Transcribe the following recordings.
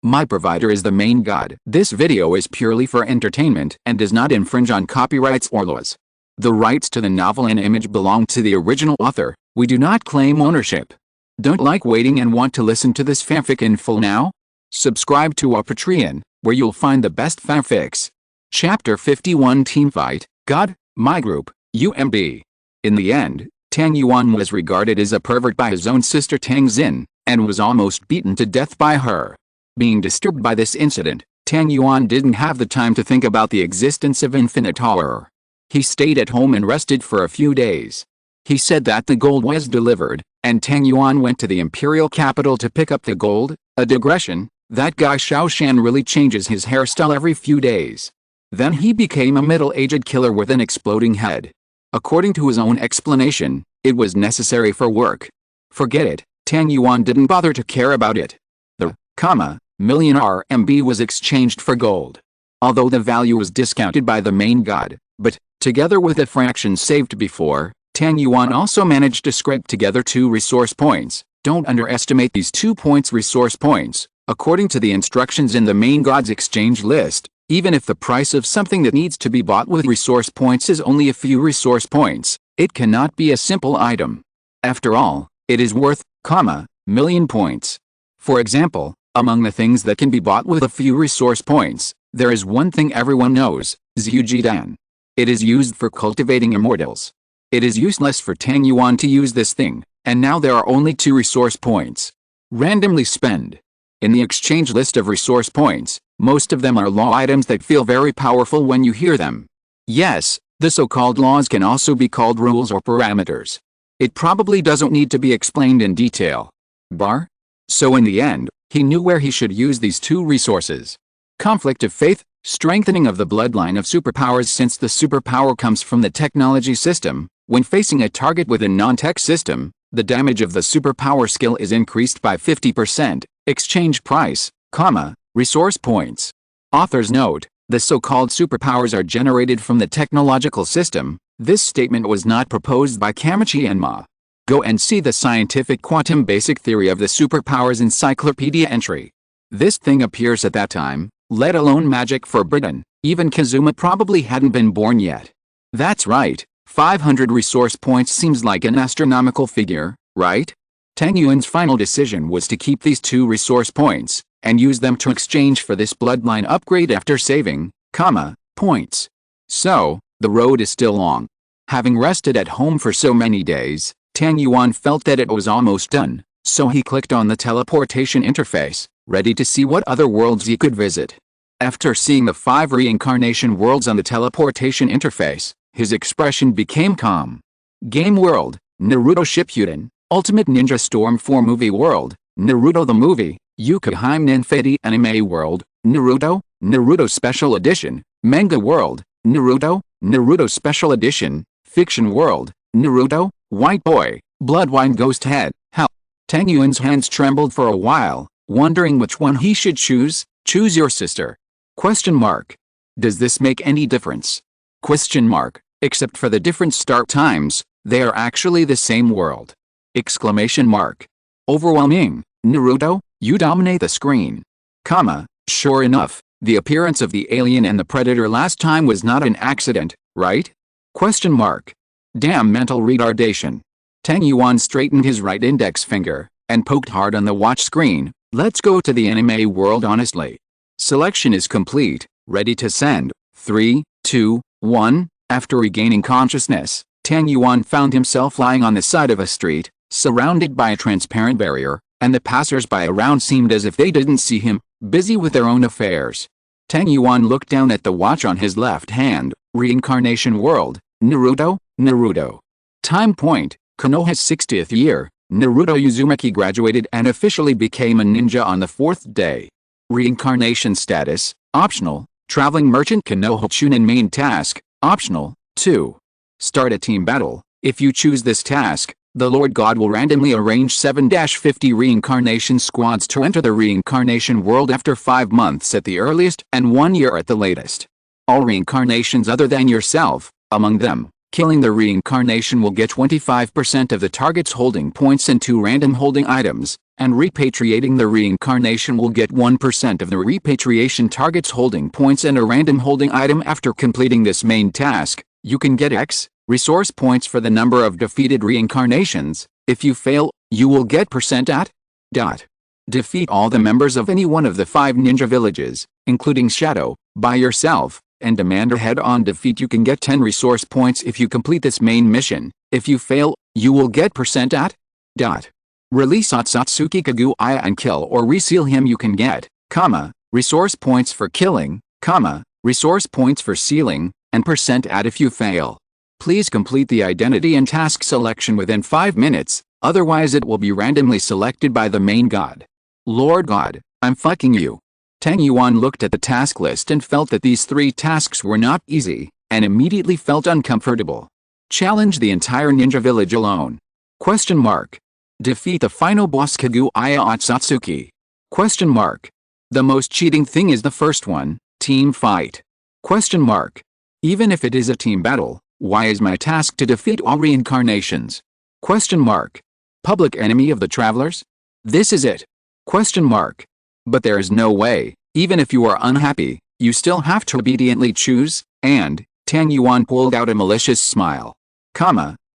My provider is the main god. This video is purely for entertainment and does not infringe on copyrights or laws. The rights to the novel and image belong to the original author. We do not claim ownership. Don't like waiting and want to listen to this fanfic in full now? Subscribe to our Patreon, where you'll find the best fanfics. Chapter 51 Teamfight, God, My Group, UMB. In the end, Tang Yuan was regarded as a pervert by his own sister Tang Xin, and was almost beaten to death by her. Being disturbed by this incident, Tang Yuan didn't have the time to think about the existence of infinite horror. He stayed at home and rested for a few days. He said that the gold was delivered, and Tang Yuan went to the imperial capital to pick up the gold. A digression, that guy Xiao Shan really changes his hairstyle every few days. Then he became a middle-aged killer with an exploding head. According to his own explanation, it was necessary for work. Forget it, Tang Yuan didn't bother to care about it. The, million RMB was exchanged for gold. Although the value was discounted by the main god, but, together with the fraction saved before, Tang Yuan also managed to scrape together 2 resource points. Don't underestimate these 2 points resource points. According to the instructions in the main god's exchange list, even if the price of something that needs to be bought with resource points is only a few resource points, it cannot be a simple item. After all, it is worth, million points. For example, among the things that can be bought with a few resource points, there is one thing everyone knows, Zhujidan. It is used for cultivating immortals. It is useless for Tang Yuan to use this thing, and now there are only 2 resource points. Randomly spend. In the exchange list of resource points, most of them are law items that feel very powerful when you hear them. Yes, the so-called laws can also be called rules or parameters. It probably doesn't need to be explained in detail. So in the end, he knew where he should use these 2 resources. Conflict of faith, strengthening of the bloodline of superpowers. Since the superpower comes from the technology system, when facing a target with a non-tech system, the damage of the superpower skill is increased by 50%. Exchange price, resource points. Author's note, the so-called superpowers are generated from the technological system. This statement was not proposed by Kamichi and Ma. Go and see the scientific quantum basic theory of the superpowers encyclopedia entry. This thing appears at that time, let alone magic forbidden. Even Kazuma probably hadn't been born yet. That's right, 500 resource points seems like an astronomical figure, right? Tang Yuan's final decision was to keep these 2 resource points, and use them to exchange for this bloodline upgrade after saving, points. So, the road is still long. Having rested at home for so many days, Tang Yuan felt that it was almost done, so he clicked on the teleportation interface, ready to see what other worlds he could visit. After seeing the 5 reincarnation worlds on the teleportation interface, his expression became calm. Game World, Naruto Shippuden, Ultimate Ninja Storm 4 Movie World, Naruto the Movie, Yukaheim Ninfeti Anime World, Naruto Special Edition, Manga World, Naruto Special Edition, Fiction World, Naruto, White Boy, Bloodwine Ghost Head, Hell. Tang Yuan's hands trembled for a while, wondering which one he should choose. Choose your sister. ? Does this make any difference? ? Except for the different start times, they are actually the same world. ! Overwhelming, Naruto, you dominate the screen. Sure enough, the appearance of the alien and the predator last time was not an accident, right? ? Damn mental retardation. Tang Yuan straightened his right index finger, and poked hard on the watch screen. Let's go to the anime world honestly. Selection is complete, ready to send. 3, 2, 1. After regaining consciousness, Tang Yuan found himself lying on the side of a street, surrounded by a transparent barrier, and the passers-by around seemed as if they didn't see him, busy with their own affairs. Tang Yuan looked down at the watch on his left hand. Reincarnation World, Naruto. Time point, Konoha's 60th year. Naruto Uzumaki graduated and officially became a ninja on the 4th day. Reincarnation status, optional. Traveling merchant Konoha Chunin main task, optional. 2. Start a team battle. If you choose this task, the Lord God will randomly arrange 7-50 reincarnation squads to enter the reincarnation world after 5 months at the earliest and 1 year at the latest. All reincarnations other than yourself, among them, Killing the reincarnation will get 25% of the target's holding points and 2 random holding items, and repatriating the reincarnation will get 1% of the repatriation target's holding points and a random holding item. After completing this main task, you can get X resource points for the number of defeated reincarnations. If you fail, you will get %. Defeat all the members of any one of the 5 ninja villages, including Shadow, by yourself, and demand a head-on defeat. You can get 10 resource points if you complete this main mission. If you fail, you will get %. Release Otsutsuki Kaguya and kill or reseal him. You can get, resource points for killing, resource points for sealing, and %. If you fail, please complete the identity and task selection within 5 minutes, otherwise it will be randomly selected by the main god. Lord God, I'm fucking you. Tang Yuan looked at the task list and felt that these 3 tasks were not easy, and immediately felt uncomfortable. Challenge the entire ninja village alone. Defeat the final boss Kaguya Otsutsuki. The most cheating thing is the first one, team fight. Even if it is a team battle, why is my task to defeat all reincarnations? Public enemy of the travelers? This is it. But there is no way, even if you are unhappy, you still have to obediently choose, and, Tang Yuan pulled out a malicious smile.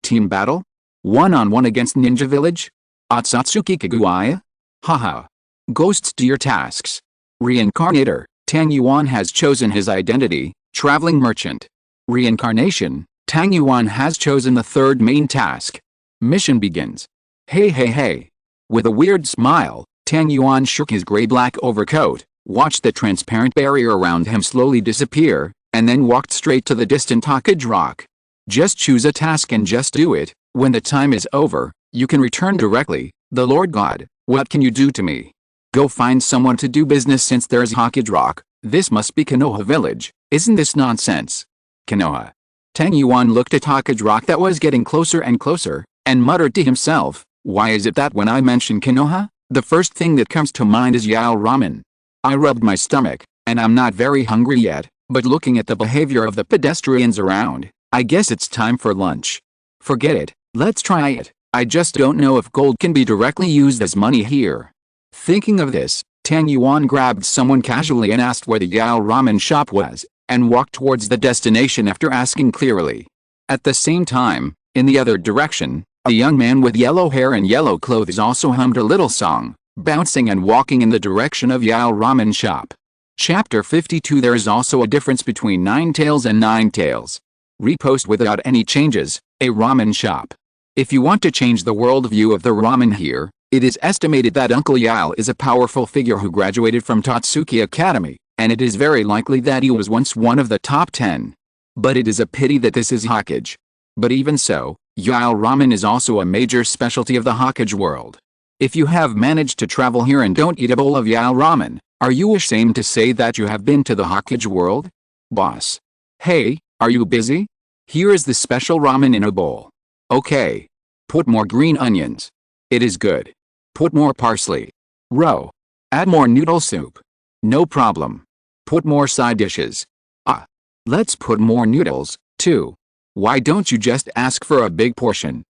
Team battle? One-on-one against Ninja Village? Otsutsuki Kaguya? Haha. Ghosts do your tasks. Reincarnator, Tang Yuan has chosen his identity, Traveling Merchant. Reincarnation, Tang Yuan has chosen the 3rd main task. Mission begins. Hey. With a weird smile, Tang Yuan shook his gray-black overcoat, watched the transparent barrier around him slowly disappear, and then walked straight to the distant Hawkage Rock. Just choose a task and just do it. When the time is over, you can return directly. The Lord God, what can you do to me? Go find someone to do business since there's Hawkage Rock. This must be Konoha Village. Isn't this nonsense? Konoha. Tang Yuan looked at Hawkage Rock that was getting closer and closer, and muttered to himself, why is it that when I mention Konoha, the first thing that comes to mind is Yao Ramen? I rubbed my stomach, and I'm not very hungry yet, but looking at the behavior of the pedestrians around, I guess it's time for lunch. Forget it, let's try it. I just don't know if gold can be directly used as money here. Thinking of this, Tang Yuan grabbed someone casually and asked where the Yao Ramen shop was, and walked towards the destination after asking clearly. At the same time, in the other direction, a young man with yellow hair and yellow clothes also hummed a little song, bouncing and walking in the direction of Yao Ramen shop. Chapter 52. There is also a difference between Nine Tails and Nine Tails. Repost without any changes, a ramen shop. If you want to change the worldview of the ramen here, it is estimated that Uncle Yao is a powerful figure who graduated from Totsuki Academy, and it is very likely that he was once one of the top 10. But it is a pity that this is Hawkage. But even so, Yao Ramen is also a major specialty of the Hawkage world. If you have managed to travel here and don't eat a bowl of Yao Ramen, are you ashamed to say that you have been to the Hawkage world? Boss. Hey, are you busy? Here is the special ramen in a bowl. Okay. Put more green onions. It is good. Put more parsley. Row. Add more noodle soup. No problem. Put more side dishes. Let's put more noodles, too. Why don't you just ask for a big portion?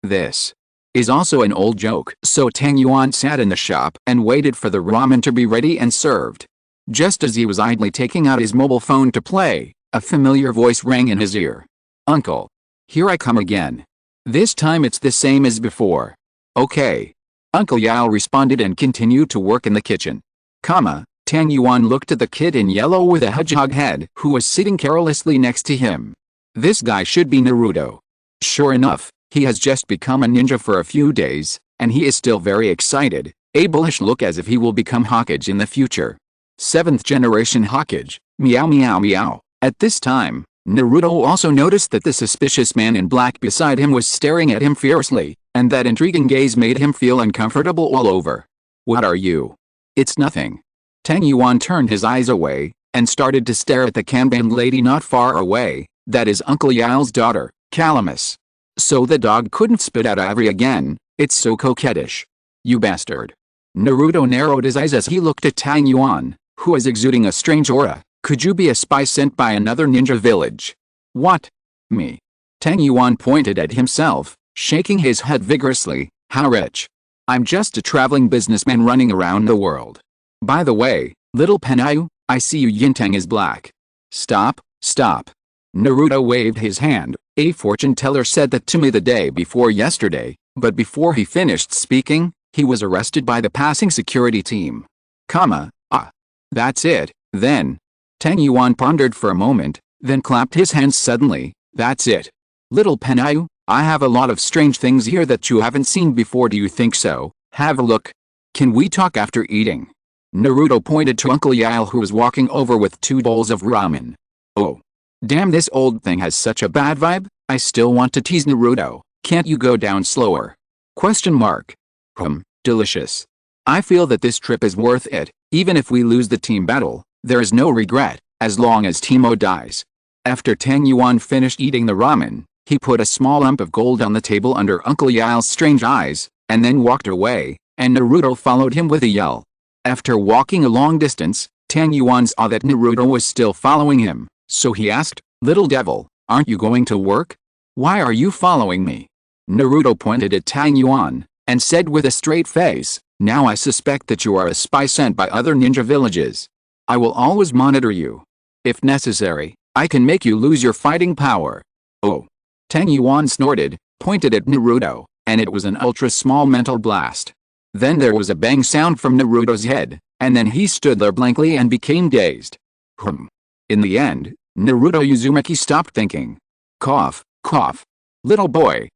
This is also an old joke. So Tang Yuan sat in the shop and waited for the ramen to be ready and served. Just as he was idly taking out his mobile phone to play, a familiar voice rang in his ear. Uncle. Here I come again. This time it's the same as before. Okay. Uncle Yao responded and continued to work in the kitchen. Tang Yuan looked at the kid in yellow with a hedgehog head who was sitting carelessly next to him. This guy should be Naruto. Sure enough, he has just become a ninja for a few days, and he is still very excited, a bullish look as if he will become Hawkage in the future. 7th generation Hawkage, meow meow meow. At this time, Naruto also noticed that the suspicious man in black beside him was staring at him fiercely, and that intriguing gaze made him feel uncomfortable all over. What are you? It's nothing. Tang Yuan turned his eyes away, and started to stare at the Kanban lady not far away, that is Uncle Yao's daughter, Calamus. So the dog couldn't spit out ivory again, it's so coquettish. You bastard. Naruto narrowed his eyes as he looked at Tang Yuan, who was exuding a strange aura. Could you be a spy sent by another ninja village? What? Me. Tang Yuan pointed at himself, shaking his head vigorously. How rich? I'm just a traveling businessman running around the world. By the way, little Penayu, I see you Yintang is black. Stop, stop. Naruto waved his hand. A fortune teller said that to me the day before yesterday, but before he finished speaking, he was arrested by the passing security team. That's it, then. Tang Yuan pondered for a moment, then clapped his hands suddenly. That's it. Little Penayu, I have a lot of strange things here that you haven't seen before. Do you think so? Have a look. Can we talk after eating? Naruto pointed to Uncle Yale, who was walking over with 2 bowls of ramen. Oh. Damn, this old thing has such a bad vibe. I still want to tease Naruto. Can't you go down slower? ? Delicious. I feel that this trip is worth it. Even if we lose the team battle, there is no regret, as long as Teemo dies. After Tang Yuan finished eating the ramen, he put a small lump of gold on the table under Uncle Yale's strange eyes, and then walked away, and Naruto followed him with a yell. After walking a long distance, Tang Yuan saw that Naruto was still following him, so he asked, Little devil, aren't you going to work? Why are you following me? Naruto pointed at Tang Yuan, and said with a straight face, Now I suspect that you are a spy sent by other ninja villages. I will always monitor you. If necessary, I can make you lose your fighting power. Oh. Tang Yuan snorted, pointed at Naruto, and it was an ultra-small mental blast. Then there was a bang sound from Naruto's head, and then he stood there blankly and became dazed. In the end, Naruto Uzumaki stopped thinking. Cough, cough. Little boy,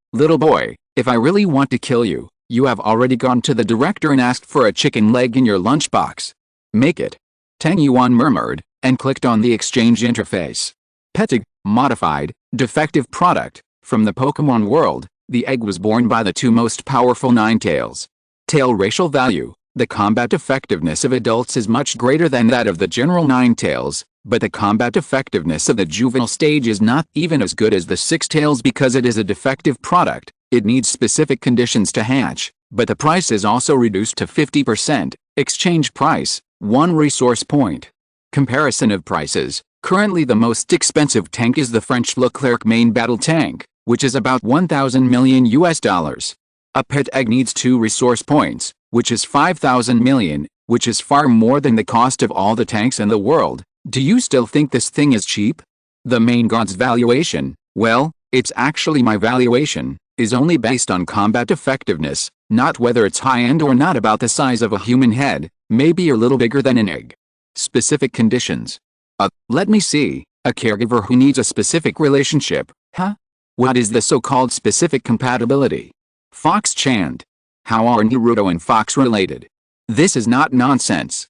if I really want to kill you, you have already gone to the director and asked for a chicken leg in your lunchbox. Make it. Tang Yuan murmured, and clicked on the exchange interface. Pettig, modified, defective product, from the Pokemon world. The egg was born by the 2 most powerful Ninetales. Tail racial value. The combat effectiveness of adults is much greater than that of the general Ninetales, but the combat effectiveness of the juvenile stage is not even as good as the 6-tails because it is a defective product. It needs specific conditions to hatch, but the price is also reduced to 50%. Exchange price, 1 resource point. Comparison of prices. Currently the most expensive tank is the French Leclerc main battle tank, which is about $1,000 million US. A pet egg needs 2 resource points, which is 5,000 million, which is far more than the cost of all the tanks in the world. Do you still think this thing is cheap? The main god's valuation, well, it's actually my valuation, is only based on combat effectiveness, not whether it's high-end or not. About the size of a human head, maybe a little bigger than an egg. Specific conditions. Let me see, a caregiver who needs a specific relationship. What is the so-called specific compatibility? Fox chant. How are Naruto and Fox related? This is not nonsense. ?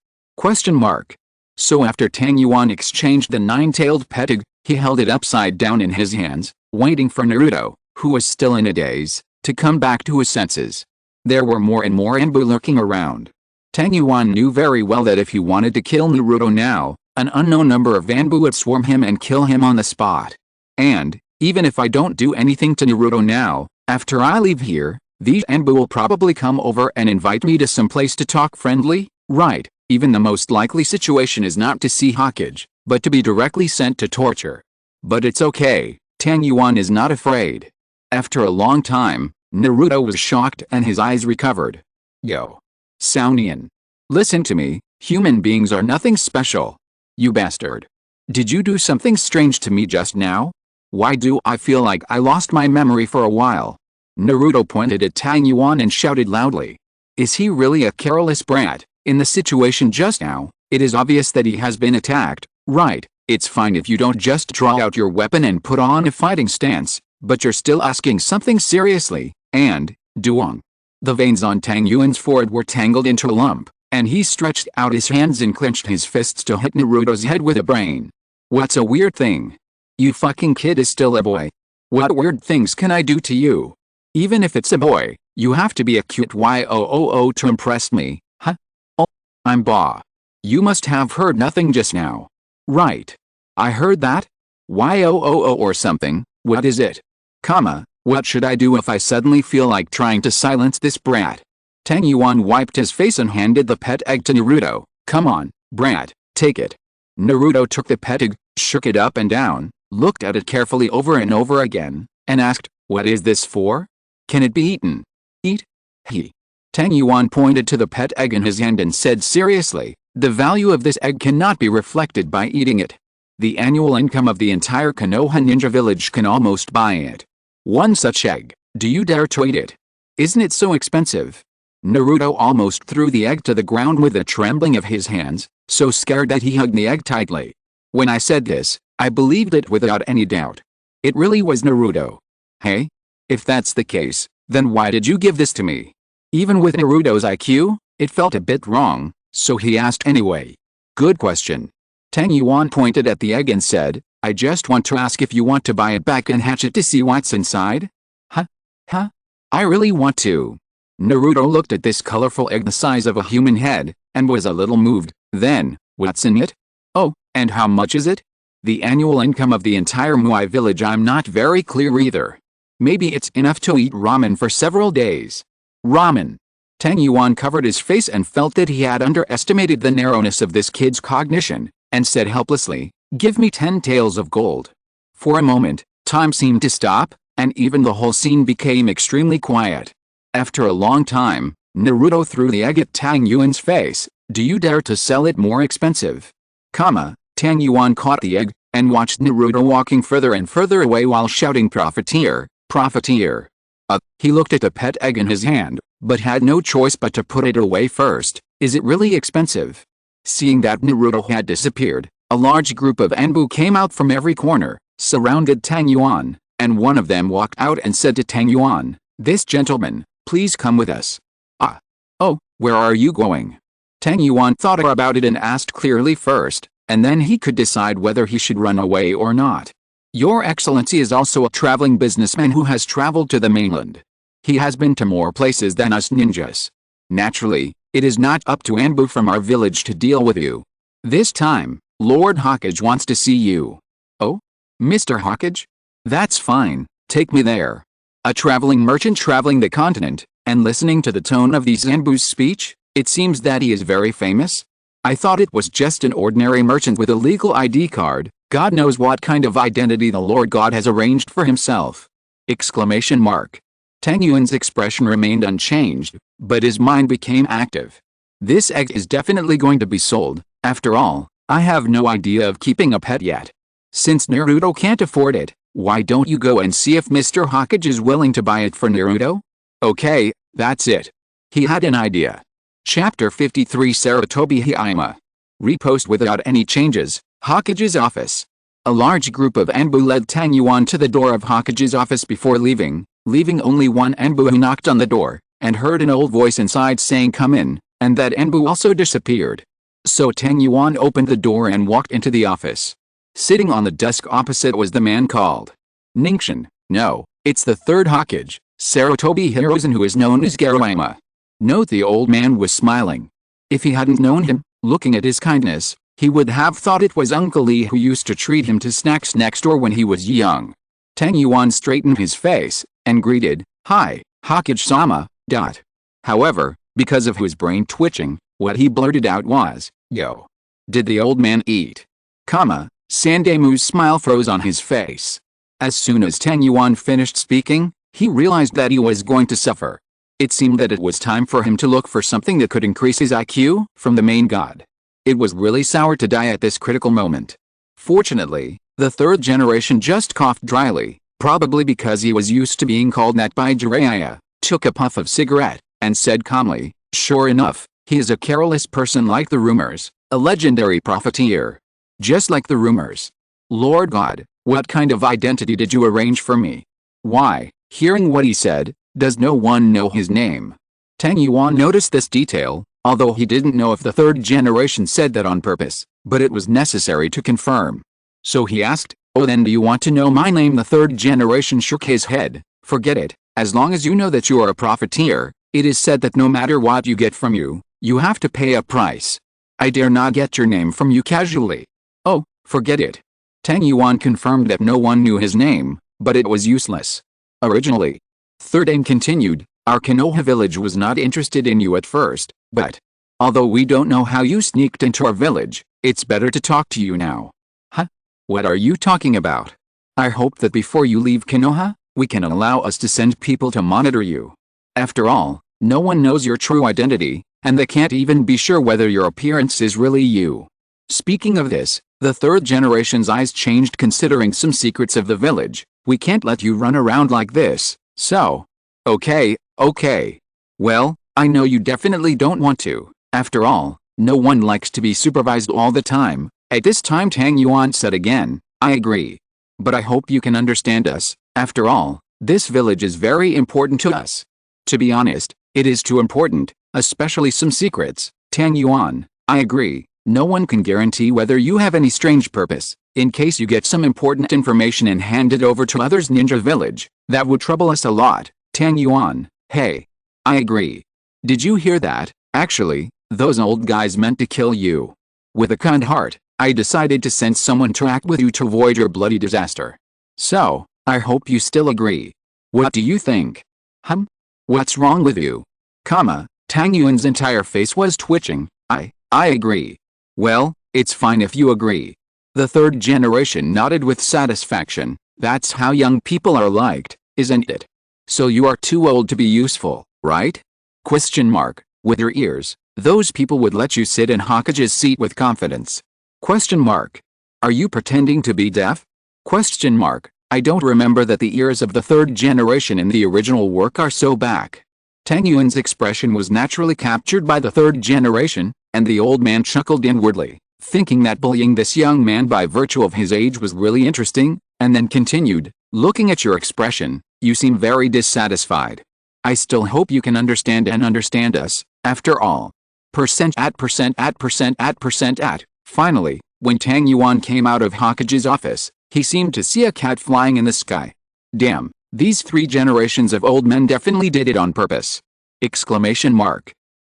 So after Tang Yuan exchanged the 9-tailed Pettig, he held it upside down in his hands, waiting for Naruto, who was still in a daze, to come back to his senses. There were more and more Anbu lurking around. Tang Yuan knew very well that if he wanted to kill Naruto now, an unknown number of Anbu would swarm him and kill him on the spot. And, even if I don't do anything to Naruto now, after I leave here, these Anbu will probably come over and invite me to some place to talk friendly, right? Even the most likely situation is not to see Hokage, but to be directly sent to torture. But it's okay, Tang Yuan is not afraid. After a long time, Naruto was shocked and his eyes recovered. Yo. Sounian. Listen to me, human beings are nothing special. You bastard. Did you do something strange to me just now? Why do I feel like I lost my memory for a while? Naruto pointed at Tang Yuan and shouted loudly. Is he really a careless brat? In the situation just now, it is obvious that he has been attacked, right? It's fine if you don't just draw out your weapon and put on a fighting stance, but you're still asking something seriously, and, Duong. The veins on Tang Yuan's forehead were tangled into a lump, and he stretched out his hands and clenched his fists to hit Naruto's head with a brain. What's a weird thing? You fucking kid is still a boy. What weird things can I do to you? Even if it's a boy, you have to be a cute YOOO to impress me, huh? Oh, I'm Ba. You must have heard nothing just now. Right. I heard that? YOOO or something, what is it? What should I do if I suddenly feel like trying to silence this brat? Tang Yuan wiped his face and handed the pet egg to Naruto. Come on, brat, take it. Naruto took the pet egg, shook it up and down, looked at it carefully over and over again, and asked, "What is this for? Can it be eaten?" "Eat?" Tang Yuan pointed to the pet egg in his hand and said seriously, "The value of this egg cannot be reflected by eating it. The annual income of the entire Konoha ninja village can almost buy it. One such egg, do you dare to eat it? Isn't it so expensive?" Naruto almost threw the egg to the ground with a trembling of his hands, so scared that he hugged the egg tightly. When I said this, I believed it without any doubt. It really was Naruto. Hey? If that's the case, then why did you give this to me? Even with Naruto's IQ, it felt a bit wrong, so he asked anyway. Good question. Tang Yuan pointed at the egg and said, "I just want to ask if you want to buy it back and hatch it to see what's inside?" Huh? I really want to. Naruto looked at this colorful egg the size of a human head, and was a little moved. Then, what's in it? Oh, and how much is it? The annual income of the entire Muai village, I'm not very clear either. Maybe it's enough to eat ramen for several days. Ramen. Tang Yuan covered his face and felt that he had underestimated the narrowness of this kid's cognition, and said helplessly, "Give me 10 taels of gold." For a moment, time seemed to stop, and even the whole scene became extremely quiet. After a long time, Naruto threw the egg at Tang Yuan's face. "Do you dare to sell it more expensive?" Tang Yuan caught the egg, and watched Naruto walking further and further away while shouting, "Profiteer, profiteer." He looked at the pet egg in his hand, but had no choice but to put it away first. "Is it really expensive?" Seeing that Naruto had disappeared, a large group of Anbu came out from every corner, surrounded Tang Yuan, and one of them walked out and said to Tang Yuan, "This gentleman, please come with us." Oh, where are you going?" Tang Yuan thought about it and asked clearly first, and then he could decide whether he should run away or not. "Your Excellency is also a traveling businessman who has traveled to the mainland. He has been to more places than us ninjas. Naturally, it is not up to Anbu from our village to deal with you. This time, Lord Hokage wants to see you." "Oh? Mr. Hokage? That's fine, take me there." A traveling merchant traveling the continent, and listening to the tone of these Anbu's speech, it seems that he is very famous. I thought it was just an ordinary merchant with a legal ID card. God knows what kind of identity the Lord God has arranged for himself. Exclamation mark. Tang Yuan's expression remained unchanged, but his mind became active. This egg is definitely going to be sold. After all, I have no idea of keeping a pet yet. Since Naruto can't afford it, why don't you go and see if Mr. Hokage is willing to buy it for Naruto? Okay, that's it. He had an idea. Chapter 53 Sarutobi Hiyama. Repost without any changes. Hokage's office. A large group of Anbu led Tang Yuan to the door of Hokage's office before leaving only one Anbu who knocked on the door, and heard an old voice inside saying "Come in," and that Anbu also disappeared. So Tang Yuan opened the door and walked into the office. Sitting on the desk opposite was the man called Ningshin. No, it's the third Hokage, Sarutobi Hiruzen, who is known as Garuama. Note the old man was smiling. If he hadn't known him, looking at his kindness, he would have thought it was Uncle Lee who used to treat him to snacks next door when he was young. Tang Yuan straightened his face, and greeted, "Hi, Hokage-sama." However, because of his brain twitching, what he blurted out was, "Yo. Did the old man eat?" Sandamu's smile froze on his face. As soon as Tang Yuan finished speaking, he realized that he was going to suffer. It seemed that it was time for him to look for something that could increase his IQ from the main god. It was really sour to die at this critical moment. Fortunately, the third generation just coughed dryly, probably because he was used to being called that by Jiraiya, took a puff of cigarette, and said calmly, "Sure enough, he is a careless person like the rumors, a legendary profiteer. Just like the rumors. Lord God, what kind of identity did you arrange for me?" Why, hearing what he said, does no one know his name? Tang Yuan noticed this detail, although he didn't know if the third generation said that on purpose, but it was necessary to confirm. So he asked, "Oh, then do you want to know my name?" The third generation shook his head. "Forget it, as long as you know that you are a profiteer, it is said that no matter what you get from you, you have to pay a price. I dare not get your name from you casually." "Oh, forget it." Tang Yuan confirmed that no one knew his name, but it was useless. Originally. Third aim continued, "Our Konoha village was not interested in you at first, but although we don't know how you sneaked into our village, it's better to talk to you now." Huh? What are you talking about? I hope that before you leave Konoha, We can allow us to send people to monitor you. After all, no one knows your true identity, and they can't even be sure whether your appearance is really you. Speaking of this, the third generation's eyes changed considering some secrets of the village. We can't let you run around like this, so. Okay. Well, I know you definitely don't want to. After all, no one likes to be supervised all the time. At this time Tang Yuan said again, I agree. But I hope you can understand us. After all, this village is very important to us. To be honest, it is too important, especially some secrets. Tang Yuan, I agree. No one can guarantee whether you have any strange purpose. In case you get some important information and hand it over to others ninja village, that would trouble us a lot. Tang Yuan, hey. I agree. Did you hear that? Actually, those old guys meant to kill you. With a kind heart, I decided to send someone to act with you to avoid your bloody disaster. So, I hope you still agree. What do you think? What's wrong with you? Tang Yuan's entire face was twitching. I agree. Well, it's fine if you agree. The third generation nodded with satisfaction. That's how young people are liked, isn't it? So you are too old to be useful, right? With your ears, those people would let you sit in Hokage's seat with confidence. Are you pretending to be deaf? I don't remember that the ears of the third generation in the original work are so back. Tang Yuan's expression was naturally captured by the third generation, and the old man chuckled inwardly, thinking that bullying this young man by virtue of his age was really interesting, and then continued, looking at your expression, you seem very dissatisfied. I still hope you can understand us, after all. Finally, when Tang Yuan came out of Hokage's office, he seemed to see a cat flying in the sky. Damn, these three generations of old men definitely did it on purpose.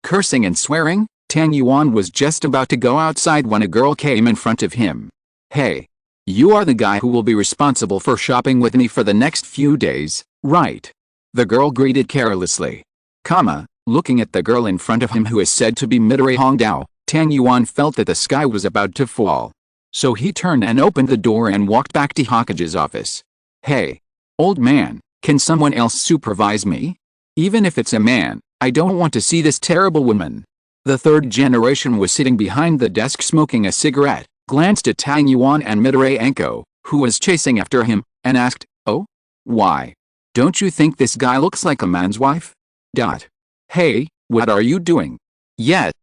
Cursing and swearing, Tang Yuan was just about to go outside when a girl came in front of him. Hey. You are the guy who will be responsible for shopping with me for the next few days, right? The girl greeted carelessly. Looking at the girl in front of him who is said to be Midori Hongdao, Tang Yuan felt that the sky was about to fall. So he turned and opened the door and walked back to Hokage's office. Hey. Old man, can someone else supervise me? Even if it's a man, I don't want to see this terrible woman. The third generation was sitting behind the desk smoking a cigarette, glanced at Tang Yuan and Midori Anko, who was chasing after him, and asked, oh? Why? Don't you think this guy looks like a man's wife? Hey, what are you doing?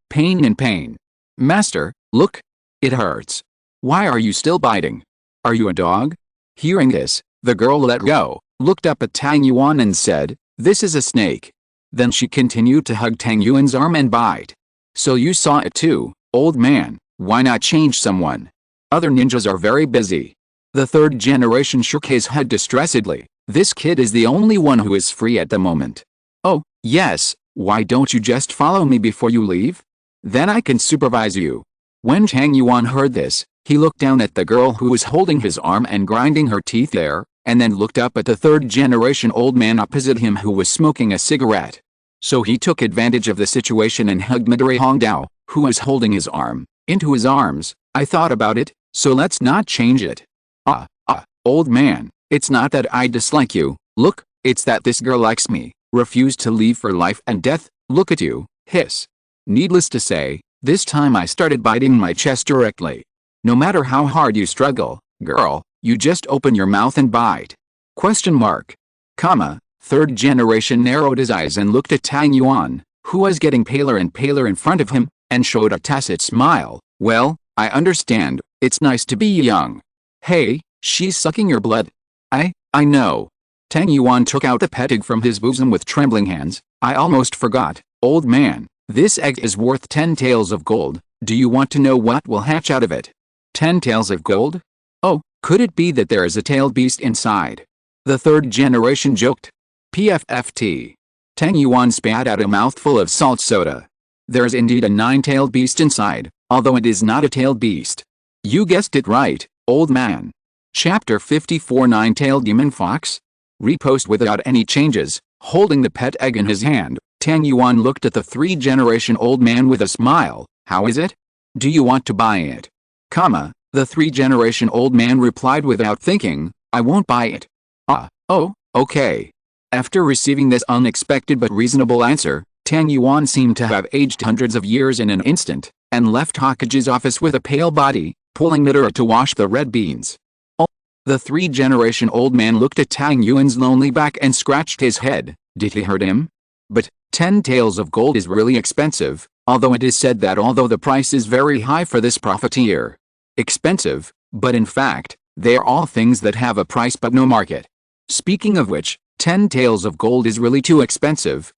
Pain in pain. Master, look. It hurts. Why are you still biting? Are you a dog? Hearing this, the girl let go, looked up at Tang Yuan and said, this is a snake. Then she continued to hug Tang Yuan's arm and bite. So you saw it too, old man. Why not change someone? Other ninjas are very busy. The third generation shook his head distressedly. This kid is the only one who is free at the moment. Oh, yes, why don't you just follow me before you leave? Then I can supervise you. When Tang Yuan heard this, he looked down at the girl who was holding his arm and grinding her teeth there, and then looked up at the third generation old man opposite him who was smoking a cigarette. So he took advantage of the situation and hugged Midori Hongdao, who was holding his arm, into his arms. I thought about it, so let's not change it. Old man, it's not that I dislike you, look, it's that this girl likes me, refused to leave for life and death, look at you, hiss. Needless to say, this time I started biting my chest directly. No matter how hard you struggle, girl, you just open your mouth and bite. Third generation narrowed his eyes and looked at Tang Yuan, who was getting paler and paler in front of him, and showed a tacit smile. Well, I understand, it's nice to be young. Hey, she's sucking your blood. I know. Tang Yuan took out the pet egg from his bosom with trembling hands. I almost forgot, old man, this egg is worth 10 taels of gold. Do you want to know what will hatch out of it? 10 taels of gold? Oh, could it be that there is a tailed beast inside? The third generation joked. PFFT. Tang Yuan spat out a mouthful of salt soda. There is indeed a 9-tailed beast inside, although it is not a tailed beast. You guessed it right, old man. Chapter 54 Nine-Tailed Demon Fox? Repost without any changes, holding the pet egg in his hand, Tang Yuan looked at the three-generation old man with a smile. How is it? Do you want to buy it? The three-generation old man replied without thinking, I won't buy it. Oh, Okay. After receiving this unexpected but reasonable answer, Tang Yuan seemed to have aged hundreds of years in an instant, and left Hokage's office with a pale body, pulling Midori to wash the red beans. The 3-generation-old man looked at Tang Yuan's lonely back and scratched his head. Did he hurt him? But 10 taels of gold is really expensive, although it is said that although the price is very high for this profiteer. Expensive, but in fact, they are all things that have a price but no market. Speaking of which, 10 taels of gold is really too expensive.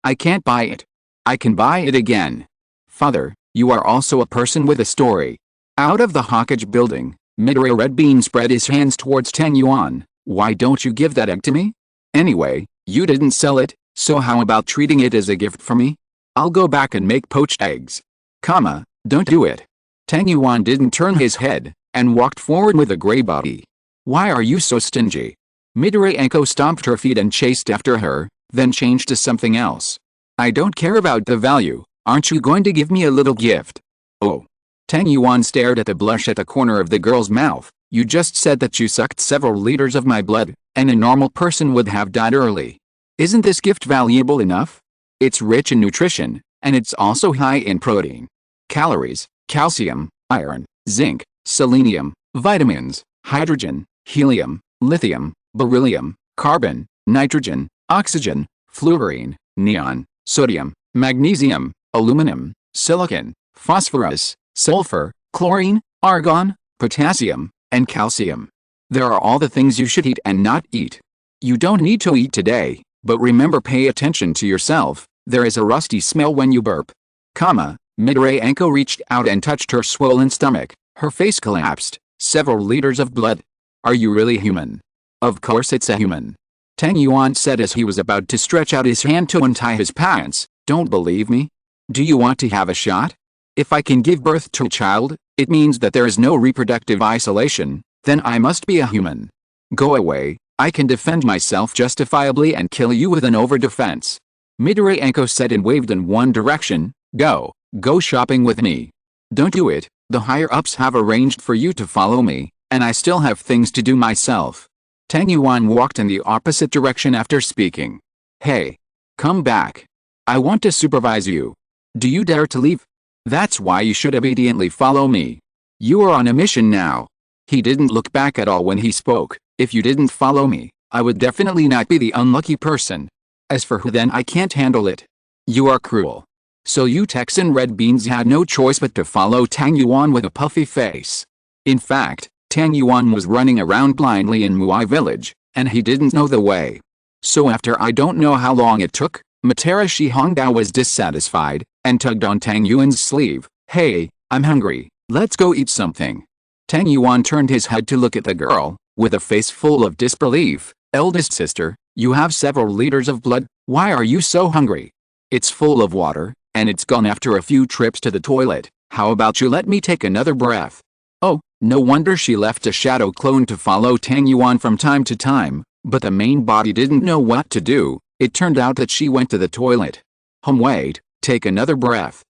I can't buy it. I can buy it again. Father, you are also a person with a story. Out of the Hokage building, Midori Red Bean spread his hands towards Tang Yuan. Why don't you give that egg to me? Anyway, you didn't sell it, so how about treating it as a gift for me? I'll go back and make poached eggs. Don't do it. Tang Yuan didn't turn his head, and walked forward with a gray body. Why are you so stingy? Midori Enko stomped her feet and chased after her, then changed to something else. I don't care about the value, aren't you going to give me a little gift? Oh. Tang Yuan stared at the blush at the corner of the girl's mouth. You just said that you sucked several liters of my blood, and a normal person would have died early. Isn't this gift valuable enough? It's rich in nutrition, and it's also high in protein, calories, calcium, iron, zinc, selenium, vitamins, hydrogen, helium, lithium, beryllium, carbon, nitrogen, oxygen, fluorine, neon, sodium, magnesium, aluminum, silicon, phosphorus, sulfur, chlorine, argon, potassium, and calcium. There are all the things you should eat and not eat. You don't need to eat today, but remember, pay attention to yourself. There is a rusty smell when you burp. Midori Enko reached out and touched her swollen stomach. Her face collapsed. Several liters of blood. Are you really human? Of course it's a human. Tang Yuan said as he was about to stretch out his hand to untie his pants. Don't believe me? Do you want to have a shot? If I can give birth to a child, it means that there is no reproductive isolation, then I must be a human. Go away, I can defend myself justifiably and kill you with an over-defense. Midori Enko said and waved in one direction. Go shopping with me. Don't do it, the higher-ups have arranged for you to follow me, and I still have things to do myself. Tang Yuan walked in the opposite direction after speaking. Hey. Come back. I want to supervise you. Do you dare to leave? That's why you should obediently follow me. You are on a mission now. He didn't look back at all when he spoke. If you didn't follow me, I would definitely not be the unlucky person. As for who, then I can't handle it. You are cruel. So you Texan Red Beans had no choice but to follow Tang Yuan with a puffy face. In fact, Tang Yuan was running around blindly in Muai village, and he didn't know the way. So after I don't know how long it took, Materashi Hongdao was dissatisfied, and tugged on Tang Yuan's sleeve. Hey, I'm hungry, let's go eat something. Tang Yuan turned his head to look at the girl, with a face full of disbelief. Eldest sister, you have several liters of blood, why are you so hungry? It's full of water, and it's gone after a few trips to the toilet. How about you let me take another breath? Oh, no wonder she left a shadow clone to follow Tang Yuan from time to time, but the main body didn't know what to do. It turned out that she went to the toilet. Wait, take another breath. ?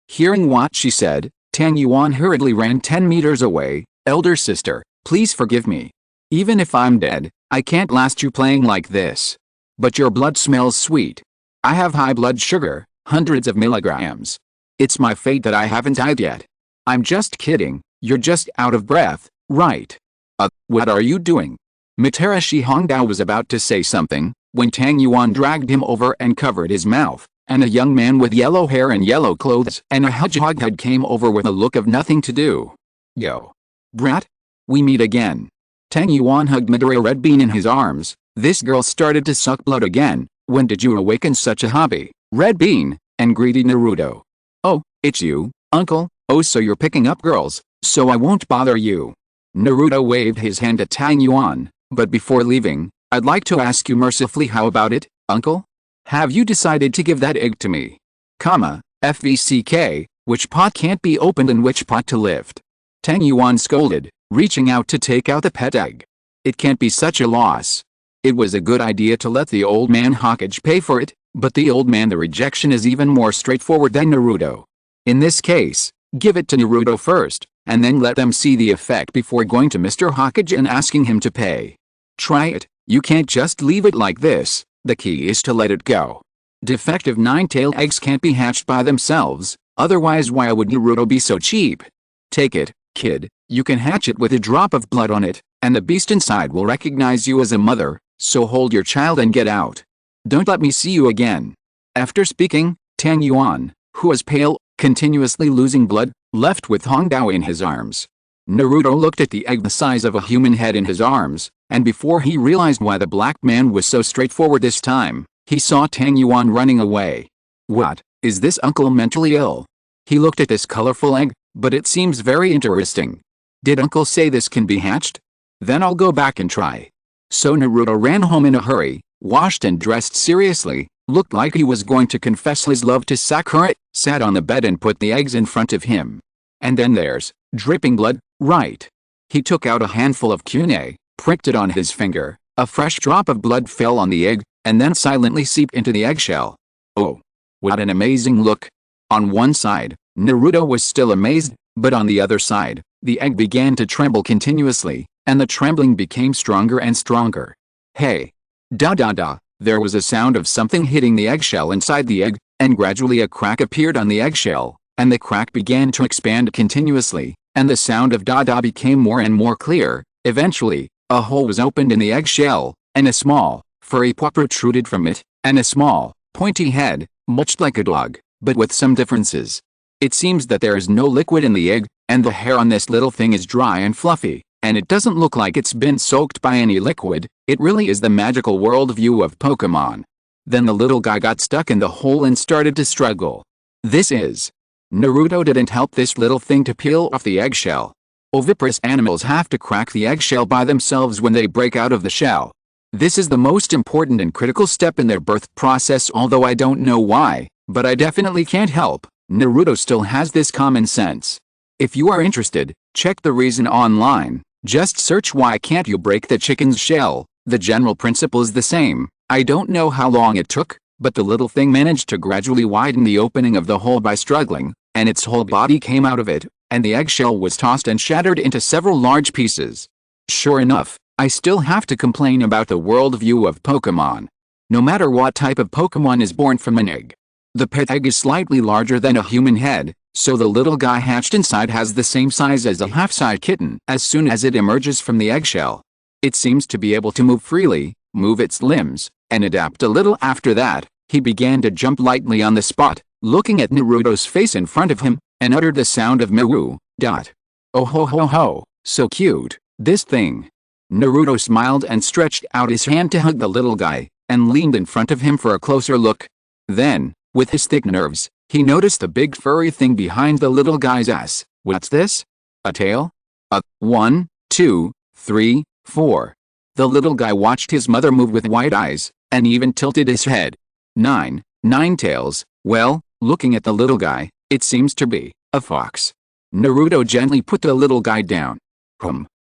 Hearing what she said, Tang Yuan hurriedly ran 10 meters away. Elder sister, please forgive me. Even if I'm dead, I can't last you playing like this. But your blood smells sweet. I have high blood sugar, hundreds of milligrams. It's my fate that I haven't died yet. I'm just kidding, you're just out of breath, right? What are you doing? Materashi Hongdao was about to say something, when Tang Yuan dragged him over and covered his mouth, and a young man with yellow hair and yellow clothes and a hedgehog head came over with a look of nothing to do. Yo. Brat? We meet again. Tang Yuan hugged Midori Red Bean in his arms. This girl started to suck blood again. When did you awaken such a hobby, Red Bean? And greeted Naruto. Oh, it's you, uncle. Oh, so you're picking up girls, so I won't bother you. Naruto waved his hand at Tang Yuan, but before leaving, I'd like to ask you mercifully, how about it, uncle? Have you decided to give that egg to me? FVCK, which pot can't be opened and which pot to lift? Tang Yuan scolded, reaching out to take out the pet egg. It can't be such a loss. It was a good idea to let the old man Hokage pay for it, but the old man, the rejection is even more straightforward than Naruto. In this case, give it to Naruto first, and then let them see the effect before going to Mr. Hokage and asking him to pay. Try it, you can't just leave it like this, the key is to let it go. Defective 9-tailed eggs can't be hatched by themselves, otherwise why would Naruto be so cheap? Take it, kid, you can hatch it with a drop of blood on it, and the beast inside will recognize you as a mother, so hold your child and get out. Don't let me see you again. After speaking, Tang Yuan, who was pale, continuously losing blood, left with Hongdao in his arms. Naruto looked at the egg the size of a human head in his arms, and before he realized why the black man was so straightforward this time, he saw Tang Yuan running away. What, is this uncle mentally ill? He looked at this colorful egg, but it seems very interesting. Did uncle say this can be hatched? Then I'll go back and try. So Naruto ran home in a hurry, washed and dressed seriously, looked like he was going to confess his love to Sakura, sat on the bed and put the eggs in front of him. And then there's, dripping blood, right. He took out a handful of cunning, pricked it on his finger, a fresh drop of blood fell on the egg, and then silently seeped into the eggshell. Oh, what an amazing look. On one side, Naruto was still amazed, but on the other side, the egg began to tremble continuously, and the trembling became stronger and stronger. Hey! Da. There was a sound of something hitting the eggshell inside the egg, and gradually a crack appeared on the eggshell, and the crack began to expand continuously, and the sound of da became more and more clear. Eventually, a hole was opened in the eggshell, and a small, furry paw protruded from it, and a small, pointy head, much like a dog, but with some differences. It seems that there is no liquid in the egg, and the hair on this little thing is dry and fluffy, and it doesn't look like it's been soaked by any liquid. It really is the magical world view of Pokemon. Then the little guy got stuck in the hole and started to struggle. This is. Naruto didn't help this little thing to peel off the eggshell. Oviparous animals have to crack the eggshell by themselves when they break out of the shell. This is the most important and critical step in their birth process, although I don't know why, but I definitely can't help. Naruto still has this common sense. If you are interested, check the reason online. Just search why can't you break the chicken's shell. The general principle is the same. I don't know how long it took, but the little thing managed to gradually widen the opening of the hole by struggling, and its whole body came out of it, and the eggshell was tossed and shattered into several large pieces. Sure enough, I still have to complain about the worldview of Pokemon. No matter what type of Pokemon is born from an egg, the pet egg is slightly larger than a human head, so the little guy hatched inside has the same size as a half-size kitten as soon as it emerges from the eggshell. It seems to be able to move freely, move its limbs, and adapt a little. After that, he began to jump lightly on the spot, looking at Naruto's face in front of him, and uttered the sound of mew. Oh ho, so cute, this thing. Naruto smiled and stretched out his hand to hug the little guy, and leaned in front of him for a closer look. Then, with his thick nerves, he noticed the big furry thing behind the little guy's ass. What's this? A tail? 1, 2, 3, 4. The little guy watched his mother move with wide eyes, and even tilted his head. 9 tails. Well, looking at the little guy, it seems to be a fox. Naruto gently put the little guy down.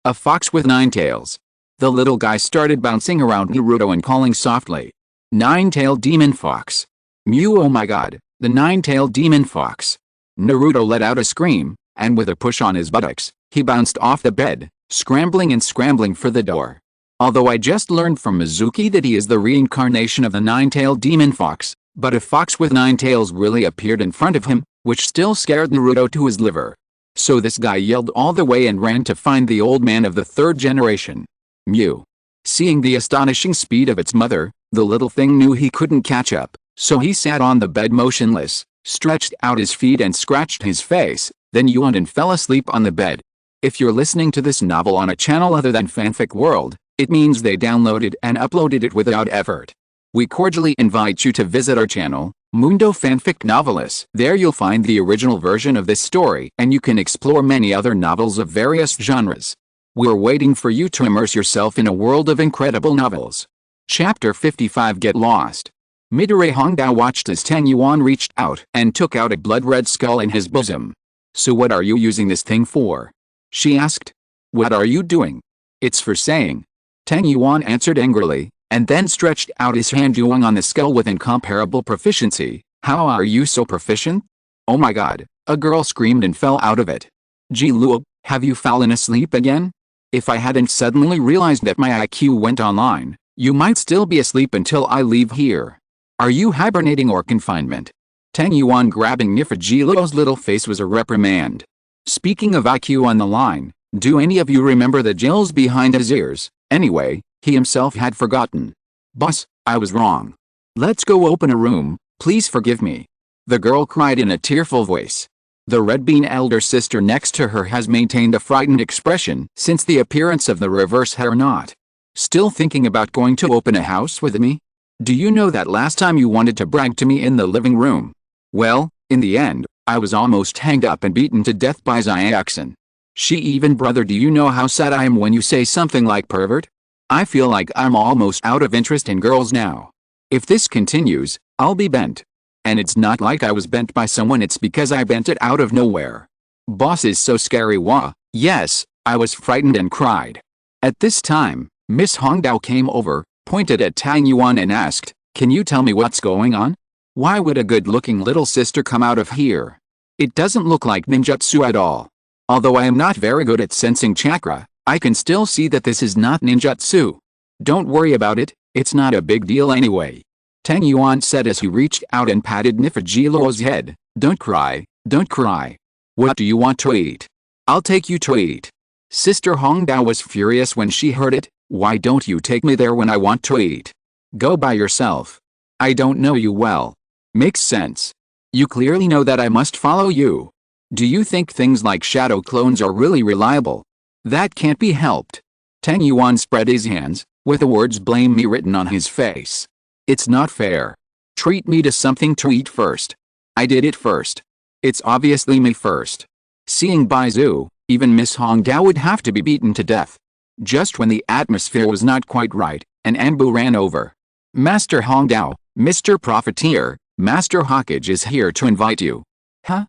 A fox with 9 tails. The little guy started bouncing around Naruto and calling softly. 9-tailed demon fox. Mew, oh my god, the 9-tailed demon fox. Naruto let out a scream, and with a push on his buttocks, he bounced off the bed, scrambling for the door. Although I just learned from Mizuki that he is the reincarnation of the 9-tailed demon fox, but a fox with 9 tails really appeared in front of him, which still scared Naruto to his liver. So this guy yelled all the way and ran to find the old man of the 3rd generation. Mew. Seeing the astonishing speed of its mother, the little thing knew he couldn't catch up, so he sat on the bed motionless, stretched out his feet and scratched his face, then yawned and fell asleep on the bed. If you're listening to this novel on a channel other than Fanfic World, it means they downloaded and uploaded it without effort. We cordially invite you to visit our channel, Mundo Fanfic Novelis. There you'll find the original version of this story, and you can explore many other novels of various genres. We're waiting for you to immerse yourself in a world of incredible novels. Chapter 55, Get Lost. Midori Hongdao watched as Tang Yuan reached out and took out a blood-red skull in his bosom. So what are you using this thing for? She asked. What are you doing? It's for saying. Tang Yuan answered angrily, and then stretched out his hand drawing on the skull with incomparable proficiency. How are you so proficient? Oh my god, a girl screamed and fell out of it. Ji Luo, have you fallen asleep again? If I hadn't suddenly realized that my IQ went online, you might still be asleep until I leave here. Are you hibernating or confinement? Tang Yuan grabbing Nifujiluo's little face was a reprimand. Speaking of IQ on the line, do any of you remember the jills behind his ears? Anyway, he himself had forgotten. Boss, I was wrong. Let's go open a room, please forgive me. The girl cried in a tearful voice. The red bean elder sister next to her has maintained a frightened expression since the appearance of the reverse hair knot. Still thinking about going to open a house with me? Do you know that last time you wanted to brag to me in the living room? Well, in the end, I was almost hanged up and beaten to death by Xiaxin. She even brother, do you know how sad I am when you say something like pervert? I feel like I'm almost out of interest in girls now. If this continues, I'll be bent. And it's not like I was bent by someone, it's because I bent it out of nowhere. Boss is so scary, wah. Yes, I was frightened and cried. At this time, Miss Hongdao came over, pointed at Tang Yuan and asked, can you tell me what's going on? Why would a good-looking little sister come out of here? It doesn't look like ninjutsu at all. Although I am not very good at sensing chakra, I can still see that this is not ninjutsu. Don't worry about it, it's not a big deal anyway. Tang Yuan said as he reached out and patted Nifujiluo's head. Don't cry, don't cry. What do you want to eat? I'll take you to eat. Sister Hongdao was furious when she heard it. Why don't you take me there when I want to eat? Go by yourself. I don't know you well. Makes sense. You clearly know that I must follow you. Do you think things like shadow clones are really reliable? That can't be helped. Tang Yuan spread his hands, with the words blame me written on his face. It's not fair. Treat me to something to eat first. I did it first. It's obviously me first. Seeing Baizu, even Miss Hongdao would have to be beaten to death. Just when the atmosphere was not quite right, an Anbu ran over. Master Hongdao, Mr. Profiteer, Master Hawkage is here to invite you. Huh?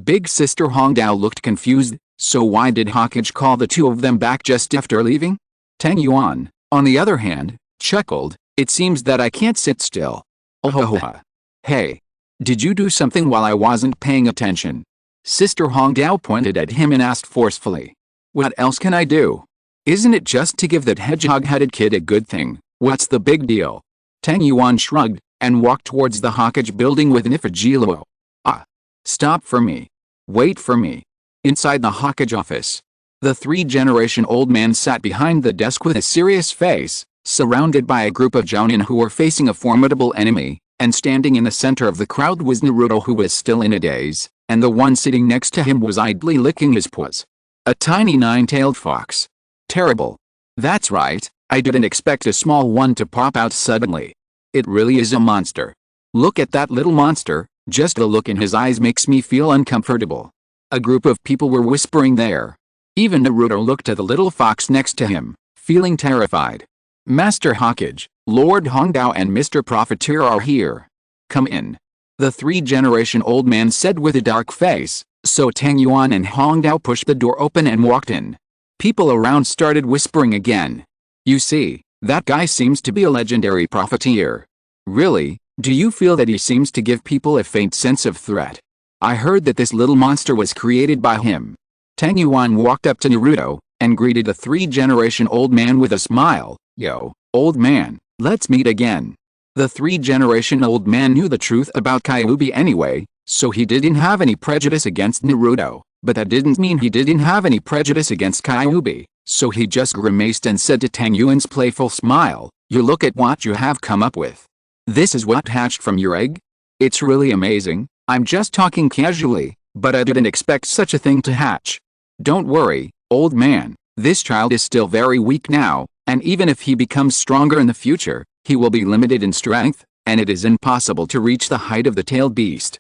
Big Sister Hongdao looked confused, so why did Hawkage call the two of them back just after leaving? Tang Yuan, on the other hand, chuckled, it seems that I can't sit still. Oh. Hey. Did you do something while I wasn't paying attention? Sister Hongdao pointed at him and asked forcefully. What else can I do? Isn't it just to give that hedgehog-headed kid a good thing? What's the big deal? Tang Yuan shrugged, and walked towards the Hawkage building with Nifujiluo. Ah. Stop for me. Wait for me. Inside the Hawkage office. The 3-generation-old man sat behind the desk with a serious face, surrounded by a group of jounin who were facing a formidable enemy, and standing in the center of the crowd was Naruto, who was still in a daze, and the one sitting next to him was idly licking his paws. A tiny 9-tailed fox. Terrible. That's right, I didn't expect a small one to pop out suddenly. It really is a monster. Look at that little monster, just the look in his eyes makes me feel uncomfortable. A group of people were whispering there. Even Naruto looked at the little fox next to him, feeling terrified. Master Hawkage, Lord Hongdao and Mr. Profiteer are here. Come in. The 3-generation-old man said with a dark face, so Tang Yuan and Hongdao pushed the door open and walked in. People around started whispering again. You see, that guy seems to be a legendary profiteer. Really, do you feel that he seems to give people a faint sense of threat? I heard that this little monster was created by him. Tang Yuan walked up to Naruto, and greeted the 3-generation-old man with a smile. Yo, old man, let's meet again. The 3-generation-old man knew the truth about Kyuubi anyway, so he didn't have any prejudice against Naruto, but that didn't mean he didn't have any prejudice against Kyuubi, so he just grimaced and said to Tang Yuan's playful smile, you look at what you have come up with. This is what hatched from your egg? It's really amazing. I'm just talking casually, but I didn't expect such a thing to hatch. Don't worry, old man, this child is still very weak now, and even if he becomes stronger in the future, he will be limited in strength, and it is impossible to reach the height of the tailed beast.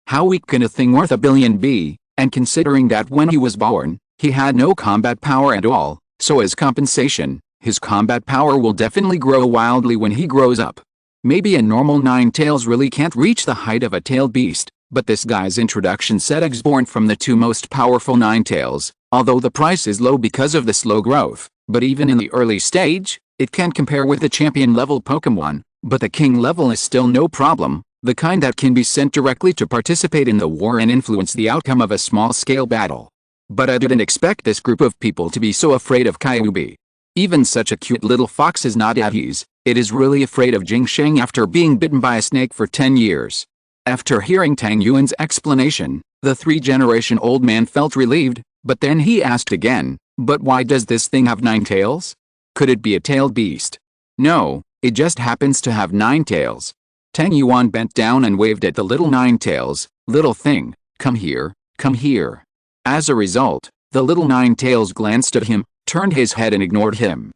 How weak can a thing worth $1 billion be, and considering that when he was born, he had no combat power at all, so as compensation, his combat power will definitely grow wildly when he grows up. Maybe a normal 9-tails really can't reach the height of a tailed beast, but this guy's introduction set eggs born from the 2 most powerful 9-tails, although the price is low because of the slow growth, but even in the early stage, it can compare with the champion level Pokemon, but the king level is still no problem, the kind that can be sent directly to participate in the war and influence the outcome of a small-scale battle. But I didn't expect this group of people to be so afraid of Kyuubi. Even such a cute little fox is not at ease. It is really afraid of Jingsheng after being bitten by a snake for 10 years. After hearing Tang Yuan's explanation, the 3-generation-old man felt relieved, but then he asked again, but why does this thing have 9 tails? Could it be a tailed beast? No, it just happens to have 9 tails. Tang Yuan bent down and waved at the little 9 tails. Little thing, come here, come here. As a result, the little 9 tails glanced at him, turned his head and ignored him.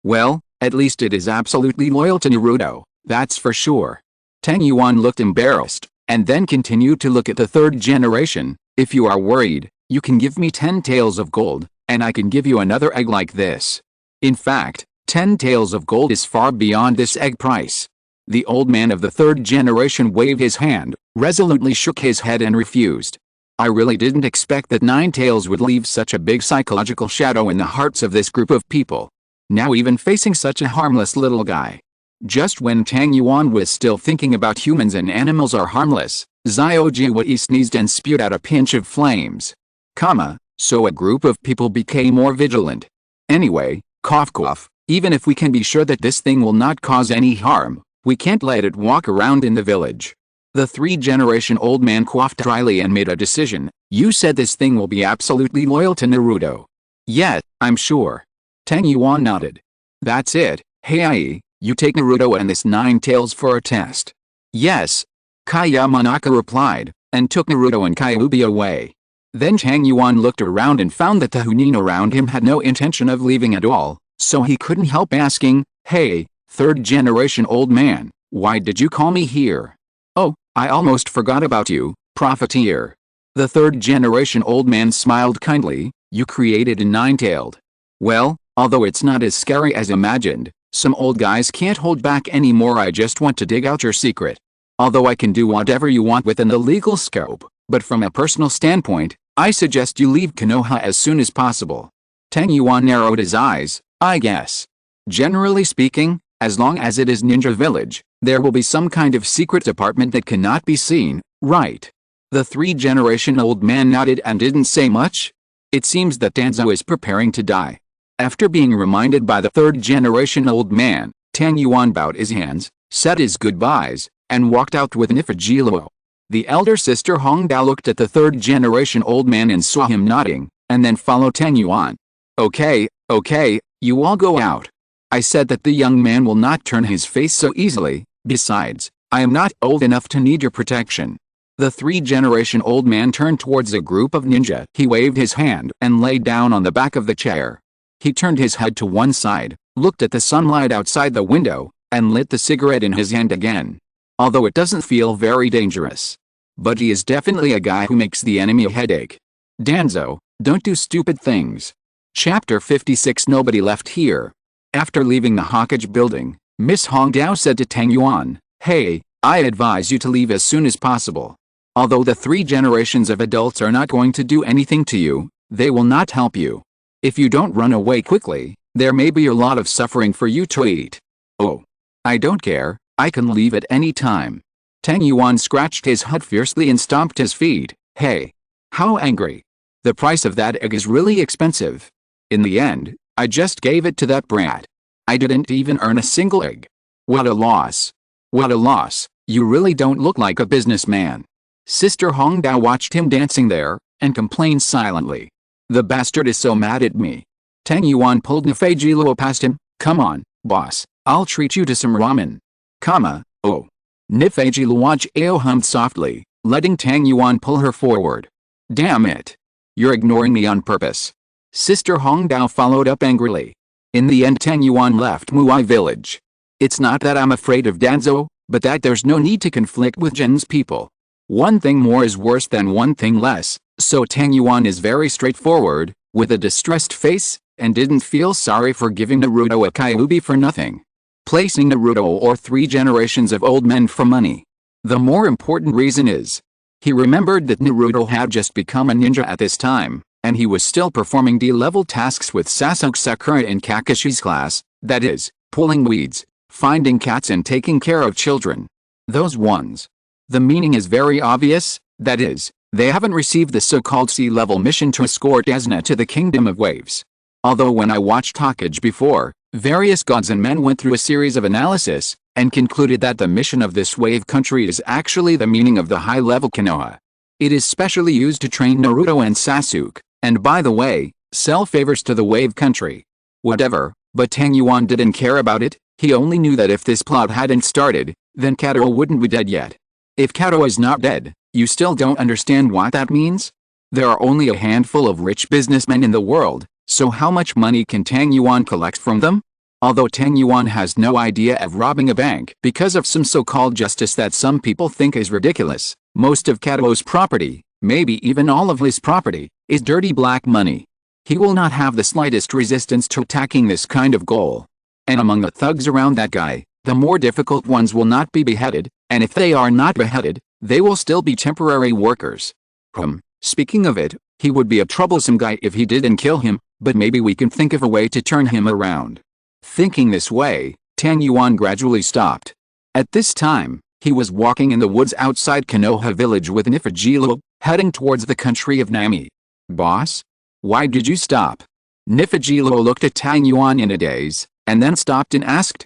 Well, at least it is absolutely loyal to Naruto, that's for sure. Tang Yuan looked embarrassed, and then continued to look at the 3rd generation. If you are worried, you can give me 10 taels of gold, and I can give you another egg like this. In fact, 10 taels of gold is far beyond this egg price. The old man of the 3rd generation waved his hand, resolutely shook his head and refused. I really didn't expect that 9 taels would leave such a big psychological shadow in the hearts of this group of people. Now even facing such a harmless little guy. Just when Tang Yuan was still thinking about humans and animals are harmless, Ziojiwei sneezed and spewed out a pinch of flames. So a group of people became more vigilant. Anyway, cough cough, even if we can be sure that this thing will not cause any harm, we can't let it walk around in the village. The 3-generation-old man coughed dryly and made a decision. You said this thing will be absolutely loyal to Naruto. Yeah, I'm sure. Tang Yuan nodded. That's it. Hey, you take Naruto and this 9 tails for a test. Yes. Yamanaka replied, and took Naruto and Kyuubi away. Then Tang Yuan looked around and found that the Hunin around him had no intention of leaving at all, so he couldn't help asking, hey, 3rd-generation-old man, why did you call me here? Oh, I almost forgot about you, profiteer. The 3rd-generation-old man smiled kindly. You created a 9-tailed. Well, although it's not as scary as imagined, some old guys can't hold back anymore. I just want to dig out your secret. Although I can do whatever you want within the legal scope, but from a personal standpoint, I suggest you leave Konoha as soon as possible. Tang Yuan narrowed his eyes. I guess. Generally speaking, as long as it is Ninja Village, there will be some kind of secret department that cannot be seen, right? The 3-generation-old man nodded and didn't say much. It seems that Danzo is preparing to die. After being reminded by the 3rd-generation-old man, Tang Yuan bowed his hands, said his goodbyes, and walked out with Nifujilo. The elder sister Hongdao looked at the 3rd-generation-old man and saw him nodding, and then followed Tang Yuan. Okay, you all go out. I said that the young man will not turn his face so easily. Besides, I am not old enough to need your protection. The 3-generation-old man turned towards a group of ninja. He waved his hand and lay down on the back of the chair. He turned his head to one side, looked at the sunlight outside the window, and lit the cigarette in his hand again. Although it doesn't feel very dangerous. But he is definitely a guy who makes the enemy a headache. Danzo, don't do stupid things. Chapter 56. Nobody left here. After leaving the Hokage building, Miss Hongdao said to Tang Yuan, hey, I advise you to leave as soon as possible. Although the 3 generations of adults are not going to do anything to you, they will not help you. If you don't run away quickly, there may be a lot of suffering for you to eat. Oh. I don't care, I can leave at any time. Tang Yuan scratched his head fiercely and stomped his feet. Hey. How angry. The price of that egg is really expensive. In the end, I just gave it to that brat. I didn't even earn a single egg. What a loss. What a loss, you really don't look like a businessman. Sister Hongdao watched him dancing there, and complained silently. The bastard is so mad at me. Tang Yuan pulled Nifejilo past him. Come on, boss, I'll treat you to some ramen. Oh. Nifejilo hummed softly, letting Tang Yuan pull her forward. Damn it. You're ignoring me on purpose. Sister Hongdao followed up angrily. In the end Tang Yuan left Muai village. It's not that I'm afraid of Danzo, but that there's no need to conflict with Jin's people. One thing more is worse than one thing less, so Tang Yuan is very straightforward, with a distressed face, and didn't feel sorry for giving Naruto a Kyuubi for nothing. Placing Naruto or 3 generations of old men for money. The more important reason is, he remembered that Naruto had just become a ninja at this time, and he was still performing D-level tasks with Sasuke Sakura in Kakashi's class, that is, pulling weeds, finding cats and taking care of children. Those ones. The meaning is very obvious, that is, They haven't received the so-called sea-level mission to escort Asna to the Kingdom of Waves. Although when I watched Hokage before, various gods and men went through a series of analysis, and concluded that the mission of this wave country is actually the meaning of the high-level Konoha. It is specially used to train Naruto and Sasuke, and by the way, sell favors to the wave country. Whatever, but Tang Yuan didn't care about it. He only knew that if this plot hadn't started, then Kato wouldn't be dead yet. If Kato is not dead, you still don't understand what that means? There are only a handful of rich businessmen in the world, so how much money can Tang Yuan collect from them? Although Tang Yuan has no idea of robbing a bank because of some so-called justice that some people think is ridiculous, most of Kato's property, maybe even all of his property, is dirty black money. He will not have the slightest resistance to attacking this kind of goal. And among the thugs around that guy, the more difficult ones will not be beheaded, and if they are not beheaded, they will still be temporary workers. Speaking of it, he would be a troublesome guy if he didn't kill him, but maybe we can think of a way to turn him around. Thinking this way, Tang Yuan gradually stopped. At this time, he was walking in the woods outside Konoha village with Nifujilo, heading towards the country of Nami. Boss? Why did you stop? Nifujilo looked at Tang Yuan in a daze, and then stopped and asked.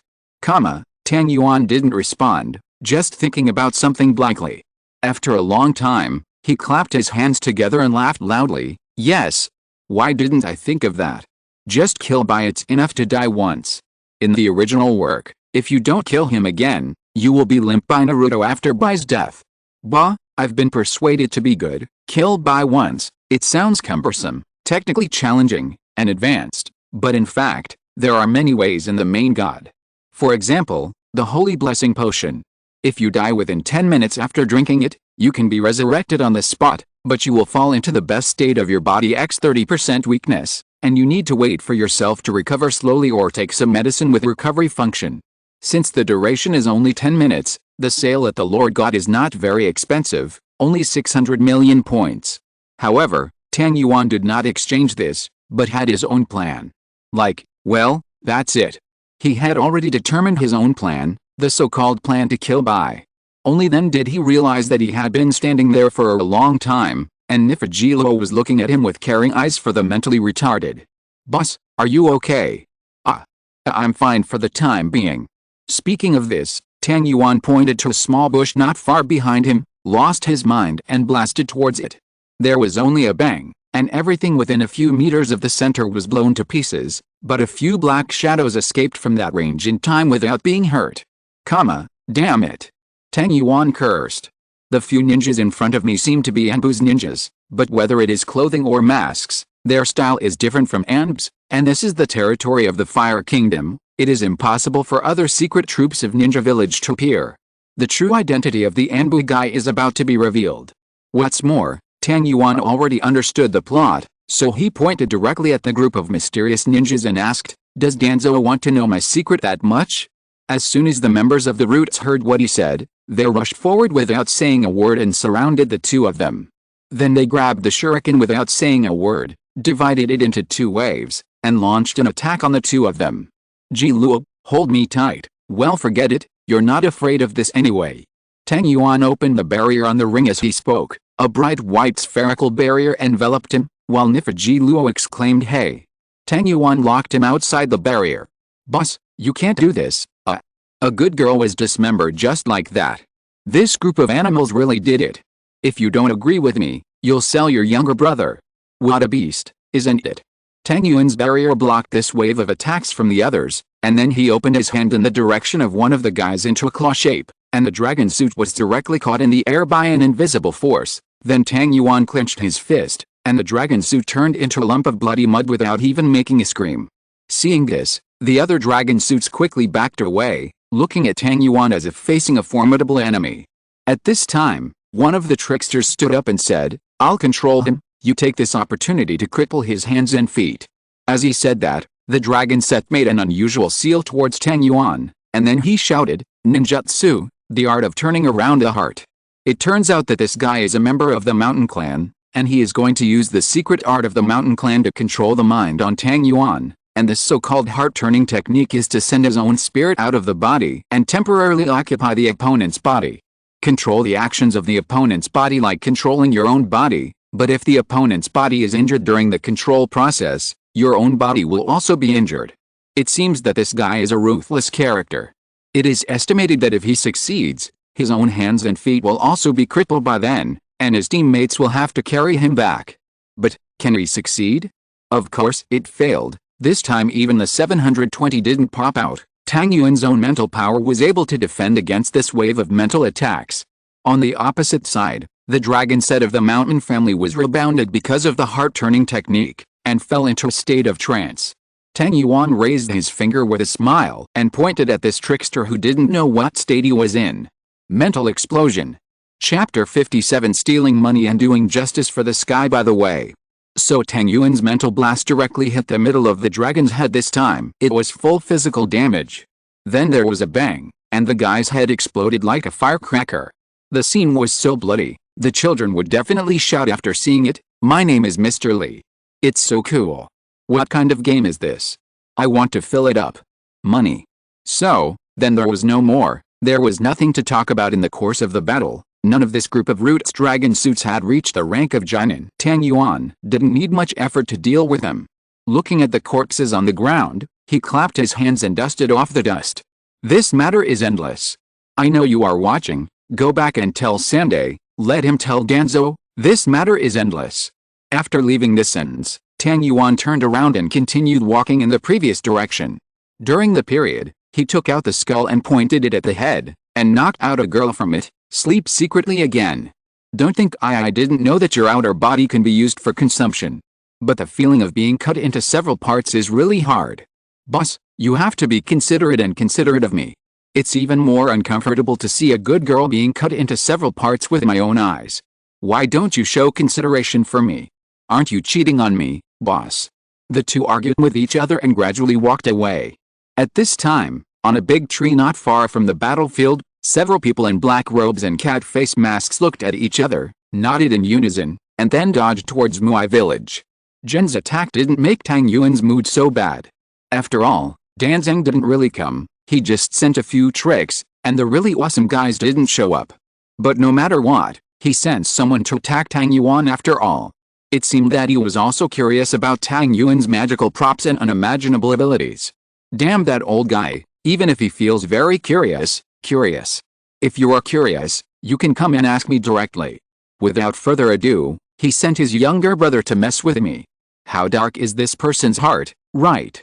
Tang Yuan didn't respond, just thinking about something blankly. After a long time, he clapped his hands together and laughed loudly. Yes. Why didn't I think of that? Just kill Bai, it's enough to die once. In the original work, if you don't kill him again, you will be limp by Naruto after Bai's death. Bah, I've been persuaded to be good. Kill Bai once. It sounds cumbersome, technically challenging, and advanced, but in fact, there are many ways in the main god. For example, the Holy Blessing Potion. If you die within 10 minutes after drinking it, you can be resurrected on the spot, but you will fall into the best state of your body x 30% weakness, and you need to wait for yourself to recover slowly or take some medicine with recovery function. Since the duration is only 10 minutes, the sale at the Lord God is not very expensive, only 600 million points. However, Tang Yuan did not exchange this, but had his own plan. Well, that's it. He had already determined his own plan, the so-called plan to kill Bai. Only then did he realize that he had been standing there for a long time, and Nifujilo was looking at him with caring eyes for the mentally retarded. Boss, are you okay? I'm fine for the time being. Speaking of this, Tang Yuan pointed to a small bush not far behind him, lost his mind and blasted towards it. There was only a bang, and everything within a few meters of the center was blown to pieces, but a few black shadows escaped from that range in time without being hurt. Damn it. Tang Yuan cursed. The few ninjas in front of me seem to be Anbu's ninjas, but whether it is clothing or masks, their style is different from Anbu's, and this is the territory of the Fire Kingdom. It is impossible for other secret troops of Ninja Village to appear. The true identity of the Anbu guy is about to be revealed. What's more, Tang Yuan already understood the plot, so he pointed directly at the group of mysterious ninjas and asked, "Does Danzo want to know my secret that much?" As soon as the members of the Roots heard what he said, they rushed forward without saying a word and surrounded the two of them. Then they grabbed the shuriken without saying a word, divided it into two waves, and launched an attack on the two of them. Ji Luo, hold me tight. Well, forget it, you're not afraid of this anyway. Tang Yuan opened the barrier on the ring as he spoke. A bright white spherical barrier enveloped him, while Nifujilo exclaimed, "Hey!" Tang Yuan locked him outside the barrier. "Boss, you can't do this. A good girl was dismembered just like that. This group of animals really did it. If you don't agree with me, you'll sell your younger brother. What a beast, isn't it?" Tang Yuan's barrier blocked this wave of attacks from the others, and then he opened his hand in the direction of one of the guys into a claw shape, and the dragon suit was directly caught in the air by an invisible force. Then Tang Yuan clenched his fist, and the dragon suit turned into a lump of bloody mud without even making a scream. Seeing this, the other dragon suits quickly backed away, looking at Tang Yuan as if facing a formidable enemy. At this time, one of the tricksters stood up and said, "I'll control him, you take this opportunity to cripple his hands and feet." As he said that, the dragon set made an unusual seal towards Tang Yuan, and then he shouted, "Ninjutsu, the art of turning around the heart." It turns out that this guy is a member of the Mountain Clan, and he is going to use the secret art of the Mountain Clan to control the mind on Tang Yuan, and this so-called heart-turning technique is to send his own spirit out of the body and temporarily occupy the opponent's body. Control the actions of the opponent's body like controlling your own body, but if the opponent's body is injured during the control process, your own body will also be injured. It seems that this guy is a ruthless character. It is estimated that if he succeeds, his own hands and feet will also be crippled by then, and his teammates will have to carry him back. But, can he succeed? Of course, it failed. This time even the 720 didn't pop out. Tang Yuan's own mental power was able to defend against this wave of mental attacks. On the opposite side, the dragon set of the mountain family was rebounded because of the heart-turning technique, and fell into a state of trance. Tang Yuan raised his finger with a smile and pointed at this trickster who didn't know what state he was in. Mental explosion. Chapter 57 Stealing money and doing justice for the sky. By the way. So Tang Yuan's mental blast directly hit the middle of the dragon's head this time. It was full physical damage. Then there was a bang, and the guy's head exploded like a firecracker. The scene was so bloody, the children would definitely shout after seeing it, "My name is Mr. Lee. It's so cool. What kind of game is this? I want to fill it up. Money." So, then there was no more. There was nothing to talk about in the course of the battle. None of this group of Roots dragon suits had reached the rank of Jinan. Tang Yuan didn't need much effort to deal with them. Looking at the corpses on the ground, he clapped his hands and dusted off the dust. "This matter is endless. I know you are watching. Go back and tell Sanday, let him tell Danzo, this matter is endless." After leaving this sentence, Tang Yuan turned around and continued walking in the previous direction. During the period, he took out the skull and pointed it at the head, and knocked out a girl from it. "Sleep secretly again. Don't think I didn't know that your outer body can be used for consumption. But the feeling of being cut into several parts is really hard. Boss, you have to be considerate of me. It's even more uncomfortable to see a good girl being cut into several parts with my own eyes. Why don't you show consideration for me? Aren't you cheating on me, boss?" The two argued with each other and gradually walked away. At this time, on a big tree not far from the battlefield, several people in black robes and cat face masks looked at each other, nodded in unison, and then dodged towards Muai village. Jin's attack didn't make Tang Yuan's mood so bad. After all, Danzeng didn't really come, he just sent a few tricks, and the really awesome guys didn't show up. But no matter what, he sent someone to attack Tang Yuan after all. It seemed that he was also curious about Tang Yuan's magical props and unimaginable abilities. Damn that old guy, even if he feels very curious. If you are curious, you can come and ask me directly. Without further ado, he sent his younger brother to mess with me. How dark is this person's heart, right?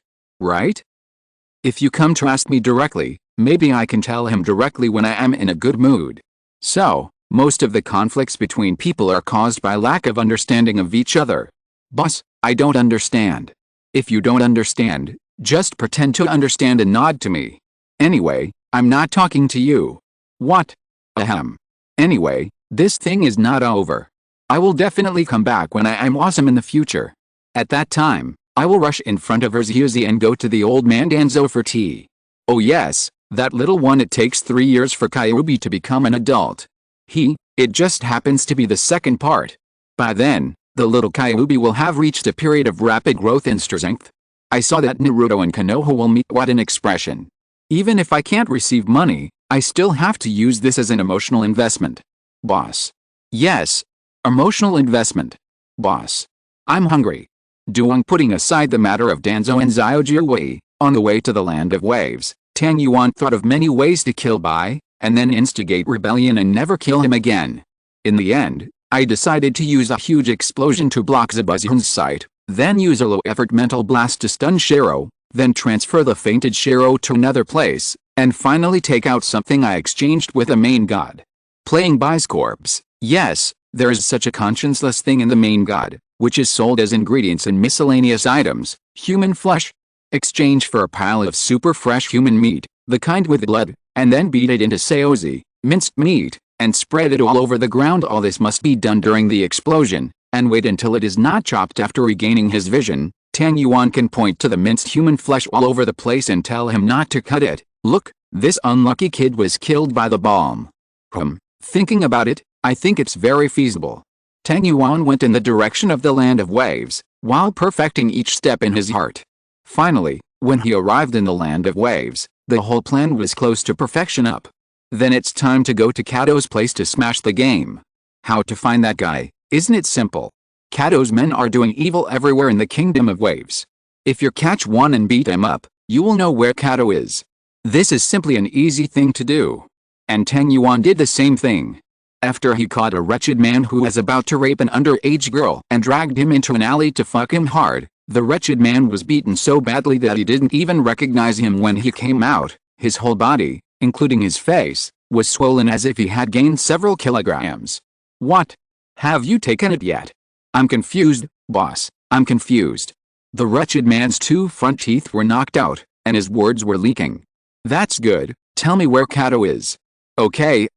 If you come to ask me directly, maybe I can tell him directly when I am in a good mood. So, most of the conflicts between people are caused by lack of understanding of each other. Boss, I don't understand. If you don't understand, just pretend to understand and nod to me. Anyway, I'm not talking to you. What? Ahem. Anyway, this thing is not over. I will definitely come back when I am awesome in the future. At that time, I will rush in front of Erziuzi and go to the old man Danzo for tea. Oh yes, that little one. It takes 3 years for Kyuubi to become an adult. It just happens to be the second part. By then, the little Kyuubi will have reached a period of rapid growth in strength. I saw that Naruto and Konoha will meet. What an expression. Even if I can't receive money, I still have to use this as an emotional investment. Boss. Yes. Emotional investment. Boss. I'm hungry. Putting aside the matter of Danzo and Xiaojirwei, on the way to the land of waves, Tang Yuan thought of many ways to kill Bai, and then instigate rebellion and never kill him again. In the end, I decided to use a huge explosion to block Zabuzian's sight, then use a low-effort mental blast to stun Shiro, then transfer the fainted Shiro to another place, and finally take out something I exchanged with a main god. Playing Bai's corpse. Yes, there is such a conscienceless thing in the main god, which is sold as ingredients in miscellaneous items, human flesh. Exchange for a pile of super fresh human meat, the kind with blood, and then beat it into seozi, minced meat, and spread it all over the ground. All this must be done during the explosion, and wait until it is not chopped. After regaining his vision, Tang Yuan can point to the minced human flesh all over the place and tell him not to cut it. Look, this unlucky kid was killed by the bomb. Thinking about it, I think it's very feasible. Tang Yuan went in the direction of the land of waves, while perfecting each step in his heart. Finally, when he arrived in the land of waves, the whole plan was close to perfection. Then it's time to go to Kato's place to smash the game. How to find that guy? Isn't it simple? Kato's men are doing evil everywhere in the Kingdom of Waves. If you catch one and beat him up, you will know where Kato is. This is simply an easy thing to do. And Tang Yuan did the same thing. After he caught a wretched man who was about to rape an underage girl and dragged him into an alley to fuck him hard, the wretched man was beaten so badly that he didn't even recognize him when he came out. His whole body, including his face, was swollen as if he had gained several kilograms. What? Have you taken it yet? I'm confused, boss, I'm confused. The wretched man's 2 front teeth were knocked out, and his words were leaking. That's good, tell me where Kato is. Okay,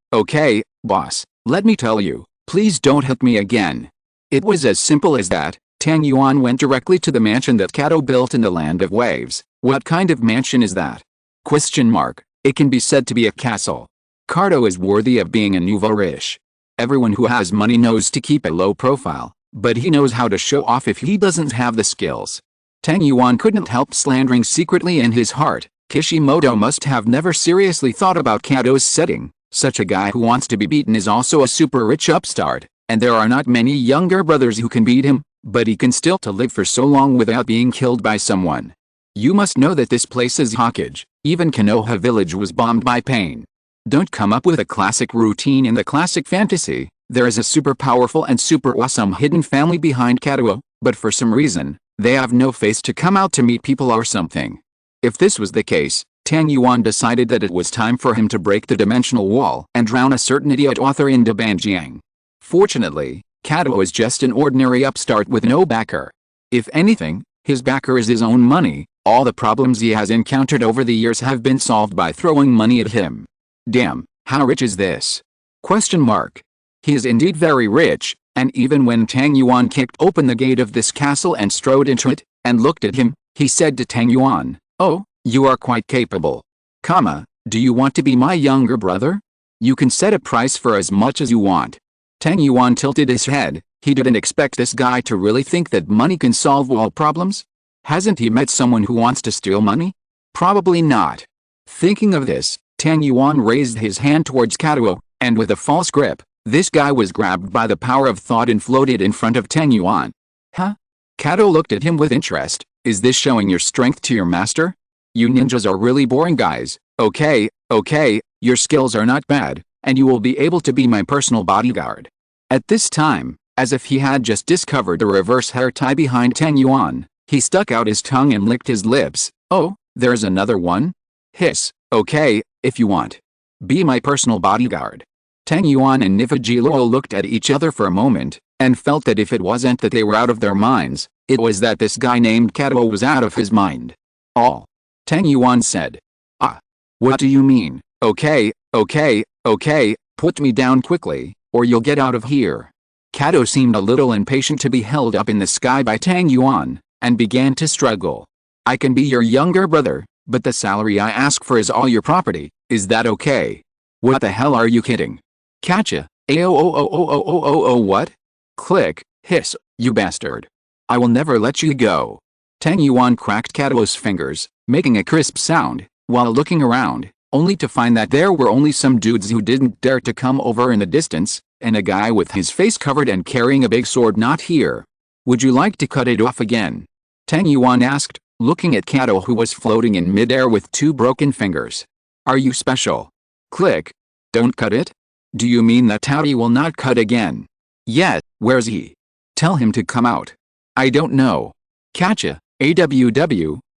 boss, let me tell you, please don't hit me again. It was as simple as that. Tang Yuan went directly to the mansion that Kato built in the Land of Waves. What kind of mansion is that? Question mark. It can be said to be a castle. Kato is worthy of being a nouveau riche. Everyone who has money knows to keep a low profile, but he knows how to show off if he doesn't have the skills. Tang Yuan couldn't help slandering secretly in his heart. Kishimoto must have never seriously thought about Kato's setting. Such a guy who wants to be beaten is also a super rich upstart, and there are not many younger brothers who can beat him, but he can still to live for so long without being killed by someone. You must know that this place is Hokage. Even Konoha village was bombed by pain. Don't come up with a classic routine in the classic fantasy. There is a super powerful and super awesome hidden family behind Kato, but for some reason, they have no face to come out to meet people or something. If this was the case, Tang Yuan decided that it was time for him to break the dimensional wall and drown a certain idiot author into Banjiang. Fortunately, Kato is just an ordinary upstart with no backer. If anything, his backer is his own money. All the problems he has encountered over the years have been solved by throwing money at him. Damn, how rich is this? Question mark. He is indeed very rich, and even when Tang Yuan kicked open the gate of this castle and strode into it, and looked at him, he said to Tang Yuan, "Oh, you are quite capable. Do you want to be my younger brother? You can set a price for as much as you want." Tang Yuan tilted his head. He didn't expect this guy to really think that money can solve all problems. Hasn't he met someone who wants to steal money? Probably not. Thinking of this, Tang Yuan raised his hand towards Kato, and with a false grip, this guy was grabbed by the power of thought and floated in front of Tang Yuan. Huh? Kato looked at him with interest. Is this showing your strength to your master? You ninjas are really boring guys. Okay, your skills are not bad, and you will be able to be my personal bodyguard. At this time, as if he had just discovered the reverse hair tie behind Tang Yuan, he stuck out his tongue and licked his lips. Oh, there's another one? Hiss. Okay, if you want. Be my personal bodyguard. Tang Yuan and Nifujilo looked at each other for a moment, and felt that if it wasn't that they were out of their minds, it was that this guy named Kato was out of his mind. All. Tang Yuan said. What do you mean? Okay, put me down quickly, or you'll get out of here. Kato seemed a little impatient to be held up in the sky by Tang Yuan, and began to struggle. I can be your younger brother, but the salary I ask for is all your property. Is that okay? What the hell are you kidding? Catcha. What? Click. Hiss, you bastard. I will never let you go. Tang Yuan cracked Kato's fingers, making a crisp sound, while looking around, only to find that there were only some dudes who didn't dare to come over in the distance, and a guy with his face covered and carrying a big sword not here. Would you like to cut it off again? Tang Yuan asked, looking at Kato who was floating in midair with 2 broken fingers. Are you special? Click. Don't cut it? Do you mean that Tauri will not cut again? Yet, where's he? Tell him to come out. I don't know. Catcha,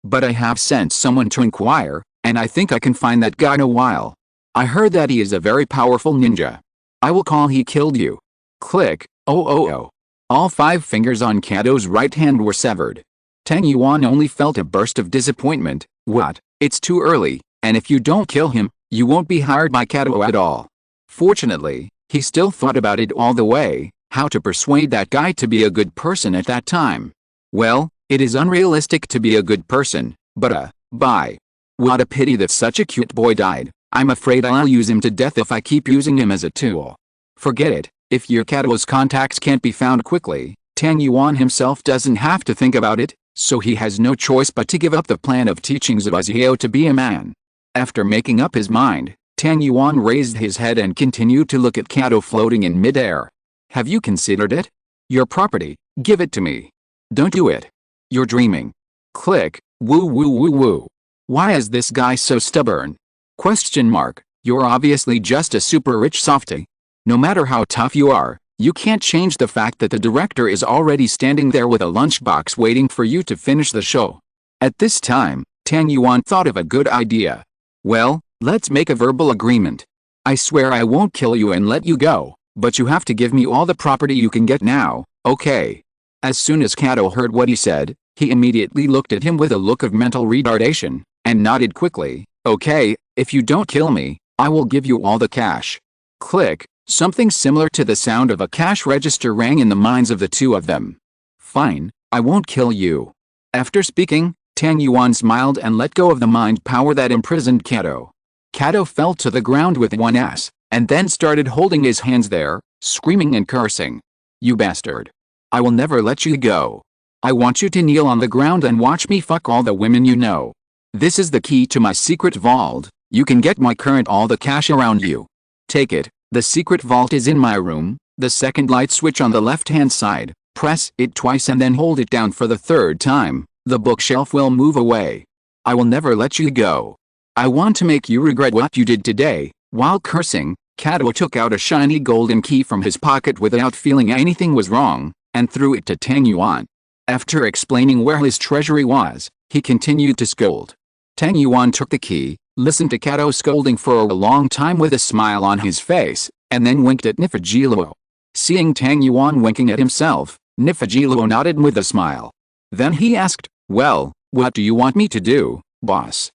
but I have sent someone to inquire, and I think I can find that guy in a while. I heard that he is a very powerful ninja. I will call he killed you. Click. All 5 fingers on Kato's right hand were severed. Tang Yuan only felt a burst of disappointment. What? It's too early, and if you don't kill him, you won't be hired by Kato at all. Fortunately, he still thought about it all the way, how to persuade that guy to be a good person at that time. Well, it is unrealistic to be a good person, but bye. What a pity that such a cute boy died. I'm afraid I'll use him to death if I keep using him as a tool. Forget it, if your Kato's contacts can't be found quickly, Tang Yuan himself doesn't have to think about it, so he has no choice but to give up the plan of teaching Zubazio to be a man. After making up his mind, Tang Yuan raised his head and continued to look at Kato floating in midair. Have you considered it? Your property, give it to me. Don't do it. You're dreaming. Click, woo woo woo woo. Why is this guy so stubborn? Question mark, you're obviously just a super rich softie. No matter how tough you are, you can't change the fact that the director is already standing there with a lunchbox waiting for you to finish the show. At this time, Tang Yuan thought of a good idea. Well, let's make a verbal agreement. I swear I won't kill you and let you go, but you have to give me all the property you can get now, okay? As soon as Kato heard what he said, he immediately looked at him with a look of mental retardation, and nodded quickly. Okay, if you don't kill me, I will give you all the cash. Click, something similar to the sound of a cash register rang in the minds of the two of them. Fine, I won't kill you. After speaking, Tang Yuan smiled and let go of the mind power that imprisoned Kato. Kato fell to the ground with one ass, and then started holding his hands there, screaming and cursing. You bastard. I will never let you go. I want you to kneel on the ground and watch me fuck all the women you know. This is the key to my secret vault. You can get my current all the cash around you. Take it. The secret vault is in my room, the second light switch on the left-hand side. Press it twice and then hold it down for the third time. The bookshelf will move away. I will never let you go. I want to make you regret what you did today. While cursing, Kato took out a shiny golden key from his pocket without feeling anything was wrong, and threw it to Tang Yuan. After explaining where his treasury was, he continued to scold. Tang Yuan took the key, listened to Kato scolding for a long time with a smile on his face, and then winked at Nifujiluo. Seeing Tang Yuan winking at himself, Nifujiluo nodded with a smile. Then he asked, well, what do you want me to do, boss?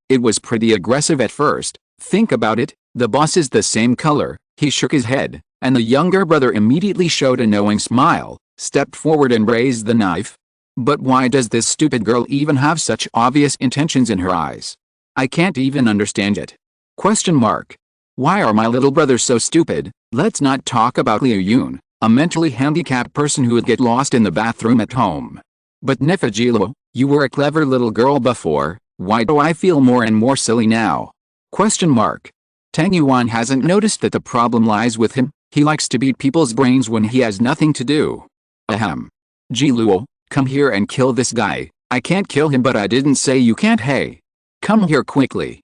It was pretty aggressive at first. Think about it, the boss is the same color. He shook his head, and the younger brother immediately showed a knowing smile, stepped forward and raised the knife. But why does this stupid girl even have such obvious intentions in her eyes? I can't even understand it. Question mark. Why are my little brothers so stupid? Let's not talk about Liu Yun, a mentally handicapped person who would get lost in the bathroom at home. But Nifujiluo, you were a clever little girl before. Why do I feel more and more silly now? Question mark. Tang Yuan hasn't noticed that the problem lies with him. He likes to beat people's brains when he has nothing to do. Ahem. Jiluo, come here and kill this guy. I can't kill him, but I didn't say you can't. Hey. Come here quickly.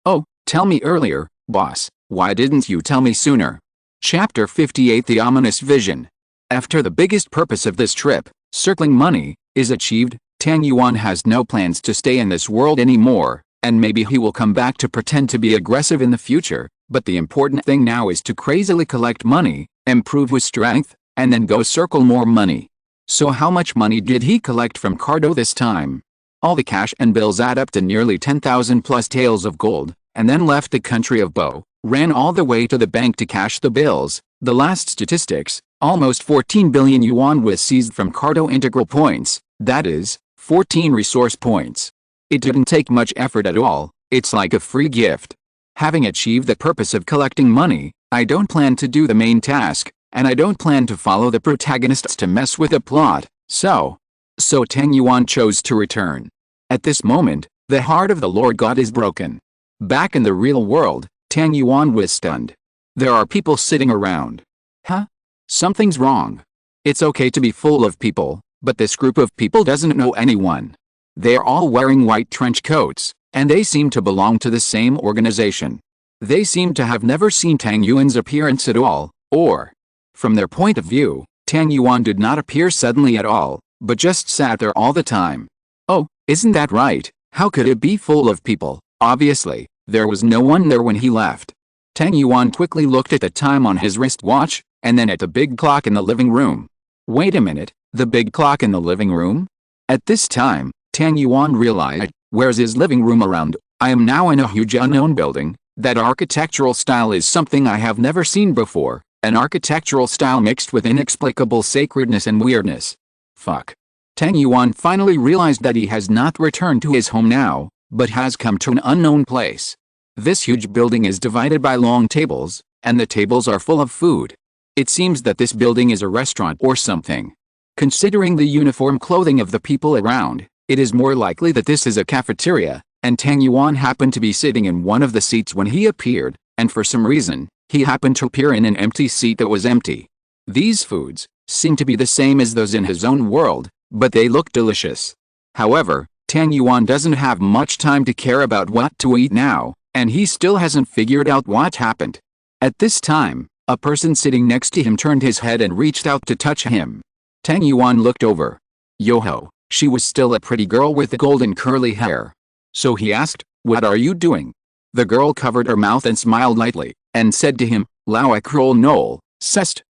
Oh, tell me earlier, boss. Why didn't you tell me sooner? Chapter 58 The Ominous Vision. After the biggest purpose of this trip, circling money, is achieved, Tang Yuan has no plans to stay in this world anymore, and maybe he will come back to pretend to be aggressive in the future, but the important thing now is to crazily collect money, improve his strength, and then go circle more money. So how much money did he collect from Cardo this time? All the cash and bills add up to nearly 10,000 plus taels of gold, and then left the country of Bo, ran all the way to the bank to cash the bills. The last statistics, almost 14 billion yuan was seized from Cardo integral points, that is, 14 resource points. It didn't take much effort at all, it's like a free gift. Having achieved the purpose of collecting money, I don't plan to do the main task, and I don't plan to follow the protagonists to mess with the plot, so Tang Yuan chose to return. At this moment, the heart of the Lord God is broken. Back in the real world, Tang Yuan was stunned. There are people sitting around. Huh? Something's wrong. It's okay to be full of people, but this group of people doesn't know anyone. They are all wearing white trench coats, and they seem to belong to the same organization. They seem to have never seen Tang Yuan's appearance at all, or, from their point of view, Tang Yuan did not appear suddenly at all, but just sat there all the time. Oh, isn't that right? How could it be full of people? Obviously, there was no one there when he left. Tang Yuan quickly looked at the time on his wristwatch, and then at the big clock in the living room. Wait a minute, the big clock in the living room? At this time, Tang Yuan realized, where's his living room around? I am now in a huge unknown building. That architectural style is something I have never seen before, an architectural style mixed with inexplicable sacredness and weirdness. Fuck. Tang Yuan finally realized that he has not returned to his home now, but has come to an unknown place. This huge building is divided by long tables, and the tables are full of food. It seems that this building is a restaurant or something. Considering the uniform clothing of the people around, it is more likely that this is a cafeteria, and Tang Yuan happened to be sitting in one of the seats when he appeared, and for some reason, he happened to appear in an empty seat that was empty. These foods seemed to be the same as those in his own world, but they looked delicious. However, Tang Yuan doesn't have much time to care about what to eat now, and he still hasn't figured out what happened. At this time, a person sitting next to him turned his head and reached out to touch him. Tang Yuan looked over. Yo-ho, she was still a pretty girl with golden curly hair. So he asked, "What are you doing?" The girl covered her mouth and smiled lightly, and said to him, "Lao Akrol Nol, Sest,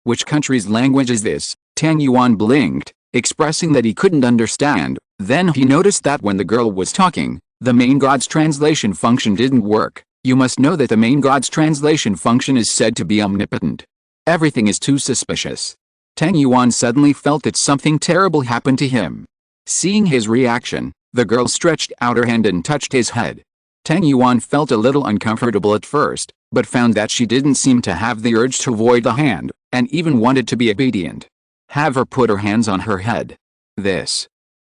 which country's language is this?" Tang Yuan blinked, expressing that he couldn't understand. Then he noticed that when the girl was talking, the main god's translation function didn't work. You must know that the main god's translation function is said to be omnipotent. Everything is too suspicious. Tang Yuan suddenly felt that something terrible happened to him. Seeing his reaction, the girl stretched out her hand and touched his head. Tang Yuan felt a little uncomfortable at first, but found that she didn't seem to have the urge to avoid the hand, and even wanted to be obedient. Have her put her hands on her head.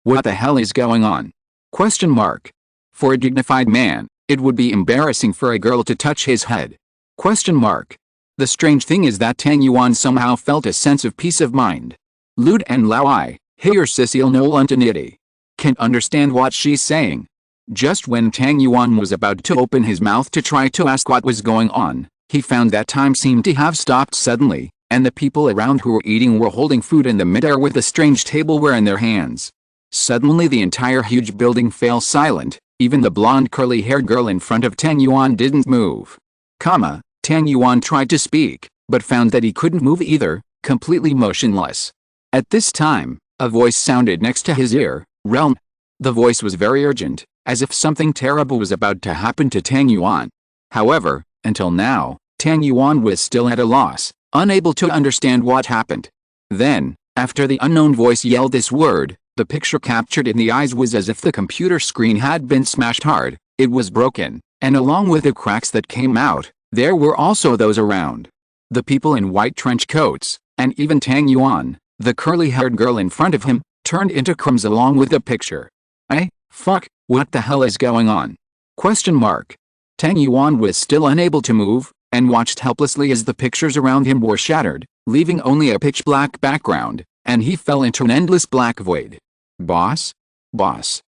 What the hell is going on? Question mark. For a dignified man, it would be embarrassing for a girl to touch his head. Question mark. The strange thing is that Tang Yuan somehow felt a sense of peace of mind. Lud and Lao I, Heyer Cecile no Luntanity. Can't understand what she's saying. Just when Tang Yuan was about to open his mouth to try to ask what was going on, he found that time seemed to have stopped suddenly, and the people around who were eating were holding food in the midair with a strange tableware in their hands. Suddenly the entire huge building fell silent, even the blonde curly-haired girl in front of Tang Yuan didn't move. Tang Yuan tried to speak, but found that he couldn't move either, completely motionless. At this time, a voice sounded next to his ear, "Realm." The voice was very urgent, as if something terrible was about to happen to Tang Yuan. However, until now, Tang Yuan was still at a loss, unable to understand what happened. Then, after the unknown voice yelled this word, the picture captured in the eyes was as if the computer screen had been smashed hard. It was broken, and along with the cracks that came out, there were also those around. The people in white trench coats, and even Tang Yuan, the curly-haired girl in front of him, turned into crumbs along with the picture. Fuck, what the hell is going on? Question mark. Tang Yuan was still unable to move, and watched helplessly as the pictures around him were shattered, leaving only a pitch-black background, and he fell into an endless black void. Boss? Boss,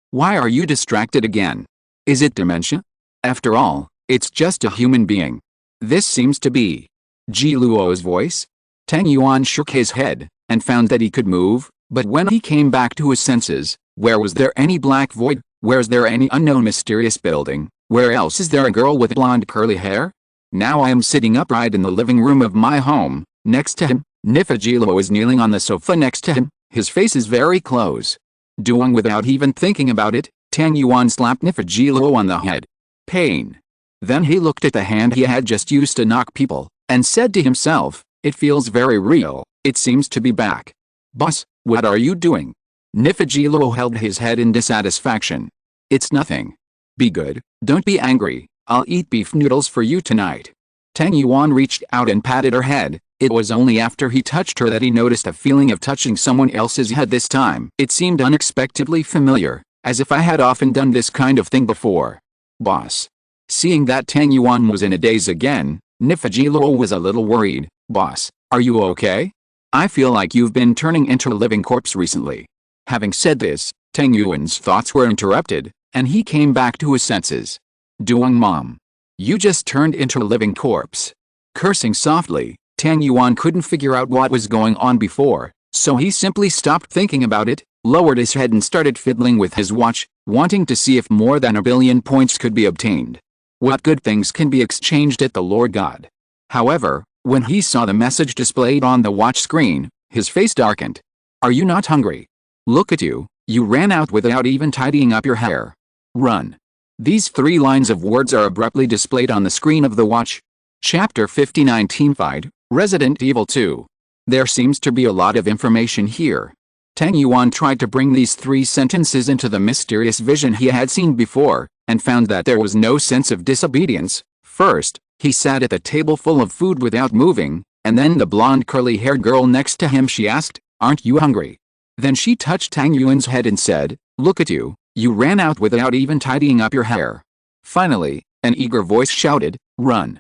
why are you distracted again? Is it dementia? After all, it's just a human being. This seems to be Ji Luo's voice. Tang Yuan shook his head, and found that he could move, but when he came back to his senses, where was there any black void? Where's there any unknown mysterious building? Where else is there a girl with blonde curly hair? Now I am sitting upright in the living room of my home. Next to him, Nifajilo is kneeling on the sofa next to him. His face is very close. Doing without even thinking about it, Tang Yuan slapped Nifajilo on the head. Pain. Then he looked at the hand he had just used to knock people, and said to himself, "It feels very real. It seems to be back." "Boss, what are you doing?" Nifajilo held his head in dissatisfaction. "It's nothing. Be good, don't be angry. I'll eat beef noodles for you tonight." Tang Yuan reached out and patted her head. It was only after he touched her that he noticed a feeling of touching someone else's head this time. It seemed unexpectedly familiar, as if I had often done this kind of thing before. "Boss." Seeing that Tang Yuan was in a daze again, Nifajilo was a little worried. "Boss, are you okay? I feel like you've been turning into a living corpse recently." Having said this, Tang Yuan's thoughts were interrupted, and he came back to his senses. "Doing mom. You just turned into a living corpse." Cursing softly, Tang Yuan couldn't figure out what was going on before, so he simply stopped thinking about it, lowered his head and started fiddling with his watch, wanting to see if more than 1,000,000,000 points could be obtained. What good things can be exchanged at the Lord God? However, when he saw the message displayed on the watch screen, his face darkened. "Are you not hungry? Look at you, you ran out without even tidying up your hair. Run." These 3 lines of words are abruptly displayed on the screen of the watch. Chapter 59 Teamfight, Resident Evil 2. There seems to be a lot of information here. Tang Yuan tried to bring these 3 sentences into the mysterious vision he had seen before, and found that there was no sense of disobedience. First, he sat at the table full of food without moving, and then the blonde curly-haired girl next to him, she asked, "Aren't you hungry?" Then she touched Tang Yuan's head and said, "Look at you, You ran out without even tidying up your hair. Finally, an eager voice shouted, "Run!"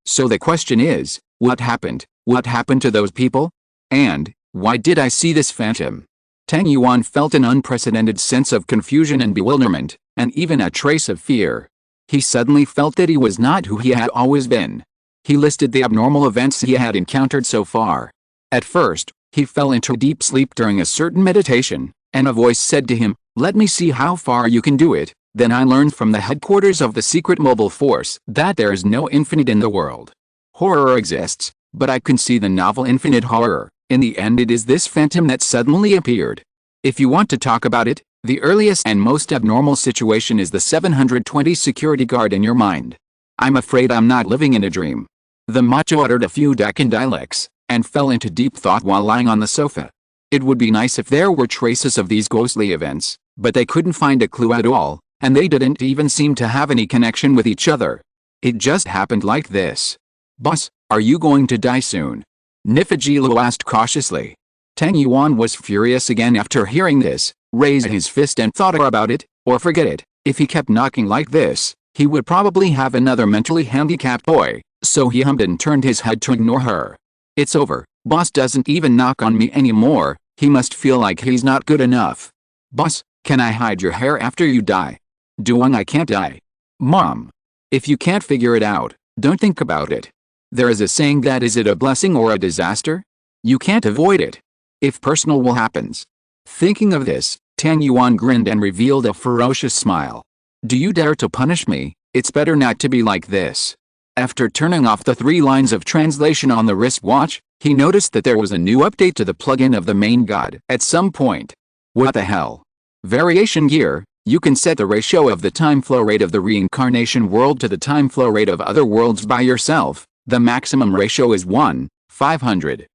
So the question is, what happened? What happened to those people? And, why did I see this phantom? Tang Yuan felt an unprecedented sense of confusion and bewilderment, and even a trace of fear. He suddenly felt that he was not who he had always been. He listed the abnormal events he had encountered so far. At first, he fell into deep sleep during a certain meditation, and a voice said to him, "Let me see how far you can do it." Then I learned from the headquarters of the secret mobile force that there is no infinite in the world. Horror exists, but I can see the novel infinite horror. In the end, it is this phantom that suddenly appeared. If you want to talk about it, the earliest and most abnormal situation is the 720 security guard in your mind. I'm afraid I'm not living in a dream. The macho uttered a few Deccan dialects, and fell into deep thought while lying on the sofa. It would be nice if there were traces of these ghostly events, but they couldn't find a clue at all, and they didn't even seem to have any connection with each other. It just happened like this. "Boss, are you going to die soon?" Nifigilo asked cautiously. Tang Yuan was furious again after hearing this, raised his fist and thought about it, or forget it. If he kept knocking like this, he would probably have another mentally handicapped boy, so he hummed and turned his head to ignore her. "It's over. Boss doesn't even knock on me anymore. He must feel like he's not good enough." "Boss, can I hide your hair after you die?" "Doing I can't die." "Mom. If you can't figure it out, don't think about it. There is a saying that is it a blessing or a disaster? You can't avoid it. If personal will happens." Thinking of this, Tang Yuan grinned and revealed a ferocious smile. "Do you dare to punish me? It's better not to be like this." After turning off the 3 lines of translation on the wristwatch, he noticed that there was a new update to the plugin of the main god at some point. What the hell? Variation gear. You can set the ratio of the time flow rate of the reincarnation world to the time flow rate of other worlds by yourself. The maximum ratio is 1:500.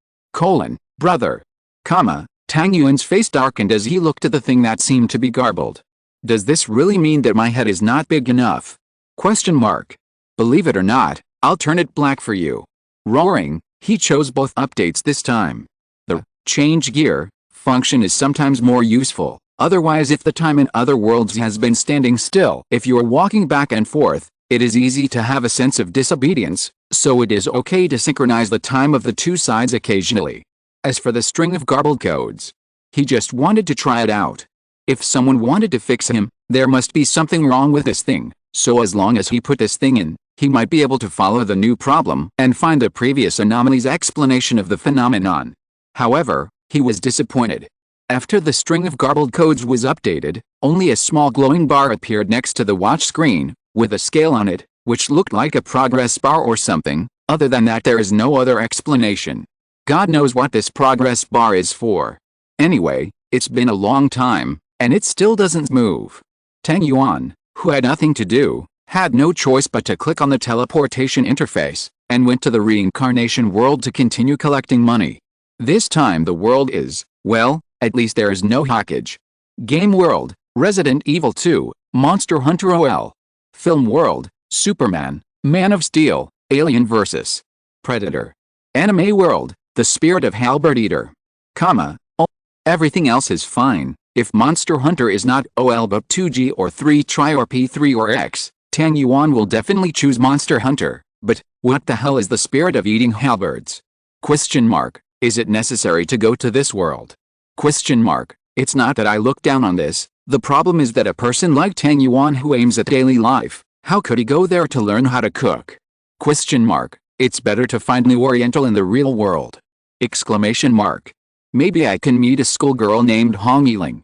Brother. Tang Yuan's face darkened as he looked at the thing that seemed to be garbled. Does this really mean that my head is not big enough? Believe it or not, I'll turn it black for you. Roaring, he chose both updates this time. The change gear function is sometimes more useful. Otherwise, if the time in other worlds has been standing still, if you are walking back and forth, it is easy to have a sense of disobedience, so it is okay to synchronize the time of the 2 sides occasionally. As for the string of garbled codes, he just wanted to try it out. If someone wanted to fix him, there must be something wrong with this thing, so as long as he put this thing in, he might be able to follow the new problem and find the previous anomaly's explanation of the phenomenon. However, he was disappointed. After the string of garbled codes was updated, only a small glowing bar appeared next to the watch screen, with a scale on it, which looked like a progress bar or something. Other than that, there is no other explanation. God knows what this progress bar is for. Anyway, it's been a long time, and it still doesn't move. Tang Yuan, who had nothing to do, had no choice but to click on the teleportation interface, and went to the reincarnation world to continue collecting money. This time the world is, well, at least there is no hackage. Game World, Resident Evil 2, Monster Hunter OL. Film World, Superman, Man of Steel, Alien vs. Predator. Anime World, The Spirit of Halberd Eater. Everything else is fine. If Monster Hunter is not OL but 2G or 3 or P3 or X, Tang Yuan will definitely choose Monster Hunter. But, what the hell is the spirit of eating halberds? Is it necessary to go to this world? It's not that I look down on this. The problem is that a person like Tang Yuan who aims at daily life, how could he go there to learn how to cook? It's better to find new Oriental in the real world. Maybe I can meet a schoolgirl named Hong Yiling.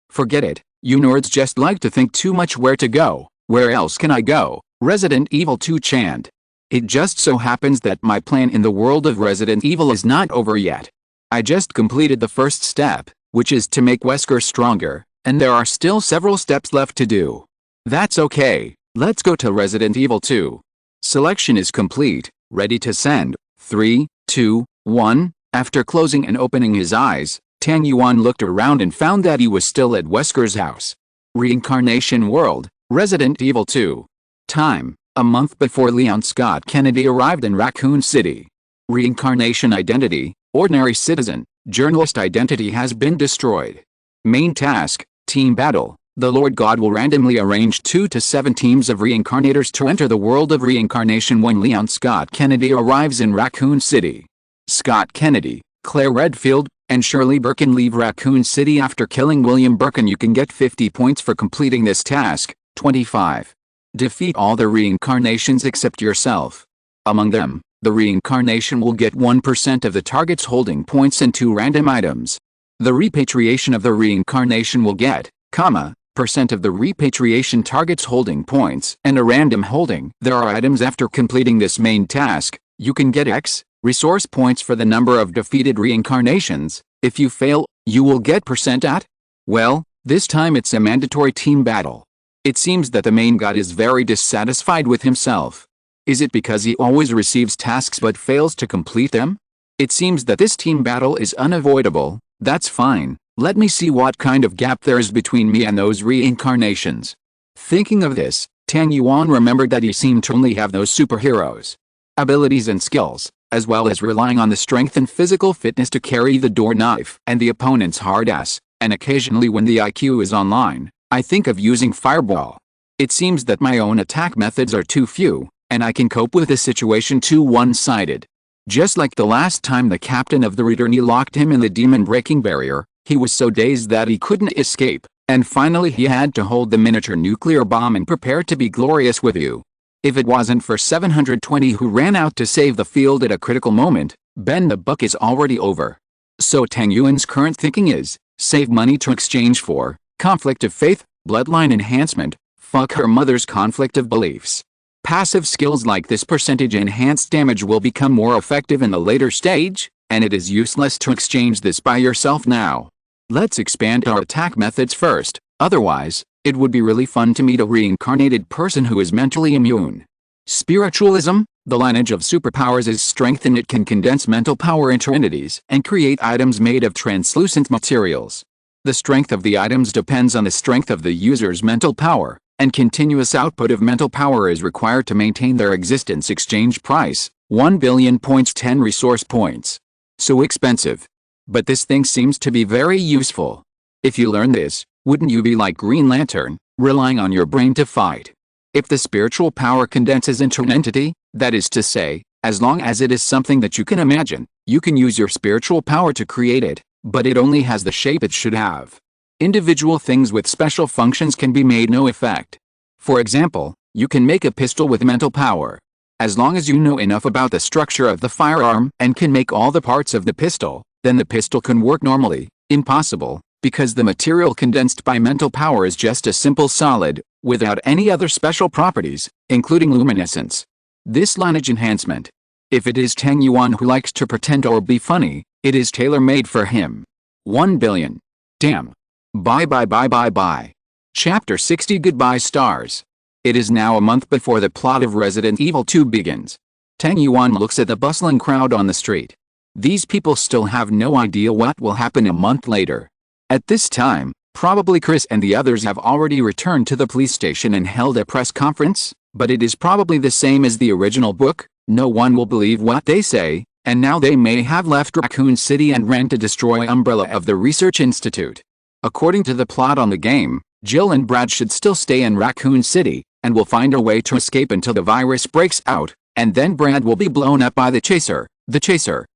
Forget it. You nerds just like to think too much. Where to go? Where else can I go? Resident Evil 2 chant. It just so happens that my plan in the world of Resident Evil is not over yet. I just completed the first step, which is to make Wesker stronger, and there are still several steps left to do. That's okay, let's go to Resident Evil 2. Selection is complete, ready to send. 3, 2, 1. After closing and opening his eyes, Tang Yuan looked around and found that he was still at Wesker's house. Reincarnation World, Resident Evil 2. Time, a month before Leon Scott Kennedy arrived in Raccoon City. Reincarnation identity, ordinary citizen, journalist identity has been destroyed. Main task, Team Battle. The Lord God will randomly arrange 2 to 7 teams of reincarnators to enter the world of reincarnation when Leon Scott Kennedy arrives in Raccoon City. Scott Kennedy, Claire Redfield, and Shirley Birkin leave Raccoon City after killing William Birkin. You can get 50 points for completing this task. 25. Defeat all the reincarnations except yourself. Among them, the reincarnation will get 1% of the target's holding points and 2 random items. The repatriation of the reincarnation will get, % of the repatriation target's holding points and a random holding. There are items after completing this main task. You can get X resource points for the number of defeated reincarnations. If you fail, you will get %. Well, this time it's a mandatory team battle. It seems that the main god is very dissatisfied with himself. Is it because he always receives tasks but fails to complete them? It seems that this team battle is unavoidable. That's fine. Let me see what kind of gap there is between me and those reincarnations. Thinking of this, Tang Yuan remembered that he seemed to only have those superheroes abilities and skills, as well as relying on the strength and physical fitness to carry the door knife and the opponent's hard ass, and occasionally when the IQ is online, I think of using fireball. It seems that my own attack methods are too few, and I can cope with the situation too one-sided. Just like the last time the captain of the Returnee locked him in the demon-breaking barrier, he was so dazed that he couldn't escape, and finally he had to hold the miniature nuclear bomb and prepare to be glorious with you. If it wasn't for 720 who ran out to save the field at a critical moment, Ben the buck is already over. So Tang Yuan's current thinking is, save money to exchange for, conflict of faith, bloodline enhancement, fuck her mother's conflict of beliefs. Passive skills like this percentage enhanced damage will become more effective in the later stage, and it is useless to exchange this by yourself now. Let's expand our attack methods first, otherwise, it would be really fun to meet a reincarnated person who is mentally immune. Spiritualism, the lineage of superpowers is strength and it can condense mental power into entities and create items made of translucent materials. The strength of the items depends on the strength of the user's mental power, and continuous output of mental power is required to maintain their existence. Exchange price, 1 billion points, 10 resource points. So expensive. But this thing seems to be very useful. If you learn this, wouldn't you be like Green Lantern, relying on your brain to fight? If the spiritual power condenses into an entity, that is to say, as long as it is something that you can imagine, you can use your spiritual power to create it, but it only has the shape it should have. Individual things with special functions can be made no effect. For example, you can make a pistol with mental power. As long as you know enough about the structure of the firearm and can make all the parts of the pistol, then the pistol can work normally. Impossible, because the material condensed by mental power is just a simple solid, without any other special properties, including luminescence. This lineage enhancement. If it is Tang Yuan who likes to pretend or be funny, it is tailor-made for him. 1 billion. Damn. Bye bye bye bye bye. Chapter 60. Goodbye stars. It is now a month before the plot of Resident Evil 2 begins. Tang Yuan looks at the bustling crowd on the street. These people still have no idea what will happen a month later. At this time, probably Chris and the others have already returned to the police station and held a press conference, but it is probably the same as the original book. No one will believe what they say, and now they may have left Raccoon City and ran to destroy Umbrella of the Research Institute. According to the plot on the game, Jill and Brad should still stay in Raccoon City, and will find a way to escape until the virus breaks out, and then Brad will be blown up by the chaser,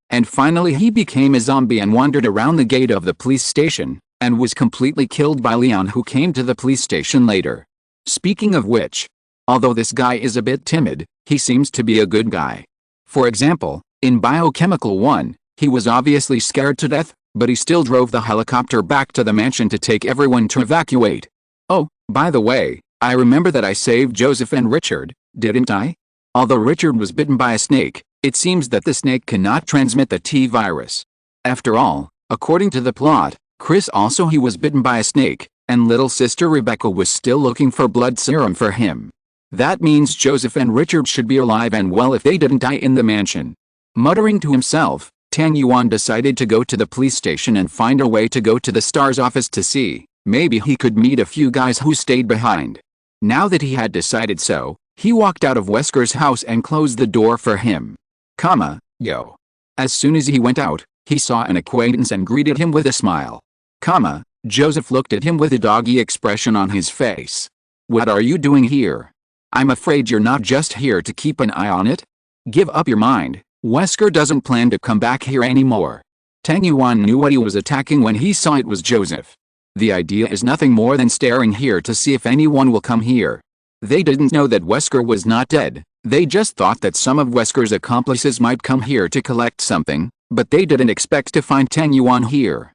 and finally he became a zombie and wandered around the gate of the police station, and was completely killed by Leon, who came to the police station later. Speaking of which, although this guy is a bit timid, he seems to be a good guy. For example, in Biochemical 1, he was obviously scared to death, but he still drove the helicopter back to the mansion to take everyone to evacuate. Oh, by the way, I remember that I saved Joseph and Richard, didn't I? Although Richard was bitten by a snake, it seems that the snake cannot transmit the T-virus. After all, according to the plot, Chris also he was bitten by a snake, and little sister Rebecca was still looking for blood serum for him. That means Joseph and Richard should be alive and well if they didn't die in the mansion. Muttering to himself, Tang Yuan decided to go to the police station and find a way to go to the STAR's office to see, maybe he could meet a few guys who stayed behind. Now that he had decided so, he walked out of Wesker's house and closed the door for him. Yo. As soon as he went out, he saw an acquaintance and greeted him with a smile. Joseph looked at him with a doggy expression on his face. What are you doing here? I'm afraid you're not just here to keep an eye on it. Give up your mind. Wesker doesn't plan to come back here anymore. Tang Yuan knew what he was attacking when he saw it was Joseph. The idea is nothing more than staring here to see if anyone will come here. They didn't know that Wesker was not dead. They just thought that some of Wesker's accomplices might come here to collect something, but they didn't expect to find Tang Yuan here.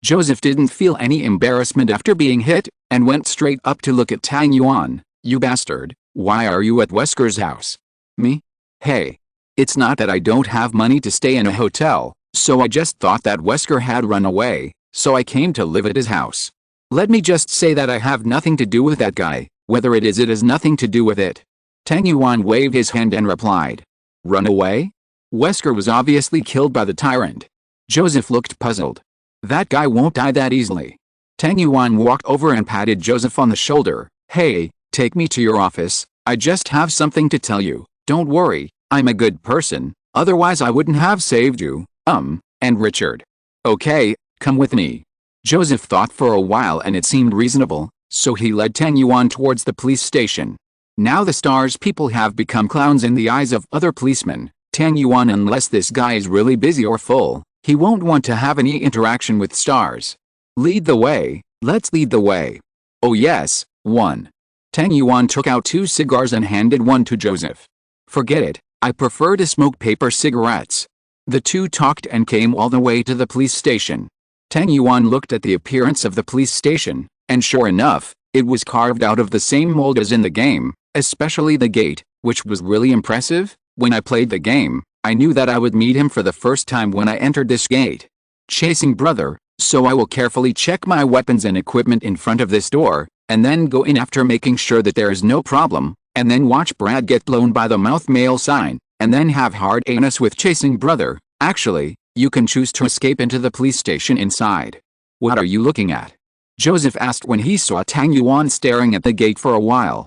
Joseph didn't feel any embarrassment after being hit, and went straight up to look at Tang Yuan. You bastard, why are you at Wesker's house? Me? Hey. It's not that I don't have money to stay in a hotel, so I just thought that Wesker had run away, so I came to live at his house. Let me just say that I have nothing to do with that guy, whether it has nothing to do with it. Tang Yuan waved his hand and replied. Run away? Wesker was obviously killed by the tyrant. Joseph looked puzzled. That guy won't die that easily. Tang Yuan walked over and patted Joseph on the shoulder. Hey, take me to your office, I just have something to tell you. Don't worry, I'm a good person, otherwise I wouldn't have saved you, and Richard. Okay, come with me. Joseph thought for a while and it seemed reasonable, so he led Tang Yuan towards the police station. Now the STARS people have become clowns in the eyes of other policemen. Tang Yuan, unless this guy is really busy or full, he won't want to have any interaction with STARS. Lead the way, let's lead the way. Oh yes, one. Tang Yuan took out 2 cigars and handed one to Joseph. Forget it, I prefer to smoke paper cigarettes. The two talked and came all the way to the police station. Tang Yuan looked at the appearance of the police station, and sure enough, it was carved out of the same mold as in the game, especially the gate, which was really impressive. When I played the game, I knew that I would meet him for the first time when I entered this gate. Chasing brother, so I will carefully check my weapons and equipment in front of this door, and then go in after making sure that there is no problem, and then watch Brad get blown by the mouth mail sign, and then have hard anus with chasing brother. Actually, you can choose to escape into the police station inside. What are you looking at? Joseph asked when he saw Tang Yuan staring at the gate for a while.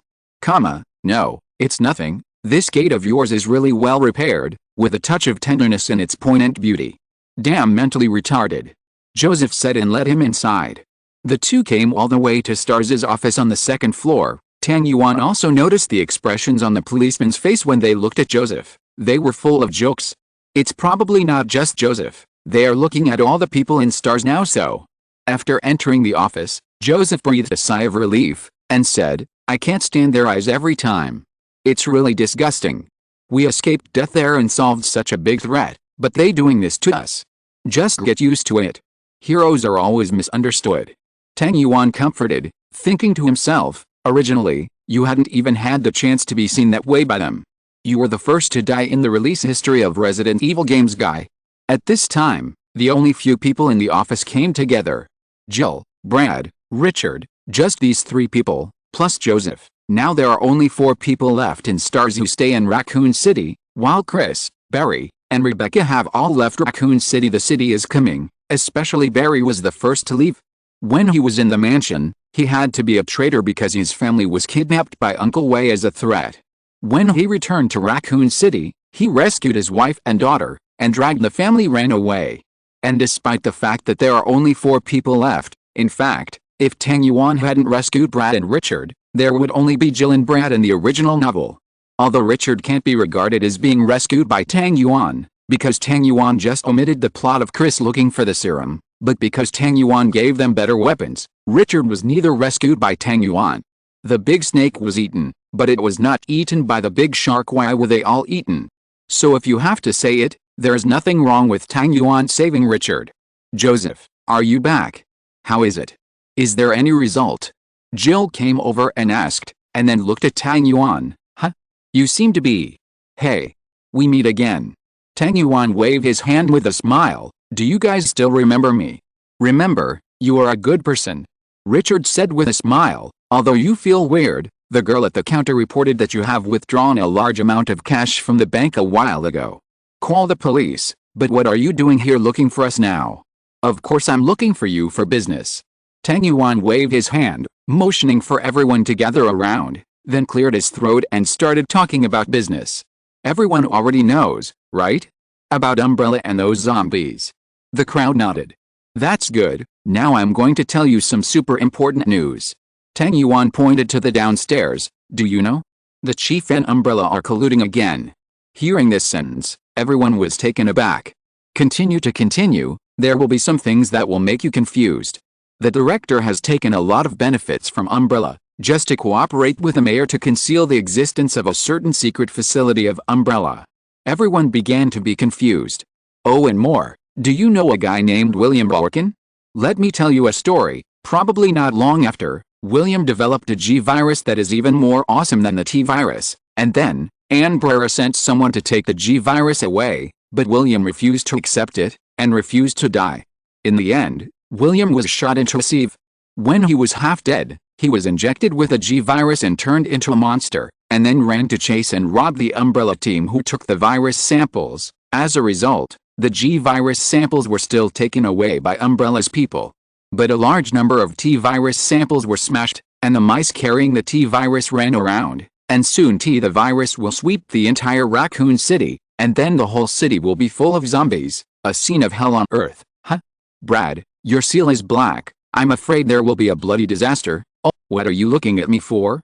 No, it's nothing. This gate of yours is really well repaired, with a touch of tenderness in its poignant beauty. Damn mentally retarded. Joseph said and led him inside. The two came all the way to Stars's office on the 2nd floor. Tang Yuan also noticed the expressions on the policeman's face when they looked at Joseph. They were full of jokes. It's probably not just Joseph. They are looking at all the people in STARS now so. After entering the office, Joseph breathed a sigh of relief, and said, I can't stand their eyes every time. It's really disgusting. We escaped death there and solved such a big threat, but they doing this to us. Just get used to it. Heroes are always misunderstood. Tang Yuan comforted, thinking to himself, originally, you hadn't even had the chance to be seen that way by them. You were the first to die in the release history of Resident Evil games, guy. At this time, the only few people in the office came together. Jill, Brad, Richard, just these 3 people, plus Joseph. Now there are only 4 people left in STARS who stay in Raccoon City, while Chris, Barry, and Rebecca have all left Raccoon City. The city is coming, especially Barry was the first to leave. When he was in the mansion, he had to be a traitor because his family was kidnapped by Uncle Wei as a threat. When he returned to Raccoon City, he rescued his wife and daughter, and dragged the family ran away. And despite the fact that there are only 4 people left, in fact, if Tang Yuan hadn't rescued Brad and Richard, there would only be Jill and Brad in the original novel. Although Richard can't be regarded as being rescued by Tang Yuan, because Tang Yuan just omitted the plot of Chris looking for the serum, but because Tang Yuan gave them better weapons, Richard was neither rescued by Tang Yuan. The big snake was eaten, but it was not eaten by the big shark. Why were they all eaten? So if you have to say it, there's nothing wrong with Tang Yuan saving Richard. Joseph, are you back? How is it? Is there any result? Jill came over and asked, and then looked at Tang Yuan. Huh? You seem to be. Hey. We meet again. Tang Yuan waved his hand with a smile. Do you guys still remember me? Remember, you are a good person. Richard said with a smile. Although you feel weird, the girl at the counter reported that you have withdrawn a large amount of cash from the bank a while ago. Call the police. But what are you doing here looking for us now? Of course I'm looking for you for business. Tang Yuan waved his hand, motioning for everyone to gather around, then cleared his throat and started talking about business. Everyone already knows, right? About Umbrella and those zombies. The crowd nodded. That's good. Now I'm going to tell you some super important news. Tang Yuan pointed to the downstairs. Do you know? The chief and Umbrella are colluding again. Hearing this sentence, everyone was taken aback. Continue, there will be some things that will make you confused. The director has taken a lot of benefits from Umbrella, just to cooperate with the mayor to conceal the existence of a certain secret facility of Umbrella. Everyone began to be confused. Oh, and more. Do you know a guy named William Borkin? Let me tell you a story. Probably not long after, William developed a G virus that is even more awesome than the T virus, and then, Umbrella sent someone to take the G virus away, but William refused to accept it, and refused to die. In the end, William was shot into a sieve. When he was half dead, he was injected with a G virus and turned into a monster, and then ran to chase and rob the Umbrella team who took the virus samples. As a result, the G virus samples were still taken away by Umbrella's people. But a large number of T virus samples were smashed, and the mice carrying the T virus ran around, and soon the virus will sweep the entire Raccoon City, and then the whole city will be full of zombies, a scene of hell on earth. Huh? Brad, your seal is black. I'm afraid there will be a bloody disaster. Oh, what are you looking at me for?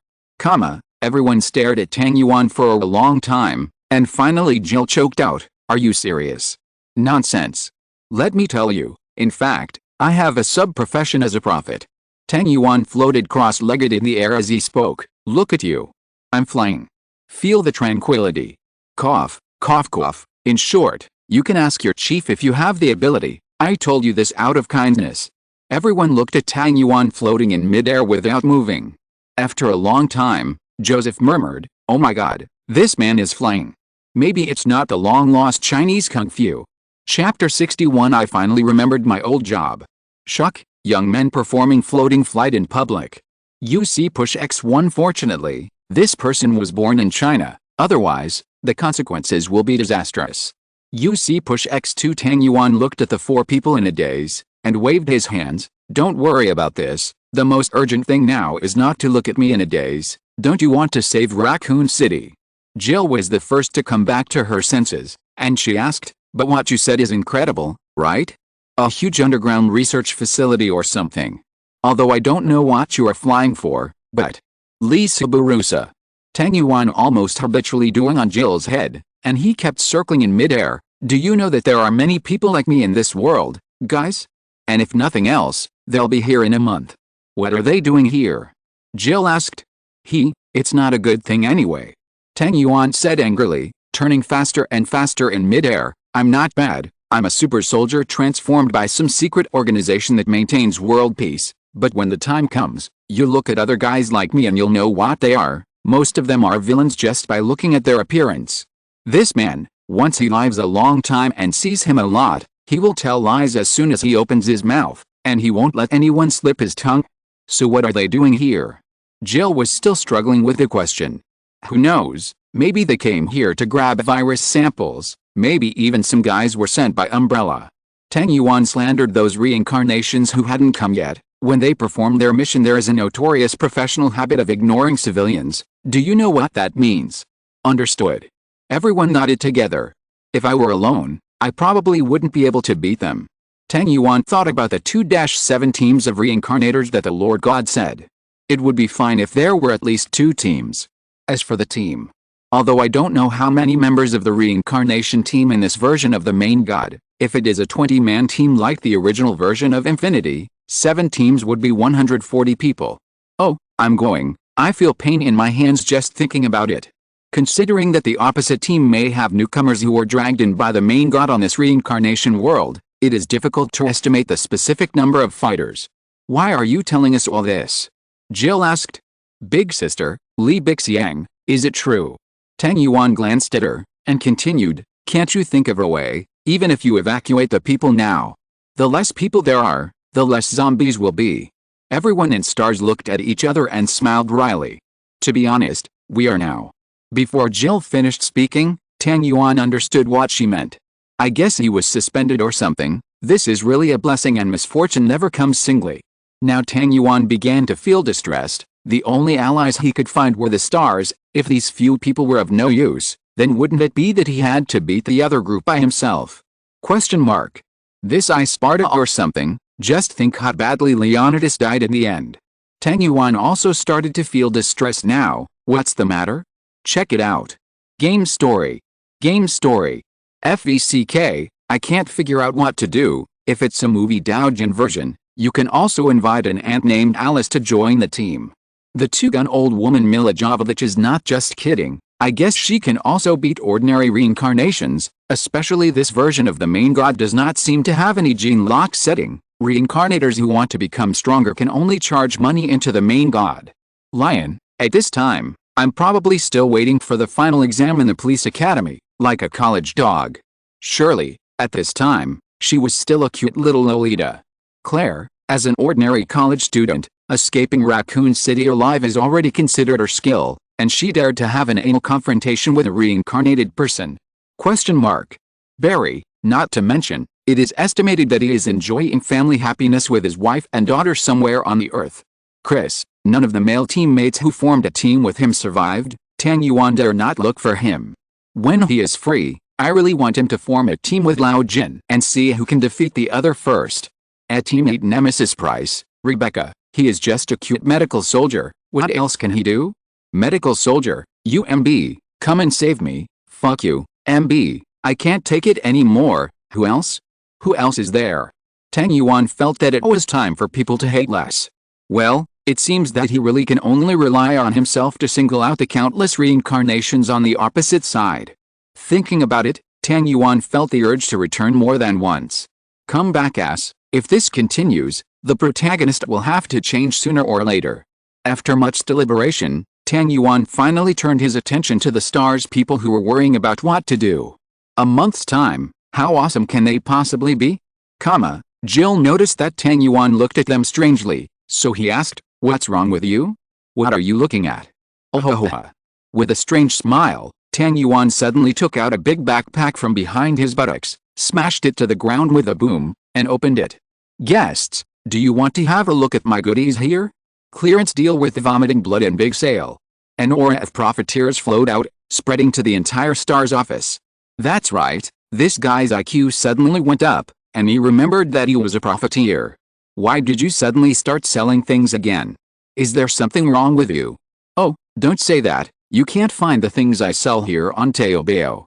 Everyone stared at Tang Yuan for a long time, and finally Jill choked out, "Are you serious?" "Nonsense. Let me tell you, in fact, I have a sub-profession as a prophet." Tang Yuan floated cross-legged in the air as he spoke. "Look at you. I'm flying. Feel the tranquility. Cough, cough, cough. In short, you can ask your chief if you have the ability. I told you this out of kindness." Everyone looked at Tang Yuan floating in midair without moving. After a long time, Joseph murmured, "Oh my god, this man is flying. Maybe it's not the long-lost Chinese Kung Fu." Chapter 61. I finally remembered my old job. Shock, young men performing floating flight in public. UC push X1. Fortunately, this person was born in China, otherwise, the consequences will be disastrous. UC push X2. Tang Yuan looked at the four people in a daze, and waved his hands. "Don't worry about this. The most urgent thing now is not to look at me in a daze. Don't you want to save Raccoon City?" Jill was the first to come back to her senses, and she asked, "But what you said is incredible, right? A huge underground research facility or something. Although I don't know what you are flying for, but..." Lisa Barusa. Tang Yuan almost habitually doing on Jill's head, and he kept circling in midair. "Do you know that there are many people like me in this world, guys? And if nothing else, they'll be here in a month." "What are they doing here?" Jill asked. It's not a good thing anyway." Tang Yuan said angrily, turning faster and faster in midair. "I'm not bad. I'm a super soldier transformed by some secret organization that maintains world peace. But when the time comes, you look at other guys like me and you'll know what they are. Most of them are villains just by looking at their appearance. This man, once he lives a long time and sees him a lot, he will tell lies as soon as he opens his mouth, and he won't let anyone slip his tongue." "So what are they doing here?" Jill was still struggling with the question. "Who knows, maybe they came here to grab virus samples, maybe even some guys were sent by Umbrella." Tang Yuan slandered those reincarnations who hadn't come yet. "When they perform their mission there is a notorious professional habit of ignoring civilians. Do you know what that means?" "Understood." Everyone nodded together. "If I were alone, I probably wouldn't be able to beat them." Tang Yuan thought about the 2-7 teams of reincarnators that the Lord God said. It would be fine if there were at least 2 teams. As for the team, although I don't know how many members of the reincarnation team in this version of the main god, if it is a 20-man team like the original version of Infinity, 7 teams would be 140 people. Oh, I'm going. I feel pain in my hands just thinking about it. Considering that the opposite team may have newcomers who were dragged in by the main god on this reincarnation world, it is difficult to estimate the specific number of fighters. "Why are you telling us all this?" Jill asked. "Big sister, Li Bixiang, is it true?" Tang Yuan glanced at her, and continued, "Can't you think of a way, even if you evacuate the people now? The less people there are, the less zombies will be." Everyone in Stars looked at each other and smiled wryly. "To be honest, we are now." Before Jill finished speaking, Tang Yuan understood what she meant. "I guess he was suspended or something. This is really a blessing and misfortune never comes singly." Now Tang Yuan began to feel distressed. The only allies he could find were the Stars. If these few people were of no use, then wouldn't it be that he had to beat the other group by himself? Question mark. This I Sparta or something, just think how badly Leonidas died in the end. Tang Yuan also started to feel distressed now. What's the matter? Check it out. Game story. Game story. FVCK, I can't figure out what to do. If it's a movie Doujin version, you can also invite an ant named Alice to join the team. The two-gun old woman Mila Jovovich is not just kidding. I guess she can also beat ordinary reincarnations, especially this version of the main god does not seem to have any gene lock setting. Reincarnators who want to become stronger can only charge money into the main god. Lion, at this time, I'm probably still waiting for the final exam in the police academy, like a college dog. Shirley, at this time, she was still a cute little Lolita. Claire, as an ordinary college student, escaping Raccoon City alive is already considered her skill, and she dared to have an anal confrontation with a reincarnated person. Question mark. Barry, not to mention, it is estimated that he is enjoying family happiness with his wife and daughter somewhere on the earth. Chris, none of the male teammates who formed a team with him survived. Tang Yuan dare not look for him. When he is free, I really want him to form a team with Lao Jin and see who can defeat the other first. At teammate Nemesis Price, Rebecca, he is just a cute medical soldier, what else can he do? Medical soldier, you MB, come and save me, fuck you, MB, I can't take it anymore, who else? Who else is there? Tang Yuan felt that it was time for people to hate less. Well, it seems that he really can only rely on himself to single out the countless reincarnations on the opposite side. Thinking about it, Tang Yuan felt the urge to return more than once. Come back ass, if this continues, the protagonist will have to change sooner or later. After much deliberation, Tang Yuan finally turned his attention to the stars people who were worrying about what to do. A month's time, how awesome can they possibly be? Jill noticed that Tang Yuan looked at them strangely, so he asked, what's wrong with you? What are you looking at? Oh. With a strange smile, Tang Yuan suddenly took out a big backpack from behind his buttocks, smashed it to the ground with a boom, and opened it. Guests, do you want to have a look at my goodies here? Clearance deal with vomiting blood and big sale. An aura of profiteers flowed out, spreading to the entire star's office. That's right, this guy's IQ suddenly went up, and he remembered that he was a profiteer. Why did you suddenly start selling things again? Is there something wrong with you? Oh, don't say that, you can't find the things I sell here on Teobeo.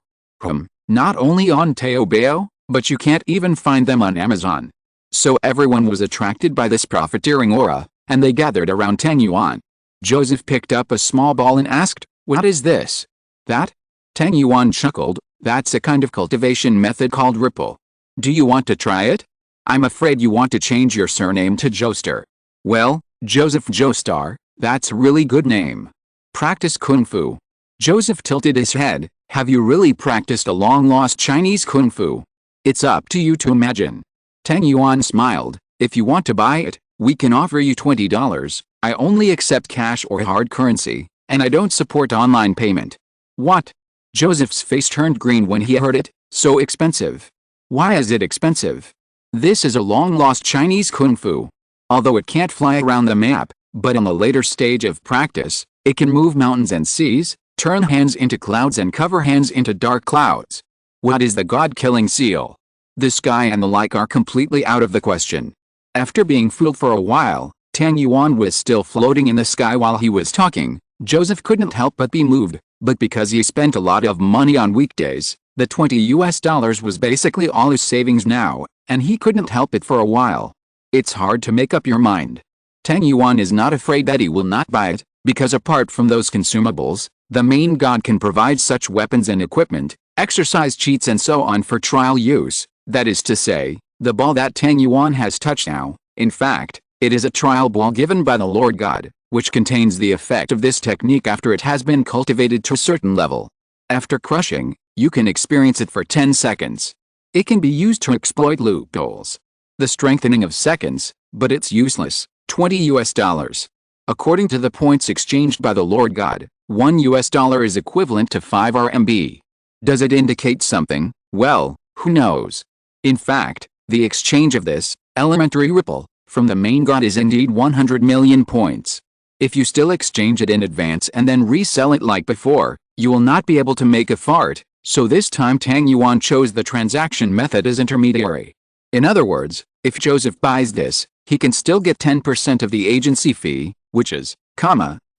Not only on Teobeo, but you can't even find them on Amazon. So everyone was attracted by this profiteering aura, and they gathered around Tang Yuan. Joseph picked up a small ball and asked, what is this? That? Tang Yuan chuckled, that's a kind of cultivation method called Ripple. Do you want to try it? I'm afraid you want to change your surname to Joestar. Well, Joseph Joestar, that's a really good name. Practice Kung Fu. Joseph tilted his head, have you really practiced a long-lost Chinese Kung Fu? It's up to you to imagine. Tang Yuan smiled, if you want to buy it, we can offer you $20, I only accept cash or hard currency, and I don't support online payment. What? Joseph's face turned green when he heard it, so expensive. Why is it expensive? This is a long-lost Chinese Kung Fu. Although it can't fly around the map, but in a later stage of practice, it can move mountains and seas, turn hands into clouds and cover hands into dark clouds. What is the god-killing seal? The sky and the like are completely out of the question. After being fooled for a while, Tang Yuan was still floating in the sky while he was talking. Joseph couldn't help but be moved, but because he spent a lot of money on weekdays, the $20 was basically all his savings now, and he couldn't help it for a while. It's hard to make up your mind. Tang Yuan is not afraid that he will not buy it, because apart from those consumables, the main god can provide such weapons and equipment, exercise cheats and so on for trial use. That is to say, the ball that Tang Yuan has touched now, in fact, it is a trial ball given by the Lord God, which contains the effect of this technique after it has been cultivated to a certain level. After crushing, you can experience it for 10 seconds. It can be used to exploit loopholes. The strengthening of seconds, but it's useless, $20. According to the points exchanged by the Lord God, $1 is equivalent to 5 RMB. Does it indicate something? Well, who knows? In fact, the exchange of this elementary ripple from the main god is indeed 100 million points. If you still exchange it in advance and then resell it like before, you will not be able to make a fart, so this time Tang Yuan chose the transaction method as intermediary. In other words, if Joseph buys this, he can still get 10% of the agency fee, which is,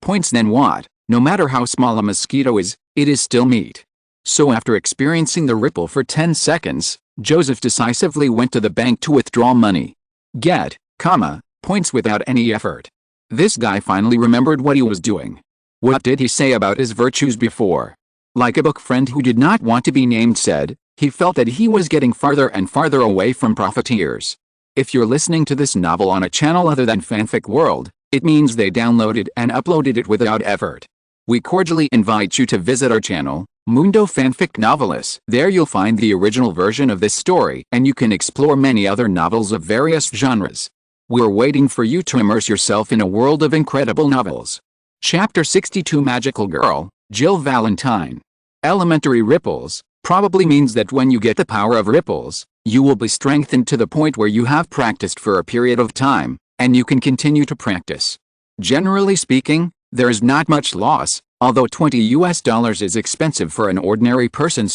points. Then what? No matter how small a mosquito is, it is still meat. So after experiencing the ripple for 10 seconds, Joseph decisively went to the bank to withdraw money. Get, points without any effort. This guy finally remembered what he was doing. What did he say about his virtues before? Like a book friend who did not want to be named said, he felt that he was getting farther and farther away from profiteers. If you're listening to this novel on a channel other than Fanfic World, it means they downloaded and uploaded it without effort. We cordially invite you to visit our channel, Mundo Fanfic Novelists. There you'll find the original version of this story, and you can explore many other novels of various genres. We're waiting for you to immerse yourself in a world of incredible novels. Chapter 62 Magical Girl, Jill Valentine. Elementary ripples probably means that when you get the power of ripples, you will be strengthened to the point where you have practiced for a period of time, and you can continue to practice. Generally speaking, there is not much loss, although $20 is expensive for an ordinary person.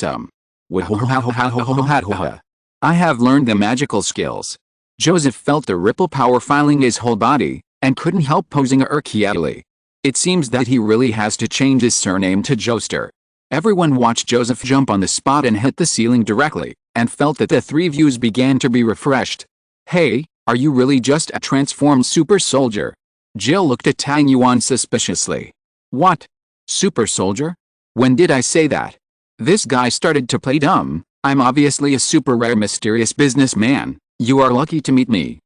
I have learned the magical skills. Joseph felt the ripple power filling his whole body, and couldn't help posing irrequietly. It seems that he really has to change his surname to Joester. Everyone watched Joseph jump on the spot and hit the ceiling directly, and felt that the three views began to be refreshed. Hey, are you really just a transformed super soldier? Jill looked at Tang Yuan suspiciously. What? Super soldier? When did I say that? This guy started to play dumb. I'm obviously a super rare mysterious businessman. You are lucky to meet me.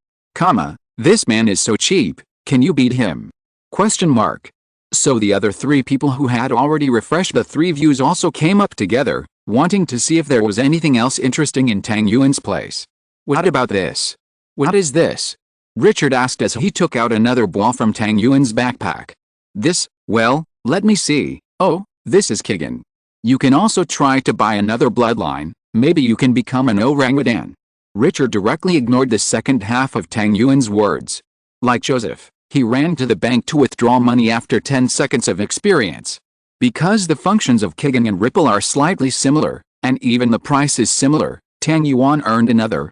This man is so cheap, can you beat him? Question mark. So the other three people who had already refreshed the three views also came up together, wanting to see if there was anything else interesting in Tang Yuan's place. What about this? What is this? Richard asked as he took out another ball from Tang Yuan's backpack. This, well, let me see. Oh, this is Kigan. You can also try to buy another bloodline, maybe you can become an orangutan. Richard directly ignored the second half of Tang Yuan's words. Like Joseph, he ran to the bank to withdraw money after 10 seconds of experience. Because the functions of Kigan and Ripple are slightly similar, and even the price is similar, Tang Yuan earned another,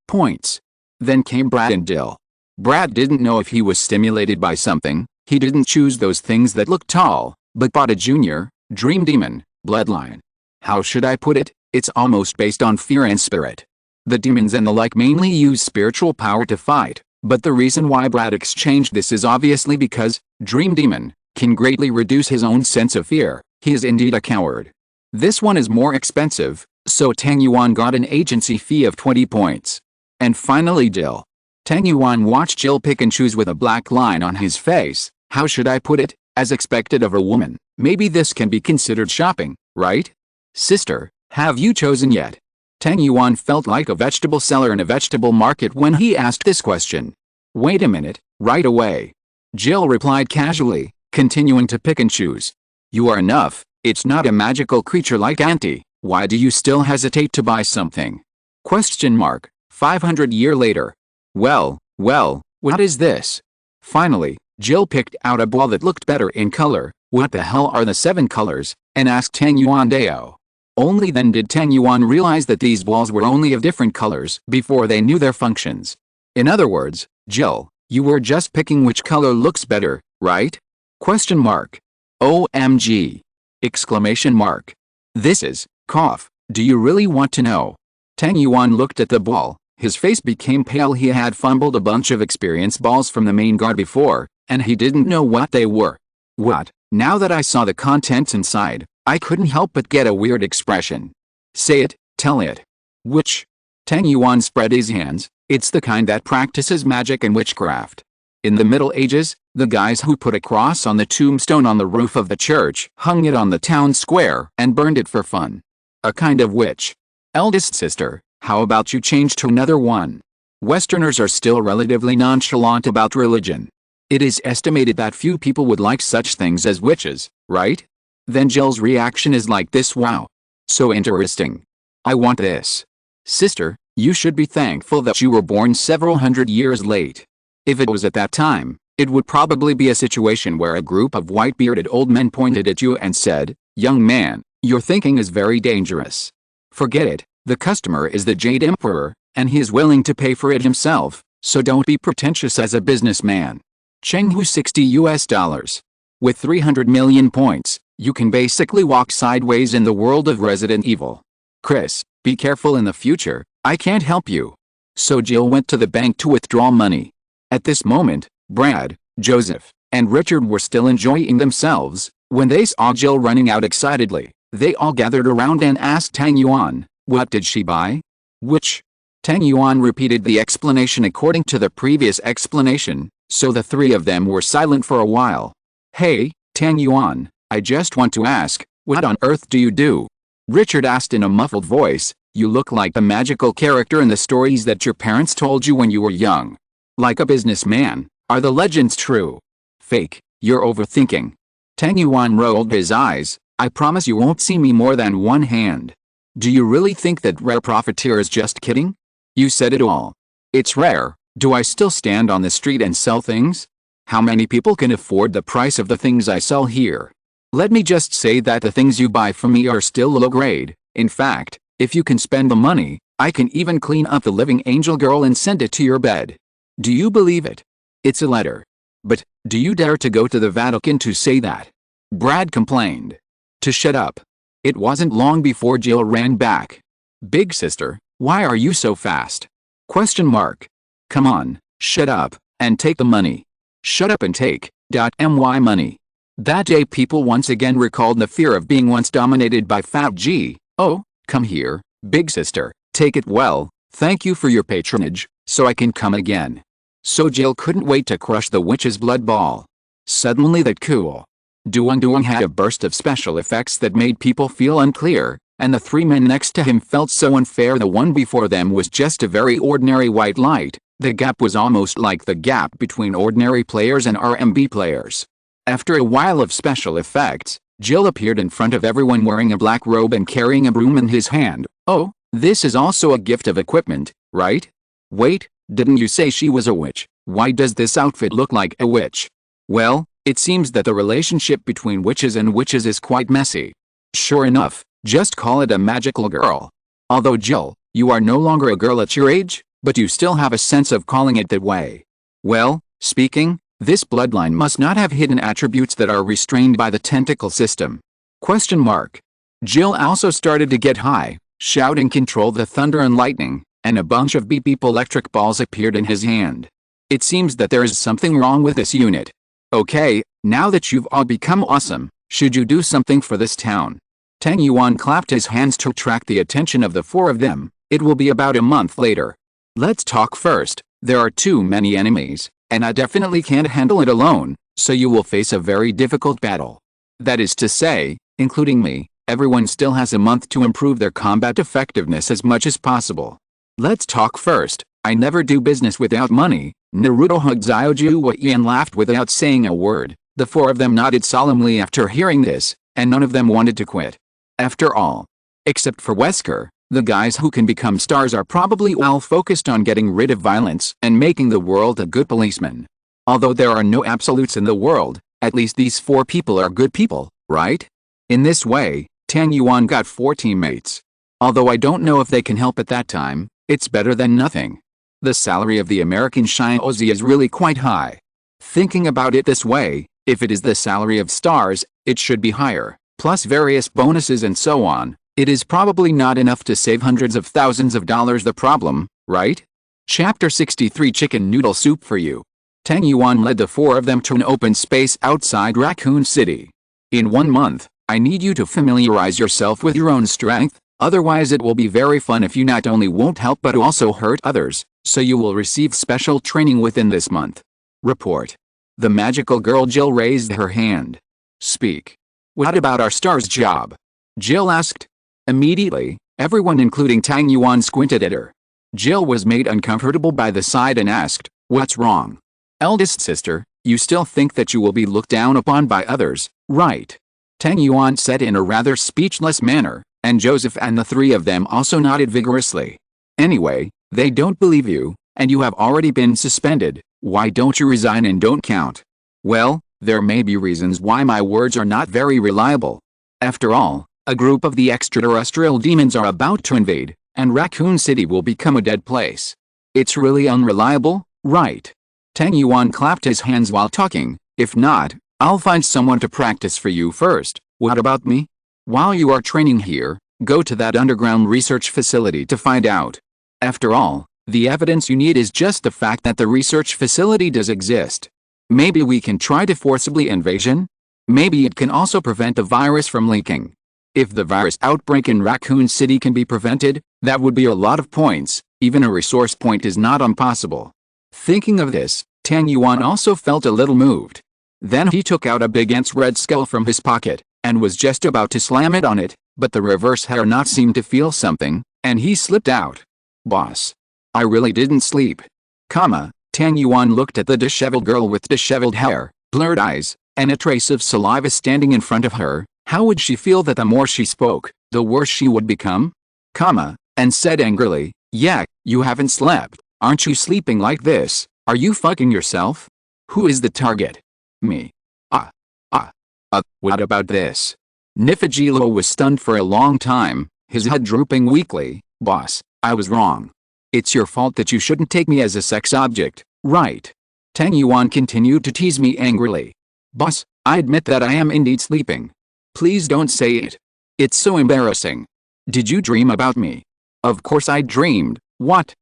points. Then came Brad and Dill. Brad didn't know if he was stimulated by something. He didn't choose those things that looked tall, but bought a junior, dream demon, bloodline. How should I put it? It's almost based on fear and spirit. The demons and the like mainly use spiritual power to fight, but the reason why Brad exchanged this is obviously because Dream Demon can greatly reduce his own sense of fear. He is indeed a coward. This one is more expensive, so Tang Yuan got an agency fee of 20 points. And finally Dill. Tang Yuan watched Jill pick and choose with a black line on his face. How should I put it? As expected of a woman. Maybe this can be considered shopping, right? Sister, have you chosen yet? Tang Yuan felt like a vegetable seller in a vegetable market when he asked this question. Wait a minute, right away. Jill replied casually, continuing to pick and choose. You are enough, it's not a magical creature like Auntie, why do you still hesitate to buy something? Question mark, 500 years later. Well, what is this? Finally, Jill picked out a ball that looked better in color. What the hell are the 7 colors? And asked Tang Yuan Deo. Only then did Tang Yuan realize that these balls were only of different colors before they knew their functions. In other words, Jill, you were just picking which color looks better, right? Question mark. OMG! Exclamation mark. This is, cough, do you really want to know? Tang Yuan looked at the ball, his face became pale. He had fumbled a bunch of experience balls from the main guard before, and he didn't know what they were. What? Now that I saw the contents inside, I couldn't help but get a weird expression. Say it, tell it. Which? Tang Yuan spread his hands. It's the kind that practices magic and witchcraft. In the Middle Ages, the guys who put a cross on the tombstone on the roof of the church hung it on the town square and burned it for fun. A kind of witch. Eldest sister, how about you change to another one? Westerners are still relatively nonchalant about religion. It is estimated that few people would like such things as witches, right? Then Jill's reaction is like this. Wow. So interesting. I want this. Sister, you should be thankful that you were born several hundred years late. If it was at that time, it would probably be a situation where a group of white-bearded old men pointed at you and said, young man, your thinking is very dangerous. Forget it, The customer is the Jade Emperor, and he is willing to pay for it himself, so don't be pretentious as a businessman. Chenghu $60. With 300 million points, you can basically walk sideways in the world of Resident Evil. Chris, be careful in the future, I can't help you. So Jill went to the bank to withdraw money. At this moment, Brad, Joseph, and Richard were still enjoying themselves. When they saw Jill running out excitedly, they all gathered around and asked Tang Yuan, what did she buy? Which? Tang Yuan repeated the explanation according to the previous explanation, so the three of them were silent for a while. Hey, Tang Yuan, I just want to ask, what on earth do you do? Richard asked in a muffled voice. You look like the magical character in the stories that your parents told you when you were young. Like a businessman, are the legends true? Fake, you're overthinking. Tang Yuan rolled his eyes. I promise you won't see me more than one hand. Do you really think that rare profiteer is just kidding? You said it all. It's rare. Do I still stand on the street and sell things? How many people can afford the price of the things I sell here? Let me just say that the things you buy from me are still low grade. In fact, if you can spend the money, I can even clean up the living angel girl and send it to your bed. Do you believe it? It's a letter. But, do you dare to go to the Vatican to say that? Brad complained. To shut up. It wasn't long before Jill ran back. Big sister, why are you so fast? Question mark. Come on, shut up, and take the money. Shut up and take, my money. That day people once again recalled the fear of being once dominated by Fat G. Oh, come here, big sister, take it well, thank you for your patronage, so I can come again. So Jill couldn't wait to crush the witch's blood ball. Suddenly that cool Duong had a burst of special effects that made people feel unclear, and the three men next to him felt so unfair. The one before them was just a very ordinary white light. The gap was almost like the gap between ordinary players and RMB players. After a while of special effects, Jill appeared in front of everyone wearing a black robe and carrying a broom in his hand. Oh, this is also a gift of equipment, right? Wait, didn't you say she was a witch? Why does this outfit look like a witch? Well, it seems that the relationship between witches and witches is quite messy. Sure enough, just call it a magical girl. Although Jill, you are no longer a girl at your age, but you still have a sense of calling it that way. Well, speaking, this bloodline must not have hidden attributes that are restrained by the tentacle system. Question mark. Jill also started to get high, shouting control the thunder and lightning, and a bunch of beep electric balls appeared in his hand. It seems that there is something wrong with this unit. Okay, now that you've all become awesome, should you do something for this town? Tang Yuan clapped his hands to attract the attention of the four of them. It will be about a month later. Let's talk first. There are too many enemies, and I definitely can't handle it alone, so you will face a very difficult battle. That is to say, including me, everyone still has a month to improve their combat effectiveness as much as possible. Let's talk first. I never do business without money. Naruto hugged Xiaoju and laughed without saying a word. The four of them nodded solemnly after hearing this, and none of them wanted to quit. After all, except for Wesker, the guys who can become stars are probably all focused on getting rid of violence and making the world a good policeman. Although there are no absolutes in the world, at least these four people are good people, right? In this way, Tang Yuan got 4 teammates. Although I don't know if they can help at that time, it's better than nothing. The salary of the American Shiozi is really quite high. Thinking about it this way, if it is the salary of stars, it should be higher, plus various bonuses and so on. It is probably not enough to save hundreds of thousands of dollars. The problem, right? Chapter 63 Chicken Noodle Soup for You. Tang Yuan led the four of them to an open space outside Raccoon City. In 1 month, I need you to familiarize yourself with your own strength, otherwise it will be very fun if you not only won't help but also hurt others, so you will receive special training within this month. Report. The magical girl Jill raised her hand. Speak. What about our star's job? Jill asked. Immediately, everyone including Tang Yuan squinted at her. Jill was made uncomfortable by the sight and asked, what's wrong? Eldest sister, you still think that you will be looked down upon by others, right? Tang Yuan said in a rather speechless manner, and Joseph and the three of them also nodded vigorously. Anyway, they don't believe you, and you have already been suspended. Why don't you resign and don't count? Well, there may be reasons why my words are not very reliable. After all, a group of the extraterrestrial demons are about to invade, and Raccoon City will become a dead place. It's really unreliable, right? Tang Yuan clapped his hands while talking. If not, I'll find someone to practice for you first. What about me? While you are training here, go to that underground research facility to find out. After all, the evidence you need is just the fact that the research facility does exist. Maybe we can try to forcibly invasion? Maybe it can also prevent the virus from leaking. If the virus outbreak in Raccoon City can be prevented, that would be a lot of points. Even a resource point is not impossible. Thinking of this, Tang Yuan also felt a little moved. Then he took out a big ant's red skull from his pocket, and was just about to slam it on it, but the reverse hair not seemed to feel something, and he slipped out. Boss. I really didn't sleep. Tang Yuan looked at the disheveled girl with disheveled hair, blurred eyes, and a trace of saliva standing in front of her. How would she feel that the more she spoke, the worse she would become? And said angrily, yeah, you haven't slept. Aren't you sleeping like this? Are you fucking yourself? Who is the target? Me. What about this? Nifajilo was stunned for a long time, his head drooping weakly. Boss, I was wrong. It's your fault that you shouldn't take me as a sex object, right? Tang Yuan continued to tease me angrily. Boss, I admit that I am indeed sleeping. Please don't say it. It's so embarrassing. Did you dream about me? Of course I dreamed. What?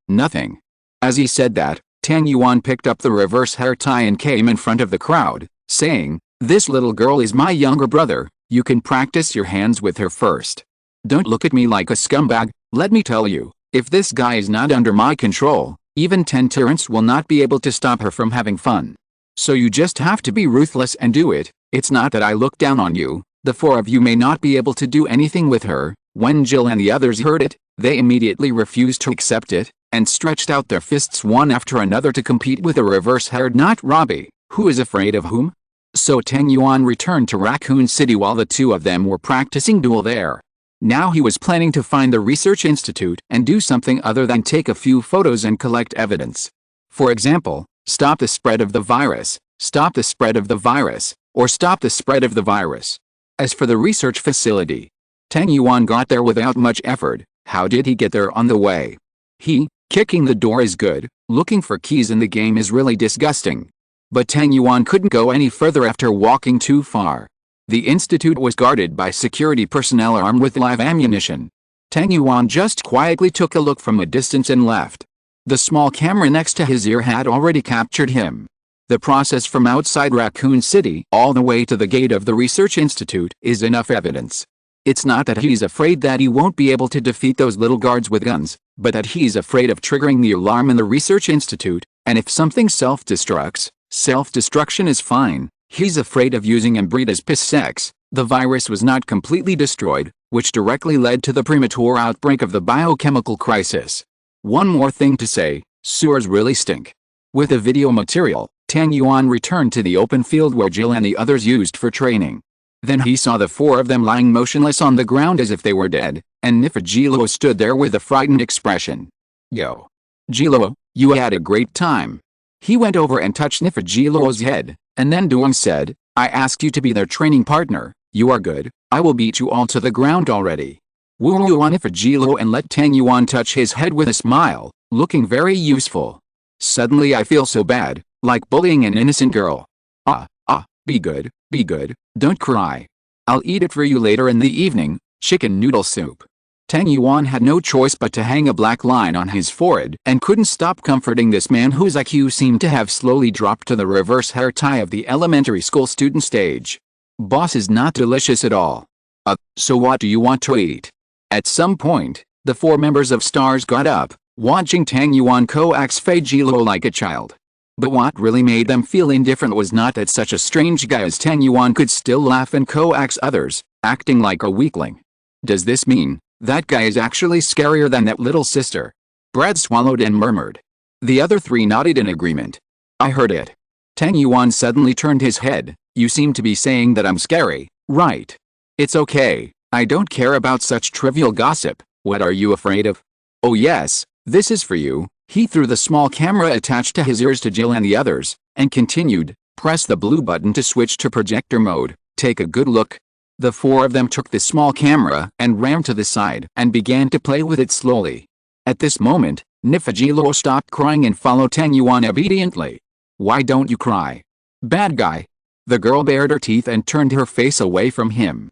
Nothing. As he said that, Tang Yuan picked up the reverse hair tie and came in front of the crowd, saying, this little girl is my younger brother, you can practice your hands with her first. Don't look at me like a scumbag, let me tell you, if this guy is not under my control, even 10 tyrants will not be able to stop her from having fun. So you just have to be ruthless and do it. It's not that I look down on you, the four of you may not be able to do anything with her. When Jill and the others heard it, they immediately refused to accept it, and stretched out their fists one after another to compete with a reverse-haired not Robbie, who is afraid of whom? So Tang Yuan returned to Raccoon City while the two of them were practicing duel there. Now he was planning to find the research institute and do something other than take a few photos and collect evidence. For example, stop the spread of the virus, stop the spread of the virus, or stop the spread of the virus. As for the research facility, Tang Yuan got there without much effort. How did he get there on the way? Kicking the door is good, looking for keys in the game is really disgusting. But Tang Yuan couldn't go any further after walking too far. The institute was guarded by security personnel armed with live ammunition. Tang Yuan just quietly took a look from a distance and left. The small camera next to his ear had already captured him. The process from outside Raccoon City all the way to the gate of the research institute is enough evidence. It's not that he's afraid that he won't be able to defeat those little guards with guns, but that he's afraid of triggering the alarm in the research institute, and if something self-destructs, self-destruction is fine. He's afraid of using inbreed as piss sex. The virus was not completely destroyed, which directly led to the premature outbreak of the biochemical crisis. One more thing to say, sewers really stink. With the video material, Tang Yuan returned to the open field where Jill and the others used for training. Then he saw the four of them lying motionless on the ground as if they were dead, and Nifajilo stood there with a frightened expression. Yo. Jilo, you had a great time. He went over and touched Nifajilo's head, and then Duong said, I asked you to be their training partner, you are good, I will beat you all to the ground already. Wu on Nifajilo and let Tang Yuan touch his head with a smile, looking very useful. Suddenly I feel so bad, like bullying an innocent girl. Be good, don't cry. I'll eat it for you later in the evening, chicken noodle soup. Tang Yuan had no choice but to hang a black line on his forehead and couldn't stop comforting this man whose IQ seemed to have slowly dropped to the reverse hair tie of the elementary school student stage. Boss is not delicious at all. So what do you want to eat? At some point, the four members of STARS got up, watching Tang Yuan coax Fei-Jilo like a child. But what really made them feel indifferent was not that such a strange guy as Tang Yuan could still laugh and coax others, acting like a weakling. Does this mean that guy is actually scarier than that little sister? Brad swallowed and murmured. The other three nodded in agreement. I heard it. Tang Yuan suddenly turned his head. You seem to be saying that I'm scary, right? It's okay, I don't care about such trivial gossip. What are you afraid of? Oh yes, this is for you. He threw the small camera attached to his ears to Jill and the others, and continued, press the blue button to switch to projector mode, take a good look. The four of them took the small camera and ran to the side and began to play with it slowly. At this moment, Nifajilo stopped crying and followed Tang Yuan obediently. "Why don't you cry, bad guy?" The girl bared her teeth and turned her face away from him.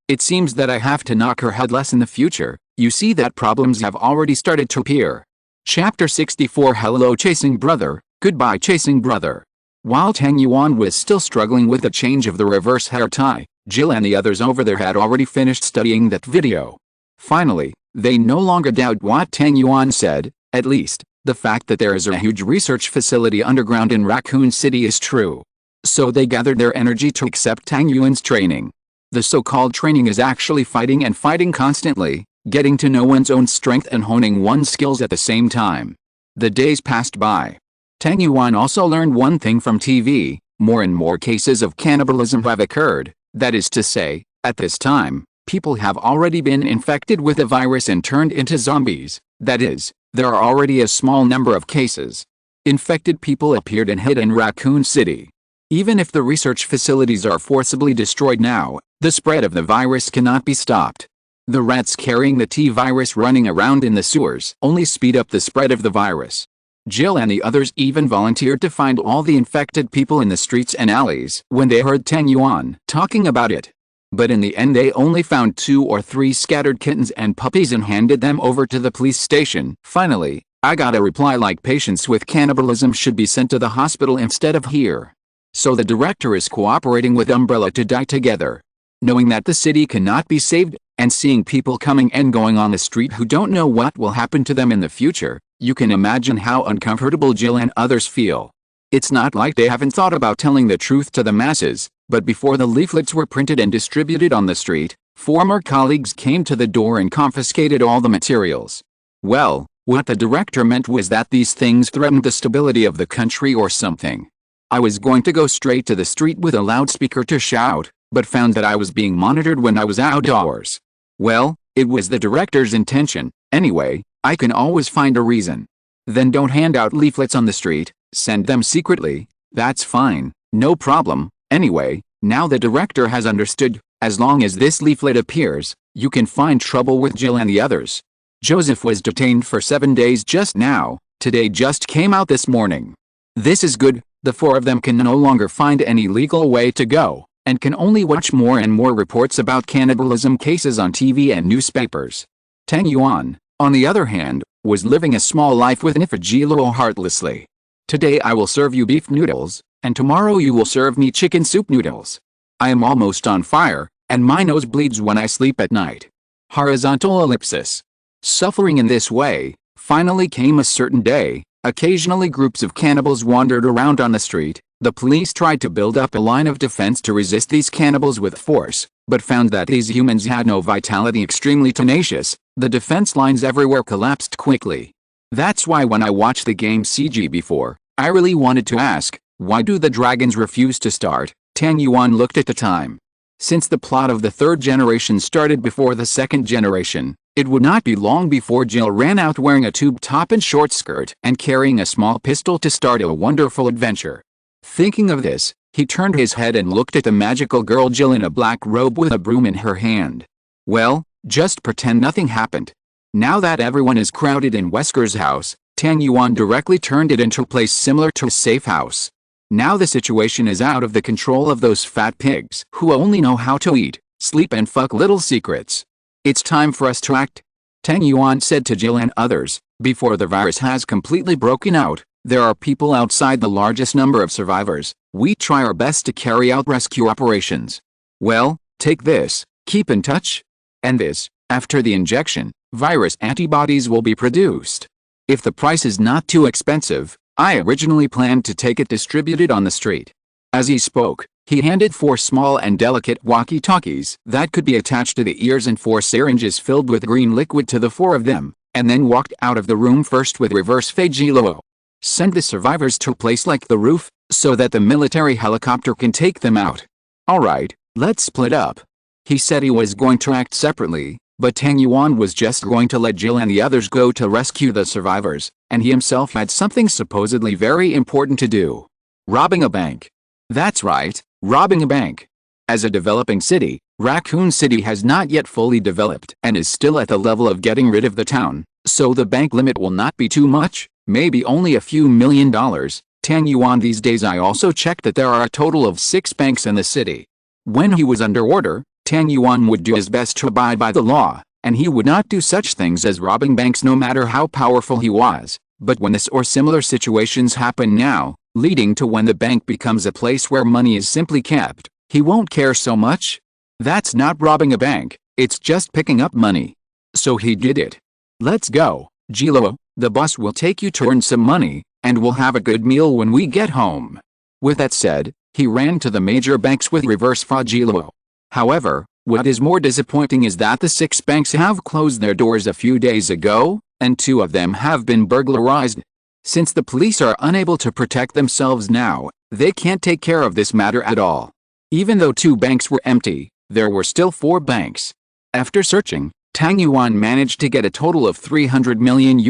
It seems that I have to knock her head less in the future. You see that problems have already started to appear. Chapter 64. Hello chasing brother, goodbye chasing brother. While Tang Yuan was still struggling with the change of the reverse hair tie, Jill and the others over there had already finished studying that video. Finally, they no longer doubt what Tang Yuan said, at least, the fact that there is a huge research facility underground in Raccoon City is true. So they gathered their energy to accept Tang Yuan's training. The so-called training is actually fighting and fighting constantly, getting to know one's own strength and honing one's skills at the same time. The days passed by. Tang Yuan also learned one thing from TV, more and more cases of cannibalism have occurred, that is to say, at this time, people have already been infected with the virus and turned into zombies, that is, there are already a small number of cases. Infected people appeared and hid in Raccoon City. Even if the research facilities are forcibly destroyed now, the spread of the virus cannot be stopped. The rats carrying the T-virus running around in the sewers only speed up the spread of the virus. Jill and the others even volunteered to find all the infected people in the streets and alleys when they heard Tang Yuan talking about it. But in the end they only found 2 or 3 scattered kittens and puppies and handed them over to the police station. Finally, I got a reply like patients with cannibalism should be sent to the hospital instead of here. So the director is cooperating with Umbrella to die together. Knowing that the city cannot be saved, and seeing people coming and going on the street who don't know what will happen to them in the future, you can imagine how uncomfortable Jill and others feel. It's not like they haven't thought about telling the truth to the masses, but before the leaflets were printed and distributed on the street, former colleagues came to the door and confiscated all the materials. Well, what the director meant was that these things threatened the stability of the country or something. I was going to go straight to the street with a loudspeaker to shout, but found that I was being monitored when I was outdoors. Well, it was the director's intention. Anyway, I can always find a reason. Then don't hand out leaflets on the street, send them secretly. That's fine, no problem. Anyway, now the director has understood, as long as this leaflet appears, you can find trouble with Jill and the others. Joseph was detained for 7 days just now, today just came out this morning. This is good, the 4 of them can no longer find any legal way to go, and can only watch more and more reports about cannibalism cases on TV and newspapers. Tang Yuan, on the other hand, was living a small life with Nifajilo heartlessly. Today I will serve you beef noodles, and tomorrow you will serve me chicken soup noodles. I am almost on fire, and my nose bleeds when I sleep at night. Horizontal ellipsis. Suffering in this way, finally came a certain day. Occasionally groups of cannibals wandered around on the street. The police tried to build up a line of defense to resist these cannibals with force, but found that these humans had no vitality, extremely tenacious. The defense lines everywhere collapsed quickly. That's why when I watched the game CG before, I really wanted to ask, why do the dragons refuse to start? Tang Yuan looked at the time. Since the plot of the 3rd generation started before the 2nd generation, it would not be long before Jill ran out wearing a tube top and short skirt and carrying a small pistol to start a wonderful adventure. Thinking of this, he turned his head and looked at the magical girl Jill in a black robe with a broom in her hand. Well, just pretend nothing happened. Now that everyone is crowded in Wesker's house, Tang Yuan directly turned it into a place similar to a safe house. Now the situation is out of the control of those fat pigs who only know how to eat, sleep and fuck little secrets. It's time for us to act, Tang Yuan said to Jill and others. Before the virus has completely broken out, there are people outside the largest number of survivors. We try our best to carry out rescue operations. Well, take this, keep in touch. And this, after the injection, virus antibodies will be produced. If the price is not too expensive, I originally planned to take it distributed on the street. As he spoke, he handed 4 small and delicate walkie-talkies that could be attached to the ears and 4 syringes filled with green liquid to the 4 of them, and then walked out of the room first with reverse Fagilo. Send the survivors to a place like the roof, so that the military helicopter can take them out. Alright, let's split up. He said he was going to act separately, but Tang Yuan was just going to let Jill and the others go to rescue the survivors, and he himself had something supposedly very important to do. Robbing a bank. That's right, robbing a bank. As a developing city, Raccoon City has not yet fully developed and is still at the level of getting rid of the town, so the bank limit will not be too much, maybe only a few $1,000,000. Tang Yuan. These days I also checked that there are a total of 6 banks in the city. When he was under order, Tang Yuan would do his best to abide by the law, and he would not do such things as robbing banks no matter how powerful he was. But when this or similar situations happen now, leading to when the bank becomes a place where money is simply kept, he won't care so much. That's not robbing a bank, it's just picking up money. So he did it. Let's go, Gilo, the boss will take you to earn some money, and we'll have a good meal when we get home. With that said, he ran to the major banks with reverse fraud Gilo. However, what is more disappointing is that the 6 banks have closed their doors a few days ago, and 2 of them have been burglarized. Since the police are unable to protect themselves now, they can't take care of this matter at all. Even though 2 banks were empty, there were still 4 banks. After searching, Tang Yuan managed to get a total of $300 million,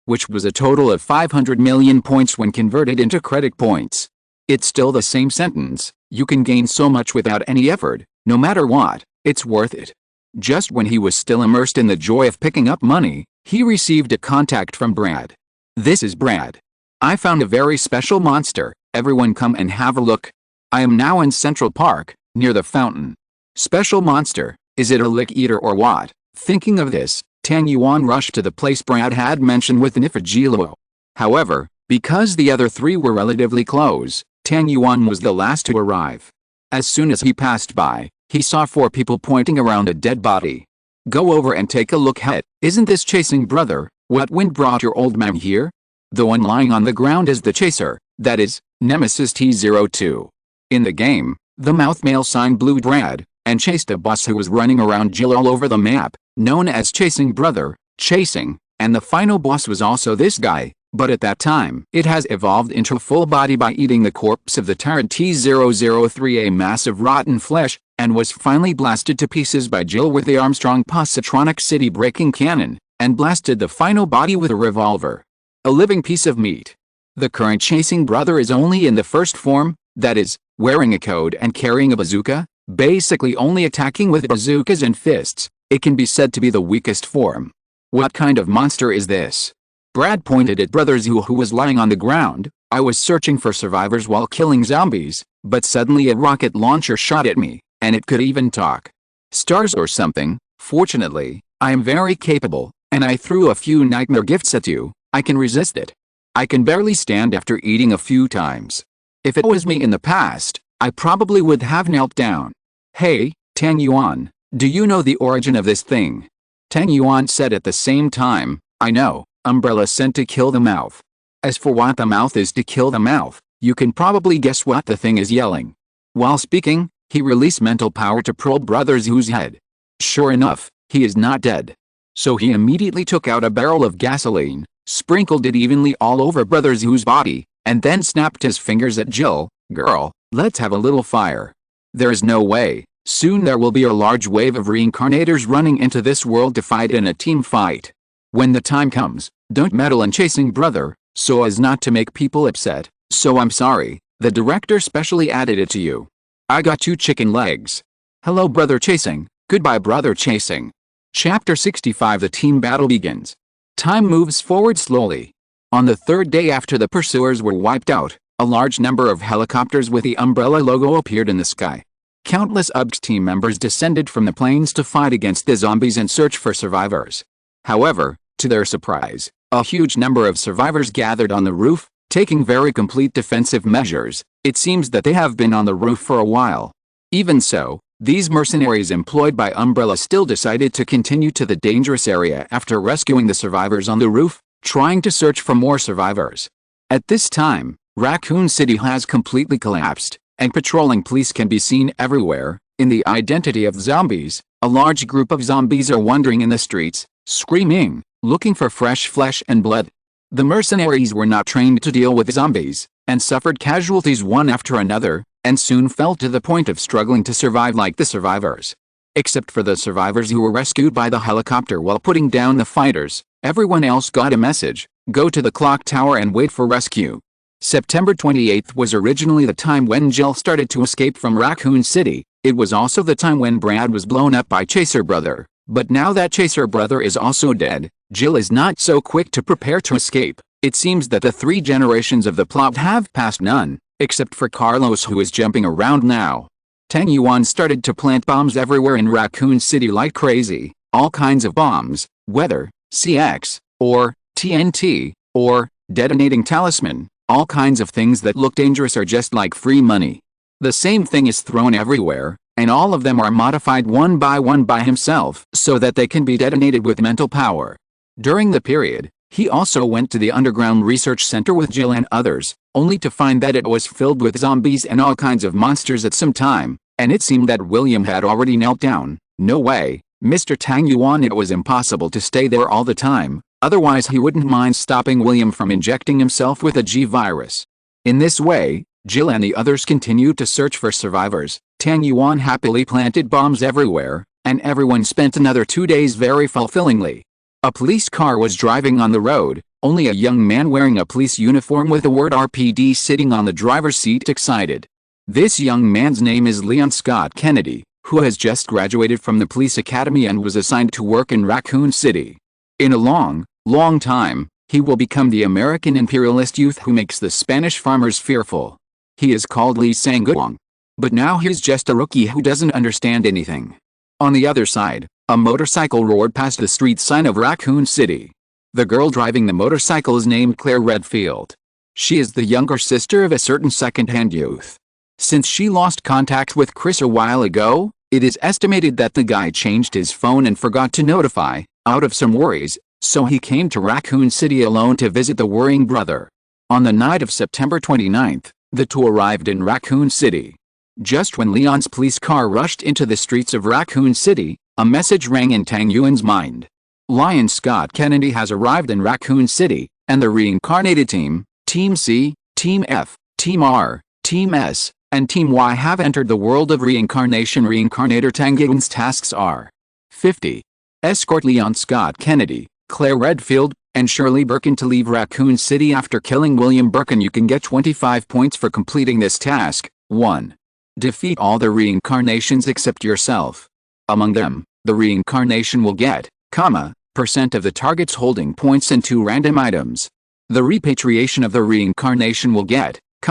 which was a total of 500 million points when converted into credit points. It's still the same sentence, you can gain so much without any effort, no matter what, it's worth it. Just when he was still immersed in the joy of picking up money, he received a contact from Brad. This is Brad. I found a very special monster, everyone come and have a look. I am now in Central Park, near the fountain. Special monster, is it a lick eater or what? Thinking of this, Tang Yuan rushed to the place Brad had mentioned with Nifagilo. However, because the other 3 were relatively close, Tang Yuan was the last to arrive. As soon as he passed by, he saw 4 people pointing around a dead body. Go over and take a look at it. Isn't this chasing brother? What wind brought your old man here? The one lying on the ground is the chaser, that is, Nemesis T02. In the game, the mouth male sign blew Brad, and chased a boss who was running around Jill all over the map, known as Chasing Brother, Chasing, and the final boss was also this guy, but at that time, it has evolved into a full body by eating the corpse of the tyrant T003, a mass of rotten flesh, and was finally blasted to pieces by Jill with the Armstrong Positronic City breaking cannon, and blasted the final body with a revolver. A living piece of meat. The current Chasing Brother is only in the first form, that is, wearing a code and carrying a bazooka, basically only attacking with bazookas and fists. It can be said to be the weakest form. What kind of monster is this? Brad pointed at Brother Zhu, who was lying on the ground. I was searching for survivors while killing zombies, but suddenly a rocket launcher shot at me, and it could even talk. Stars or something. Fortunately, I am very capable, and I threw a few nightmare gifts at you. I can resist it. I can barely stand after eating a few times. If it was me in the past, I probably would have knelt down. Hey, Tang Yuan, do you know the origin of this thing? Tang Yuan said at the same time, I know, umbrella sent to kill the mouth. As for what the mouth is to kill the mouth, you can probably guess what the thing is yelling. While speaking, he released mental power to probe Brother Zhu's head. Sure enough, he is not dead. So he immediately took out a barrel of gasoline, sprinkled it evenly all over Brother Zhu's body, and then snapped his fingers at Jill. Girl, let's have a little fire. There is no way. Soon there will be a large wave of reincarnators running into this world to fight in a team fight. When the time comes, don't meddle in Chasing Brother, so as not to make people upset. So I'm sorry, the director specially added it to you. I got 2 chicken legs. Hello Brother Chasing, goodbye Brother Chasing. Chapter 65. The team battle begins. Time moves forward slowly. On the 3rd day after the pursuers were wiped out, a large number of helicopters with the umbrella logo appeared in the sky. Countless UBS team members descended from the planes to fight against the zombies and search for survivors. However, to their surprise, a huge number of survivors gathered on the roof, taking very complete defensive measures. It seems that they have been on the roof for a while. Even so, these mercenaries employed by Umbrella still decided to continue to the dangerous area after rescuing the survivors on the roof, trying to search for more survivors. At this time, Raccoon City has completely collapsed, and patrolling police can be seen everywhere. In the identity of zombies, a large group of zombies are wandering in the streets, screaming, looking for fresh flesh and blood. The mercenaries were not trained to deal with zombies, and suffered casualties one after another, and soon fell to the point of struggling to survive like the survivors. Except for the survivors who were rescued by the helicopter while putting down the fighters, everyone else got a message: go to the clock tower and wait for rescue. September 28th was originally the time when Jill started to escape from Raccoon City. It was also the time when Brad was blown up by Chaser Brother. But now that Chaser Brother is also dead, Jill is not so quick to prepare to escape. It seems that the 3 generations of the plot have passed none, except for Carlos, who is jumping around now. Tang Yuan started to plant bombs everywhere in Raccoon City like crazy, all kinds of bombs, whether CX, or TNT, or detonating talisman, all kinds of things that look dangerous or just like free money. The same thing is thrown everywhere, and all of them are modified one by himself so that they can be detonated with mental power. During the period, he also went to the underground research center with Jill and others, only to find that it was filled with zombies and all kinds of monsters at some time, and it seemed that William had already knelt down. No way, Mr. Tang Yuan, it was impossible to stay there all the time, otherwise he wouldn't mind stopping William from injecting himself with a G virus. In this way, Jill and the others continued to search for survivors. Tang Yuan happily planted bombs everywhere, and everyone spent another 2 days very fulfillingly. A police car was driving on the road, only a young man wearing a police uniform with the word RPD sitting on the driver's seat excited. This young man's name is Leon Scott Kennedy, who has just graduated from the police academy and was assigned to work in Raccoon City. In a long time, he will become the American imperialist youth who makes the Spanish farmers fearful. He is called Lee Sang-guang. But now he's just a rookie who doesn't understand anything. On the other side, a motorcycle roared past the street sign of Raccoon City. The girl driving the motorcycle is named Claire Redfield. She is the younger sister of a certain second-hand youth. Since she lost contact with Chris a while ago, it is estimated that the guy changed his phone and forgot to notify, out of some worries, so he came to Raccoon City alone to visit the worrying brother. On the night of September 29th, the two arrived in Raccoon City. Just when Leon's police car rushed into the streets of Raccoon City, a message rang in Tang Yuan's mind. Lion Scott Kennedy has arrived in Raccoon City, and the reincarnated team, Team C, Team F, Team R, Team S, and Team Y have entered the world of reincarnation. Reincarnator Tang Yuan's tasks are 50. Escort Leon Scott Kennedy, Claire Redfield, and Shirley Birkin to leave Raccoon City after killing William Birkin. You can get 25 points for completing this task. 1. Defeat all the reincarnations except yourself. Among them, the reincarnation will get, % of the target's holding points and 2 random items. The repatriation of the reincarnation will get, %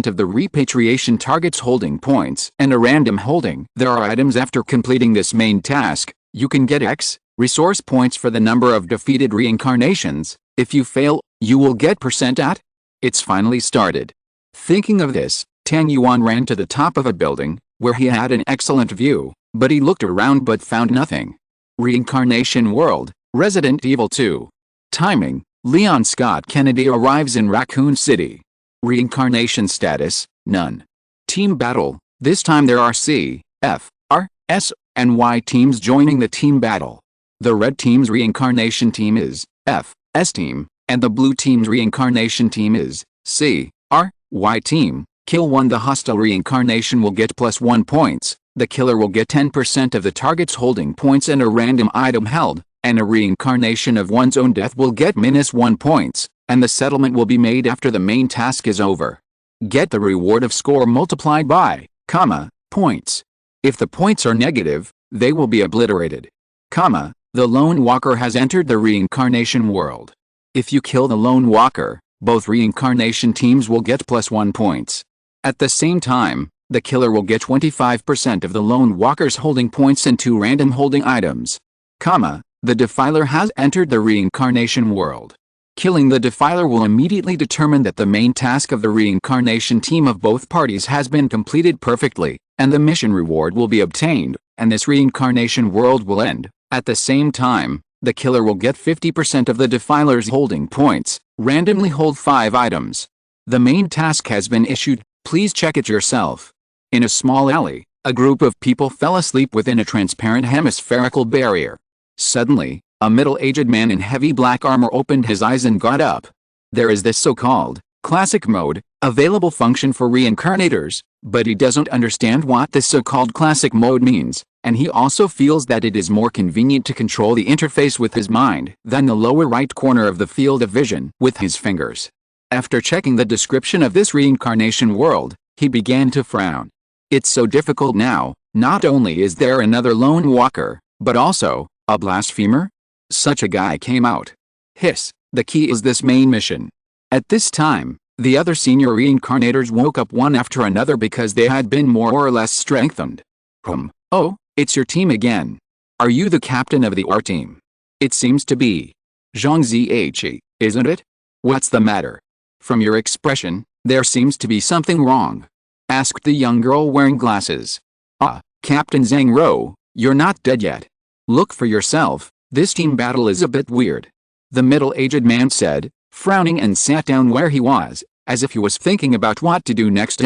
of the repatriation target's holding points and a random holding. There are items after completing this main task. You can get X resource points for the number of defeated reincarnations. If you fail, you will get % at. It's finally started. Thinking of this, Tang Yuan ran to the top of a building, where he had an excellent view, but he looked around but found nothing. Reincarnation World, Resident Evil 2. Timing: Leon Scott Kennedy arrives in Raccoon City. Reincarnation status: none. Team battle: this time there are C, F, R, S, and Y teams joining the team battle. The red team's reincarnation team is F, S team, and the blue team's reincarnation team is C, R, Y team. Kill one. The hostile reincarnation will get +1 points. The killer will get 10% of the target's holding points and a random item held, and a reincarnation of one's own death will get -1 points, and the settlement will be made after the main task is over. Get the reward of score multiplied by, points. If the points are negative, they will be obliterated. The lone walker has entered the reincarnation world. If you kill the lone walker, both reincarnation teams will get +1 points. At the same time, the killer will get 25% of the lone walker's holding points and 2 random holding items. The defiler has entered the reincarnation world. Killing the defiler will immediately determine that the main task of the reincarnation team of both parties has been completed perfectly, and the mission reward will be obtained, and this reincarnation world will end. At the same time, the killer will get 50% of the defiler's holding points. Randomly hold 5 items. The main task has been issued. Please check it yourself. In a small alley, a group of people fell asleep within a transparent hemispherical barrier. Suddenly, a middle-aged man in heavy black armor opened his eyes and got up. There is this so-called classic mode, available function for reincarnators, but he doesn't understand what this so-called classic mode means, and he also feels that it is more convenient to control the interface with his mind than the lower right corner of the field of vision with his fingers. After checking the description of this reincarnation world, he began to frown. It's so difficult now. Not only is there another lone walker, but also a blasphemer? Such a guy came out. Hiss, the key is this main mission. At this time, the other senior reincarnators woke up one after another because they had been more or less strengthened. Oh, it's your team again. Are you the captain of the R team? It seems to be. Zhang Ziyi, isn't it? What's the matter? From your expression, there seems to be something wrong. Asked the young girl wearing glasses. Captain Zhang Rou, you're not dead yet. Look for yourself, this team battle is a bit weird. The middle-aged man said, frowning, and sat down where he was, as if he was thinking about what to do next.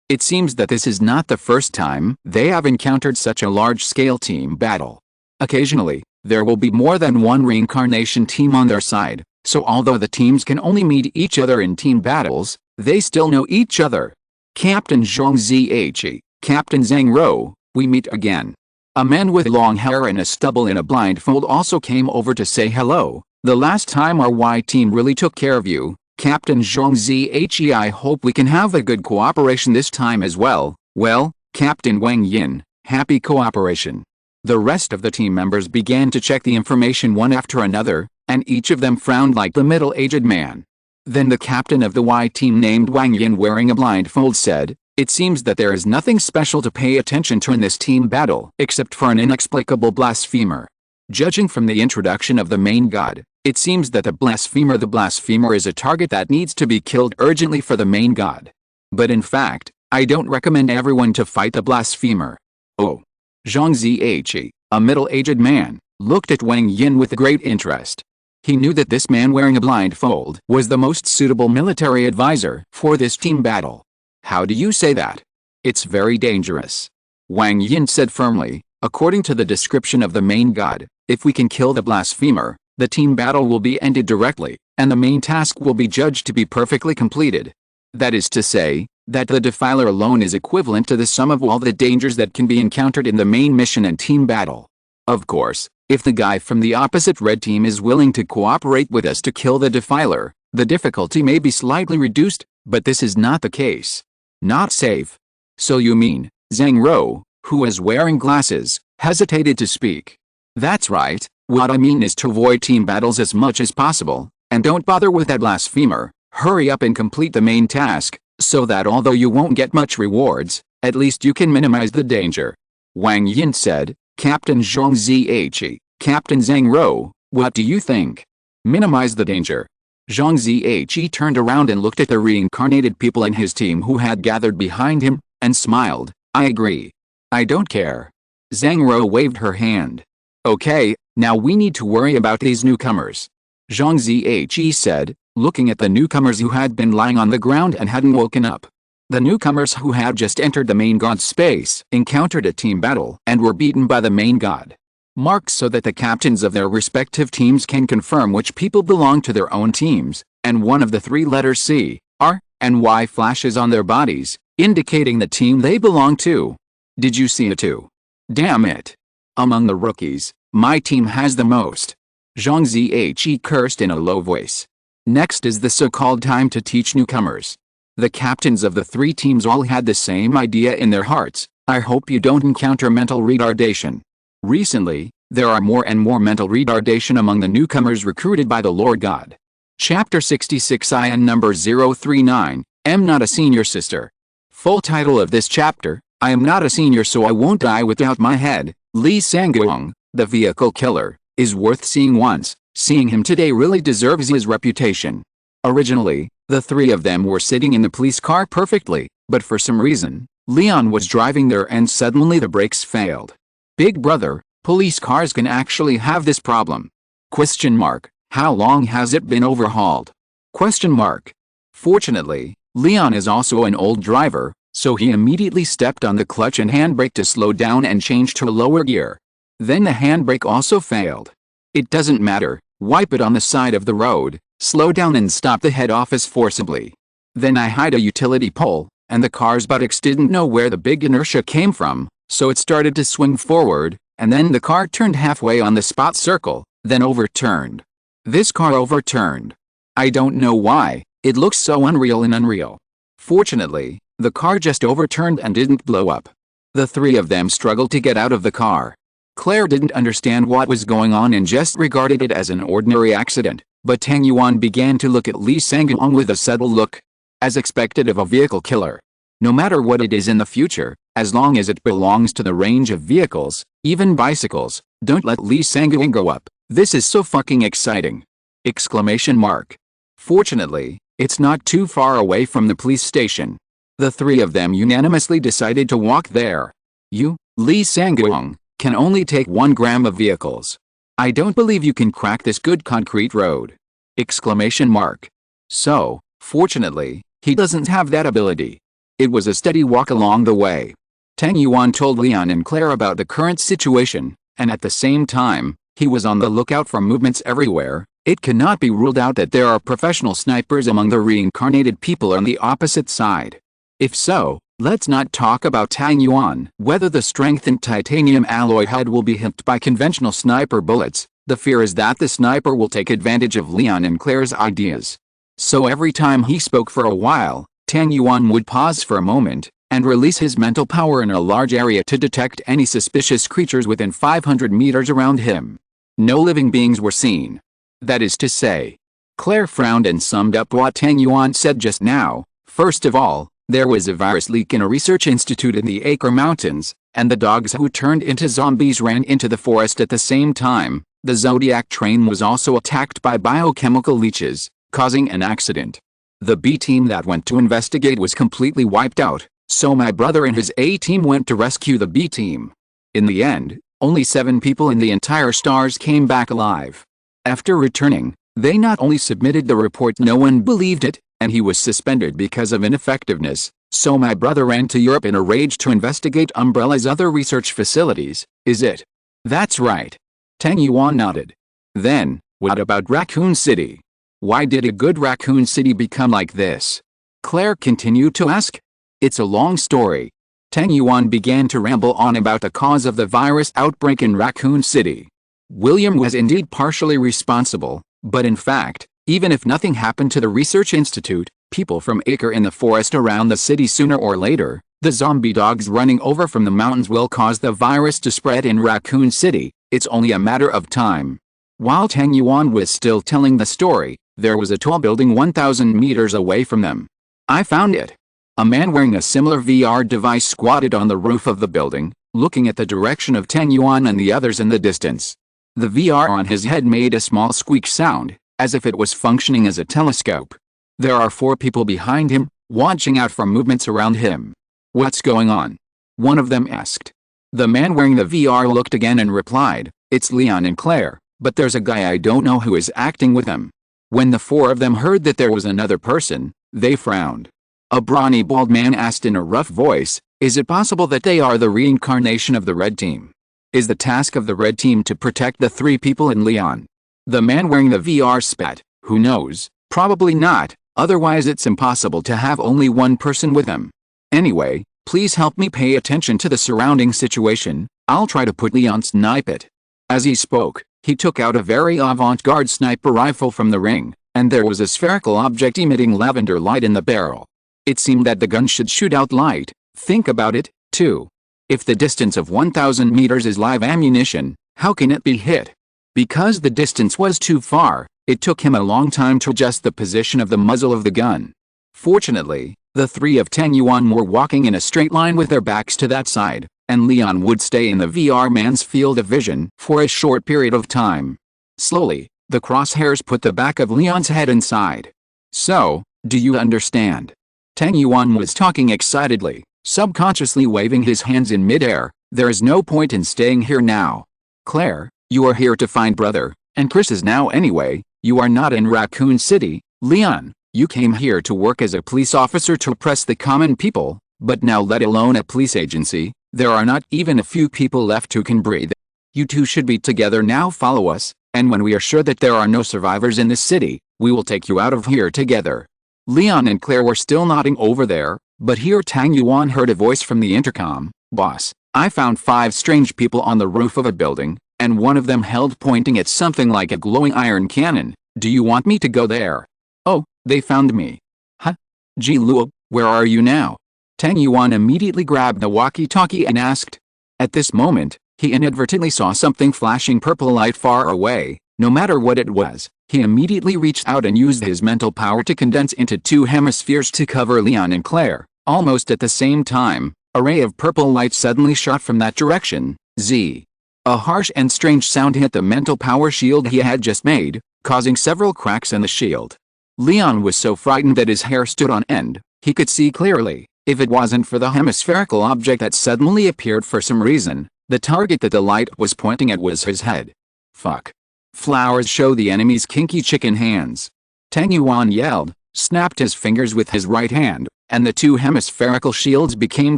It seems that this is not the first time they have encountered such a large-scale team battle. Occasionally, there will be more than one reincarnation team on their side, so although the teams can only meet each other in team battles, they still know each other. Captain Zhang Ziyi, Captain Zhang Rou, we meet again. A man with long hair and a stubble in a blindfold also came over to say hello. The last time our Y team really took care of you, Captain Zhang Ziyi. I hope we can have a good cooperation this time as well. Well, Captain Wang Yin, happy cooperation. The rest of the team members began to check the information one after another, and each of them frowned like the middle-aged man. Then the captain of the Y team, named Wang Yin, wearing a blindfold, said, it seems that there is nothing special to pay attention to in this team battle except for an inexplicable blasphemer. Judging from the introduction of the main god, it seems that the blasphemer is a target that needs to be killed urgently for the main god. But in fact, I don't recommend everyone to fight the blasphemer. Oh. Zhang Ziyi, a middle-aged man, looked at Wang Yin with great interest. He knew that this man wearing a blindfold was the most suitable military advisor for this team battle. How do you say that? It's very dangerous. Wang Yin said firmly, according to the description of the main god, if we can kill the blasphemer, the team battle will be ended directly, and the main task will be judged to be perfectly completed. That is to say, that the defiler alone is equivalent to the sum of all the dangers that can be encountered in the main mission and team battle. Of course, if the guy from the opposite red team is willing to cooperate with us to kill the defiler, the difficulty may be slightly reduced, but this is not the case. Not safe. So you mean, Zhang Rou, who was wearing glasses, hesitated to speak. That's right, what I mean is to avoid team battles as much as possible, and don't bother with that blasphemer. Hurry up and complete the main task, so that although you won't get much rewards, at least you can minimize the danger. Wang Yin said, Captain Zhang Ziyi, Captain Zhang Rou, what do you think? Minimize the danger. Zhang Ziyi turned around and looked at the reincarnated people in his team who had gathered behind him, and smiled. I agree. I don't care. Zhang Rou waved her hand. Okay, now we need to worry about these newcomers. Zhang Ziyi said, looking at the newcomers who had been lying on the ground and hadn't woken up. The newcomers who had just entered the main god's space encountered a team battle and were beaten by the main god. Marked so that the captains of their respective teams can confirm which people belong to their own teams, and one of the three letters C, R, and Y flashes on their bodies, indicating the team they belong to. Did you see it too? Damn it. Among the rookies, my team has the most. Zhang Ziyi cursed in a low voice. Next is the so-called time to teach newcomers. The captains of the three teams all had the same idea in their hearts. I hope you don't encounter mental retardation. Recently, there are more and more mental retardation among the newcomers recruited by the Lord God. Chapter 66 IN number 039, Am not a senior sister. Full title of this chapter, I am not a senior so I won't die without my head. Li Sanguang, the vehicle killer, is worth seeing once. Seeing him today really deserves his reputation. Originally, the three of them were sitting in the police car perfectly, but for some reason, Leon was driving there and suddenly the brakes failed. Big brother, police cars can actually have this problem. Question mark, how long has it been overhauled? Question mark. Fortunately, Leon is also an old driver, so he immediately stepped on the clutch and handbrake to slow down and change to a lower gear. Then the handbrake also failed. It doesn't matter, wipe it on the side of the road, slow down and stop the head office forcibly. Then I hit a utility pole, and the car's buttocks didn't know where the big inertia came from, so it started to swing forward, and then the car turned halfway on the spot circle, then overturned. This car overturned. I don't know why, It looks so unreal and unreal. Fortunately, the car just overturned and didn't blow up. The three of them struggled to get out of the car. Claire didn't understand what was going on and just regarded it as an ordinary accident, but Tang Yuan began to look at Li Sangyong with a subtle look, as expected of a vehicle killer. No matter what it is in the future, as long as it belongs to the range of vehicles, even bicycles, don't let Li Sangyong go up. This is so fucking exciting! Exclamation mark. Fortunately, it's not too far away from the police station. The three of them unanimously decided to walk there. You, Li Sangyong, can only take 1 gram of vehicles. I don't believe you can crack this good concrete road! Exclamation mark. So, fortunately, he doesn't have that ability. It was a steady walk along the way. Tang Yuan told Leon and Claire about the current situation, and at the same time, he was on the lookout for movements everywhere. It cannot be ruled out that there are professional snipers among the reincarnated people on the opposite side. If so, let's not talk about Tang Yuan. Whether the strengthened titanium alloy head will be hit by conventional sniper bullets, the fear is that the sniper will take advantage of Leon and Claire's ideas. So every time he spoke for a while, Tang Yuan would pause for a moment, and release his mental power in a large area to detect any suspicious creatures within 500 meters around him. No living beings were seen. That is to say. Claire frowned and summed up what Tang Yuan said just now. First of all, there was a virus leak in a research institute in the Acre Mountains, and the dogs who turned into zombies ran into the forest at the same time. The Zodiac train was also attacked by biochemical leeches, causing an accident. The B team that went to investigate was completely wiped out, so my brother and his A team went to rescue the B team. In the end, only 7 people in the entire stars came back alive. After returning, they not only submitted the report, no one believed it, and he was suspended because of ineffectiveness, so my brother ran to Europe in a rage to investigate Umbrella's other research facilities. Is it? That's right. Tang Yuan nodded. Then, what about Raccoon City? Why did a good Raccoon City become like this? Claire continued to ask. It's a long story. Tang Yuan began to ramble on about the cause of the virus outbreak in Raccoon City. William was indeed partially responsible, but in fact, even if nothing happened to the research institute, people from Acre in the forest around the city sooner or later, the zombie dogs running over from the mountains will cause the virus to spread in Raccoon City. It's only a matter of time. While Tang Yuan was still telling the story, there was a tall building 1,000 meters away from them. I found it. A man wearing a similar VR device squatted on the roof of the building, looking at the direction of Tang Yuan and the others in the distance. The VR on his head made a small squeak sound, as if it was functioning as a telescope. There are 4 people behind him, watching out for movements around him. What's going on? One of them asked. The man wearing the VR looked again and replied, it's Leon and Claire, but there's a guy I don't know who is acting with them. When the 4 of them heard that there was another person, they frowned. A brawny bald man asked in a rough voice, is it possible that they are the reincarnation of the red team? Is the task of the red team to protect the 3 people in Leon? The man wearing the VR spat, who knows, probably not, otherwise it's impossible to have only one person with them. Anyway, please help me pay attention to the surrounding situation, I'll try to put Leon snipe it. As he spoke, he took out a very avant-garde sniper rifle from the ring, and there was a spherical object emitting lavender light in the barrel. It seemed that the gun should shoot out light. Think about it, too. If the distance of 1,000 meters is live ammunition, how can it be hit? Because the distance was too far, it took him a long time to adjust the position of the muzzle of the gun. Fortunately, the 3 of Tang Yuan were walking in a straight line with their backs to that side, and Leon would stay in the VR man's field of vision for a short period of time. Slowly, the crosshairs put the back of Leon's head inside. So, do you understand? Tang Yuan was talking excitedly, subconsciously waving his hands in midair. There is no point in staying here now. Claire, you are here to find brother, and Chris is now anyway. You are not in Raccoon City. Leon, you came here to work as a police officer to oppress the common people, but now let alone a police agency, there are not even a few people left who can breathe. You two should be together now. Follow us, and when we are sure that there are no survivors in this city, we will take you out of here together. Leon and Claire were still nodding over there, but here Tang Yuan heard a voice from the intercom. Boss, I found 5 strange people on the roof of a building, and one of them held pointing at something like a glowing iron cannon. Do you want me to go there? Oh, They found me. Huh? Ji Luo, where are you now? Tang Yuan immediately grabbed the walkie-talkie and asked. At this moment, he inadvertently saw something flashing purple light far away. No matter what it was, he immediately reached out and used his mental power to condense into two hemispheres to cover Leon and Claire. Almost at the same time, a ray of purple light suddenly shot from that direction. Z. A harsh and strange sound hit the mental power shield he had just made, causing several cracks in the shield. Leon was so frightened that his hair stood on end. He could see clearly. If it wasn't for the hemispherical object that suddenly appeared for some reason, the target that the light was pointing at was his head. Fuck. Flowers show the enemy's kinky chicken hands. Tang Yuan yelled, snapped his fingers with his right hand, and the two hemispherical shields became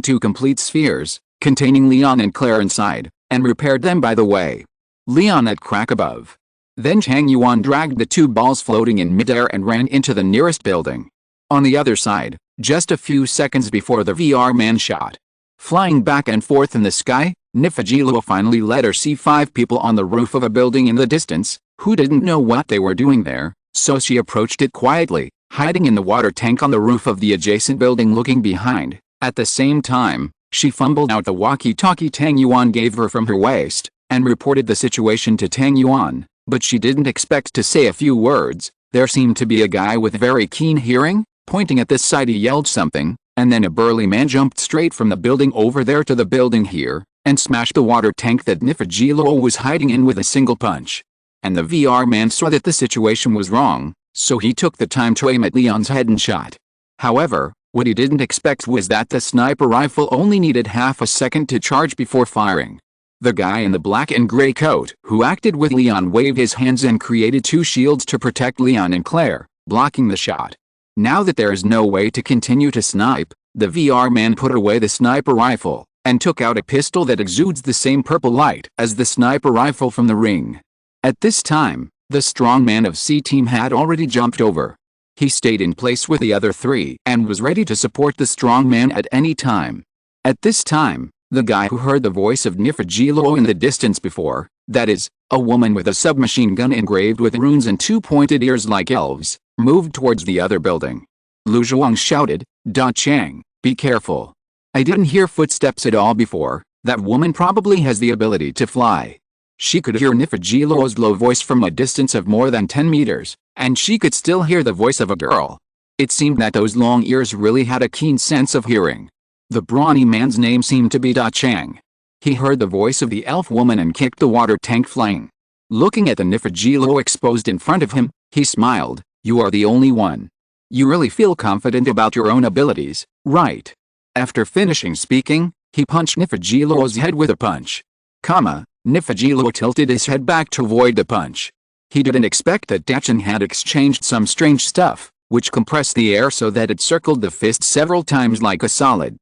two complete spheres, containing Leon and Claire inside, and repaired them by the way. Leon at crack above. Then Tang Yuan dragged the two balls floating in midair and ran into the nearest building. On the other side, just a few seconds before the VR man shot. Flying back and forth in the sky, Nifajilo finally let her see 5 people on the roof of a building in the distance, who didn't know what they were doing there, so she approached it quietly, hiding in the water tank on the roof of the adjacent building looking behind. At the same time, she fumbled out the walkie-talkie Tang Yuan gave her from her waist, and reported the situation to Tang Yuan, but she didn't expect to say a few words. There seemed to be a guy with very keen hearing. Pointing at this side he yelled something, and then a burly man jumped straight from the building over there to the building here, and smashed the water tank that Nifajilo was hiding in with a single punch. And the VR man saw that the situation was wrong, so he took the time to aim at Leon's head and shot. However, what he didn't expect was that the sniper rifle only needed half a second to charge before firing. The guy in the black and gray coat who acted with Leon waved his hands and created 2 shields to protect Leon and Claire, blocking the shot. Now that there is no way to continue to snipe, the VR man put away the sniper rifle, and took out a pistol that exudes the same purple light as the sniper rifle from the ring. At this time, the strong man of C-Team had already jumped over. He stayed in place with the other 3 and was ready to support the strong man at any time. At this time, the guy who heard the voice of Nifajilo in the distance before, that is, a woman with a submachine gun engraved with runes and 2 pointed ears like elves, moved towards the other building. Lu Zhuang shouted, Da Chang, be careful. I didn't hear footsteps at all before. That woman probably has the ability to fly. She could hear Nifajilo's low voice from a distance of more than 10 meters, and she could still hear the voice of a girl. It seemed that those long ears really had a keen sense of hearing. The brawny man's name seemed to be Da Chang. He heard the voice of the elf woman and kicked the water tank flying. Looking at the Nifajilo exposed in front of him, he smiled. You are the only one. You really feel confident about your own abilities, right? After finishing speaking, he punched Nifajilo's head with a punch. Nifajilo tilted his head back to avoid the punch. He didn't expect that Dachin had exchanged some strange stuff, which compressed the air so that it circled the fist several times like a solid.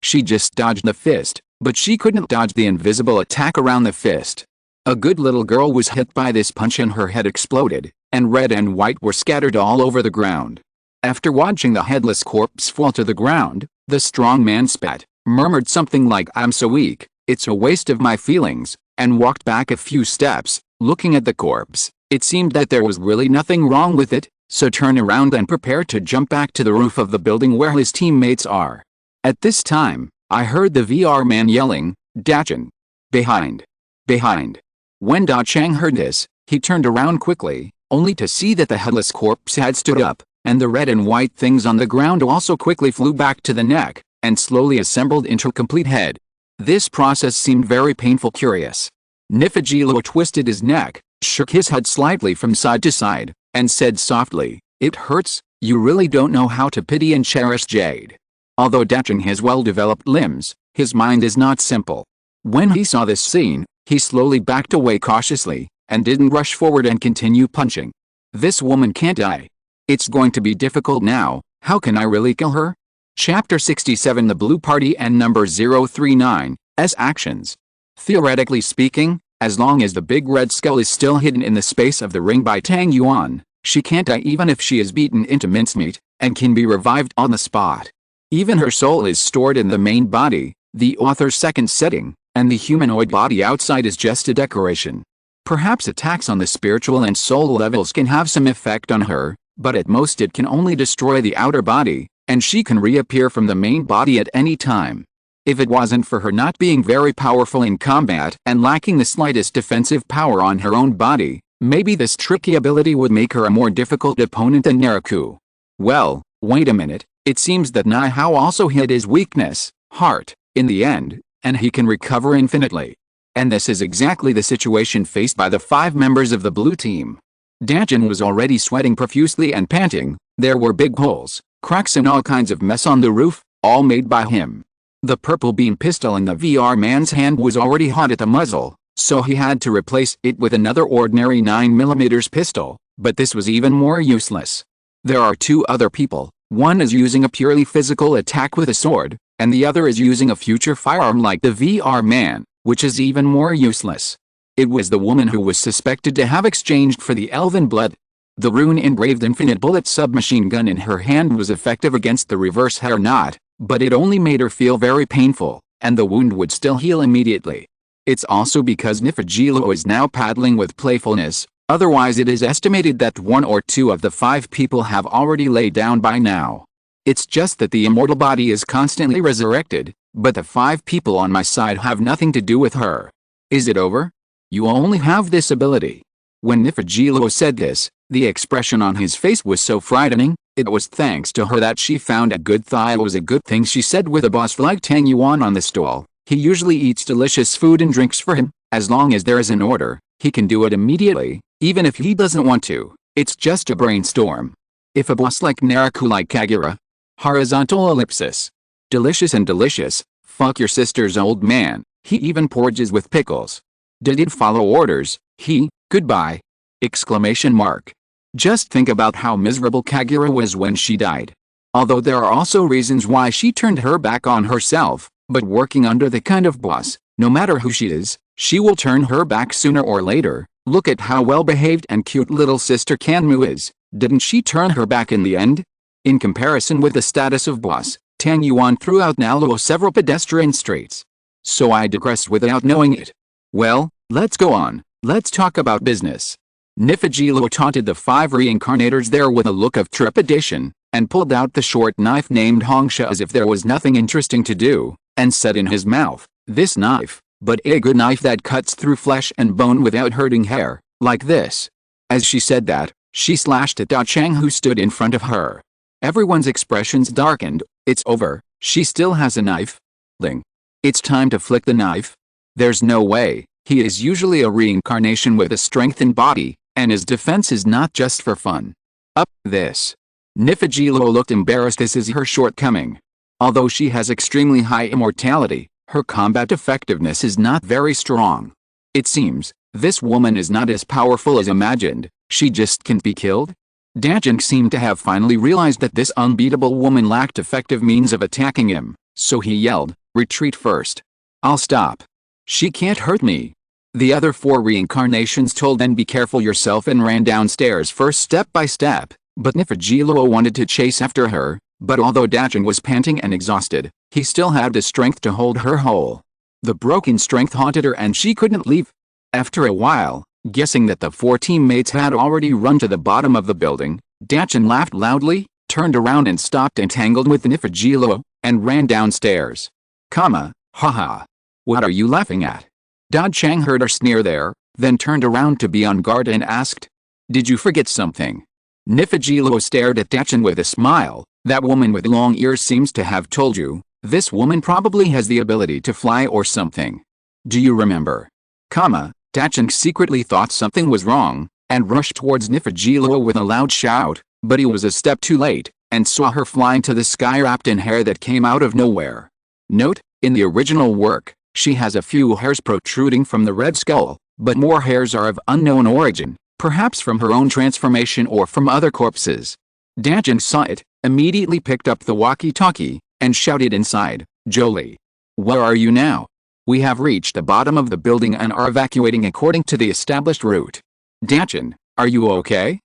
She just dodged the fist, but she couldn't dodge the invisible attack around the fist. A good little girl was hit by this punch and her head exploded, and red and white were scattered all over the ground. After watching the headless corpse fall to the ground, the strong man spat, murmured something like I'm so weak, it's a waste of my feelings, and walked back a few steps, looking at the corpse. It seemed that there was really nothing wrong with it, so turned around and prepared to jump back to the roof of the building where his teammates are. At this time, I heard the VR man yelling, Dachin. Behind. Behind. When Da Chang heard this, he turned around quickly, only to see that the headless corpse had stood up, and the red and white things on the ground also quickly flew back to the neck, and slowly assembled into a complete head. This process seemed very painful. Curious. Nifajilo twisted his neck, shook his head slightly from side to side, and said softly, it hurts, you really don't know how to pity and cherish Jade. Although Dachin has well-developed limbs, his mind is not simple. When he saw this scene, he slowly backed away cautiously, and didn't rush forward and continue punching. This woman can't die. It's going to be difficult now. How can I really kill her? Chapter 67 The Blue Party and Number 039, S Actions. Theoretically speaking, as long as the big red skull is still hidden in the space of the ring by Tang Yuan, she can't die even if she is beaten into mincemeat, and can be revived on the spot. Even her soul is stored in the main body, the author's second setting, and the humanoid body outside is just a decoration. Perhaps attacks on the spiritual and soul levels can have some effect on her, but at most it can only destroy the outer body, and she can reappear from the main body at any time. If it wasn't for her not being very powerful in combat and lacking the slightest defensive power on her own body, maybe this tricky ability would make her a more difficult opponent than Naraku. Well, wait a minute, it seems that Nihao also hid his weakness, heart, in the end, and he can recover infinitely. And this is exactly the situation faced by the 5 members of the blue team. Dajin was already sweating profusely and panting. There were big holes, cracks and all kinds of mess on the roof, all made by him. The purple beam pistol in the VR man's hand was already hot at the muzzle, so he had to replace it with another ordinary 9mm pistol, but this was even more useless. There are 2 other people, one is using a purely physical attack with a sword, and the other is using a future firearm like the VR man, which is even more useless. It was the woman who was suspected to have exchanged for the elven blood. The rune-engraved infinite bullet submachine gun in her hand was effective against the reverse hair knot, but it only made her feel very painful, and the wound would still heal immediately. It's also because Nifajilo is now paddling with playfulness, otherwise it is estimated that 1 or 2 of the 5 people have already laid down by now. It's just that the immortal body is constantly resurrected, but the 5 people on my side have nothing to do with her. Is it over? You only have this ability. When Nifajilo said this, the expression on his face was so frightening. It was thanks to her that she found a good thigh. It was a good thing she said with a boss like Tang Yuan on the stall. He usually eats delicious food and drinks for him. As long as there is an order, he can do it immediately, even if he doesn't want to. It's just a brainstorm. If a boss like Naraku like Kagura. Horizontal ellipsis. Delicious and delicious. Fuck your sister's old man. He even porridges with pickles. Did it follow orders? Goodbye. Exclamation mark. Just think about how miserable Kagura was when she died. Although there are also reasons why she turned her back on herself, but working under the kind of boss, no matter who she is, she will turn her back sooner or later. Look at how well-behaved and cute little sister Kanmu is. Didn't she turn her back in the end? In comparison with the status of boss, Tang Yuan threw out Naluo several pedestrian streets. So I digressed without knowing it. Well, let's go on. Let's talk about business. Nifajilo taunted the 5 reincarnators there with a look of trepidation, and pulled out the short knife named Hongsha as if there was nothing interesting to do, and said in his mouth, "This knife, but a good knife that cuts through flesh and bone without hurting hair, like this." As she said that, she slashed at Da Chang who stood in front of her. Everyone's expressions darkened. It's over, she still has a knife? Ling. It's time to flick the knife? There's no way, he is usually a reincarnation with a strengthened body, and his defense is not just for fun. Up this. Nifajilo looked embarrassed. This is her shortcoming. Although she has extremely high immortality, her combat effectiveness is not very strong. It seems, this woman is not as powerful as imagined, she just can't be killed? Dajin seemed to have finally realized that this unbeatable woman lacked effective means of attacking him, so he yelled, "Retreat first. I'll stop. She can't hurt me." The other 4 reincarnations told then, "Be careful yourself," and ran downstairs first step by step, but Nifajilo wanted to chase after her, but although Dajin was panting and exhausted, he still had the strength to hold her whole. The broken strength haunted her and she couldn't leave. After a while, guessing that the 4 teammates had already run to the bottom of the building, Dajin laughed loudly, turned around and stopped entangled with Nifajilo, and ran downstairs. Haha. What are you laughing at? Da Chang heard her sneer there, then turned around to be on guard and asked, "Did you forget something?" Nifajilo stared at Dachin with a smile. "That woman with long ears seems to have told you. This woman probably has the ability to fly or something. Do you remember?" Dachin secretly thought something was wrong, and rushed towards Nifajilo with a loud shout, but he was a step too late, and saw her flying to the sky wrapped in hair that came out of nowhere. Note, in the original work, she has a few hairs protruding from the red skull, but more hairs are of unknown origin, perhaps from her own transformation or from other corpses. Dajin saw it, immediately picked up the walkie-talkie, and shouted inside, "Jolie! Where are you now? We have reached the bottom of the building and are evacuating according to the established route. Dajin, are you okay?"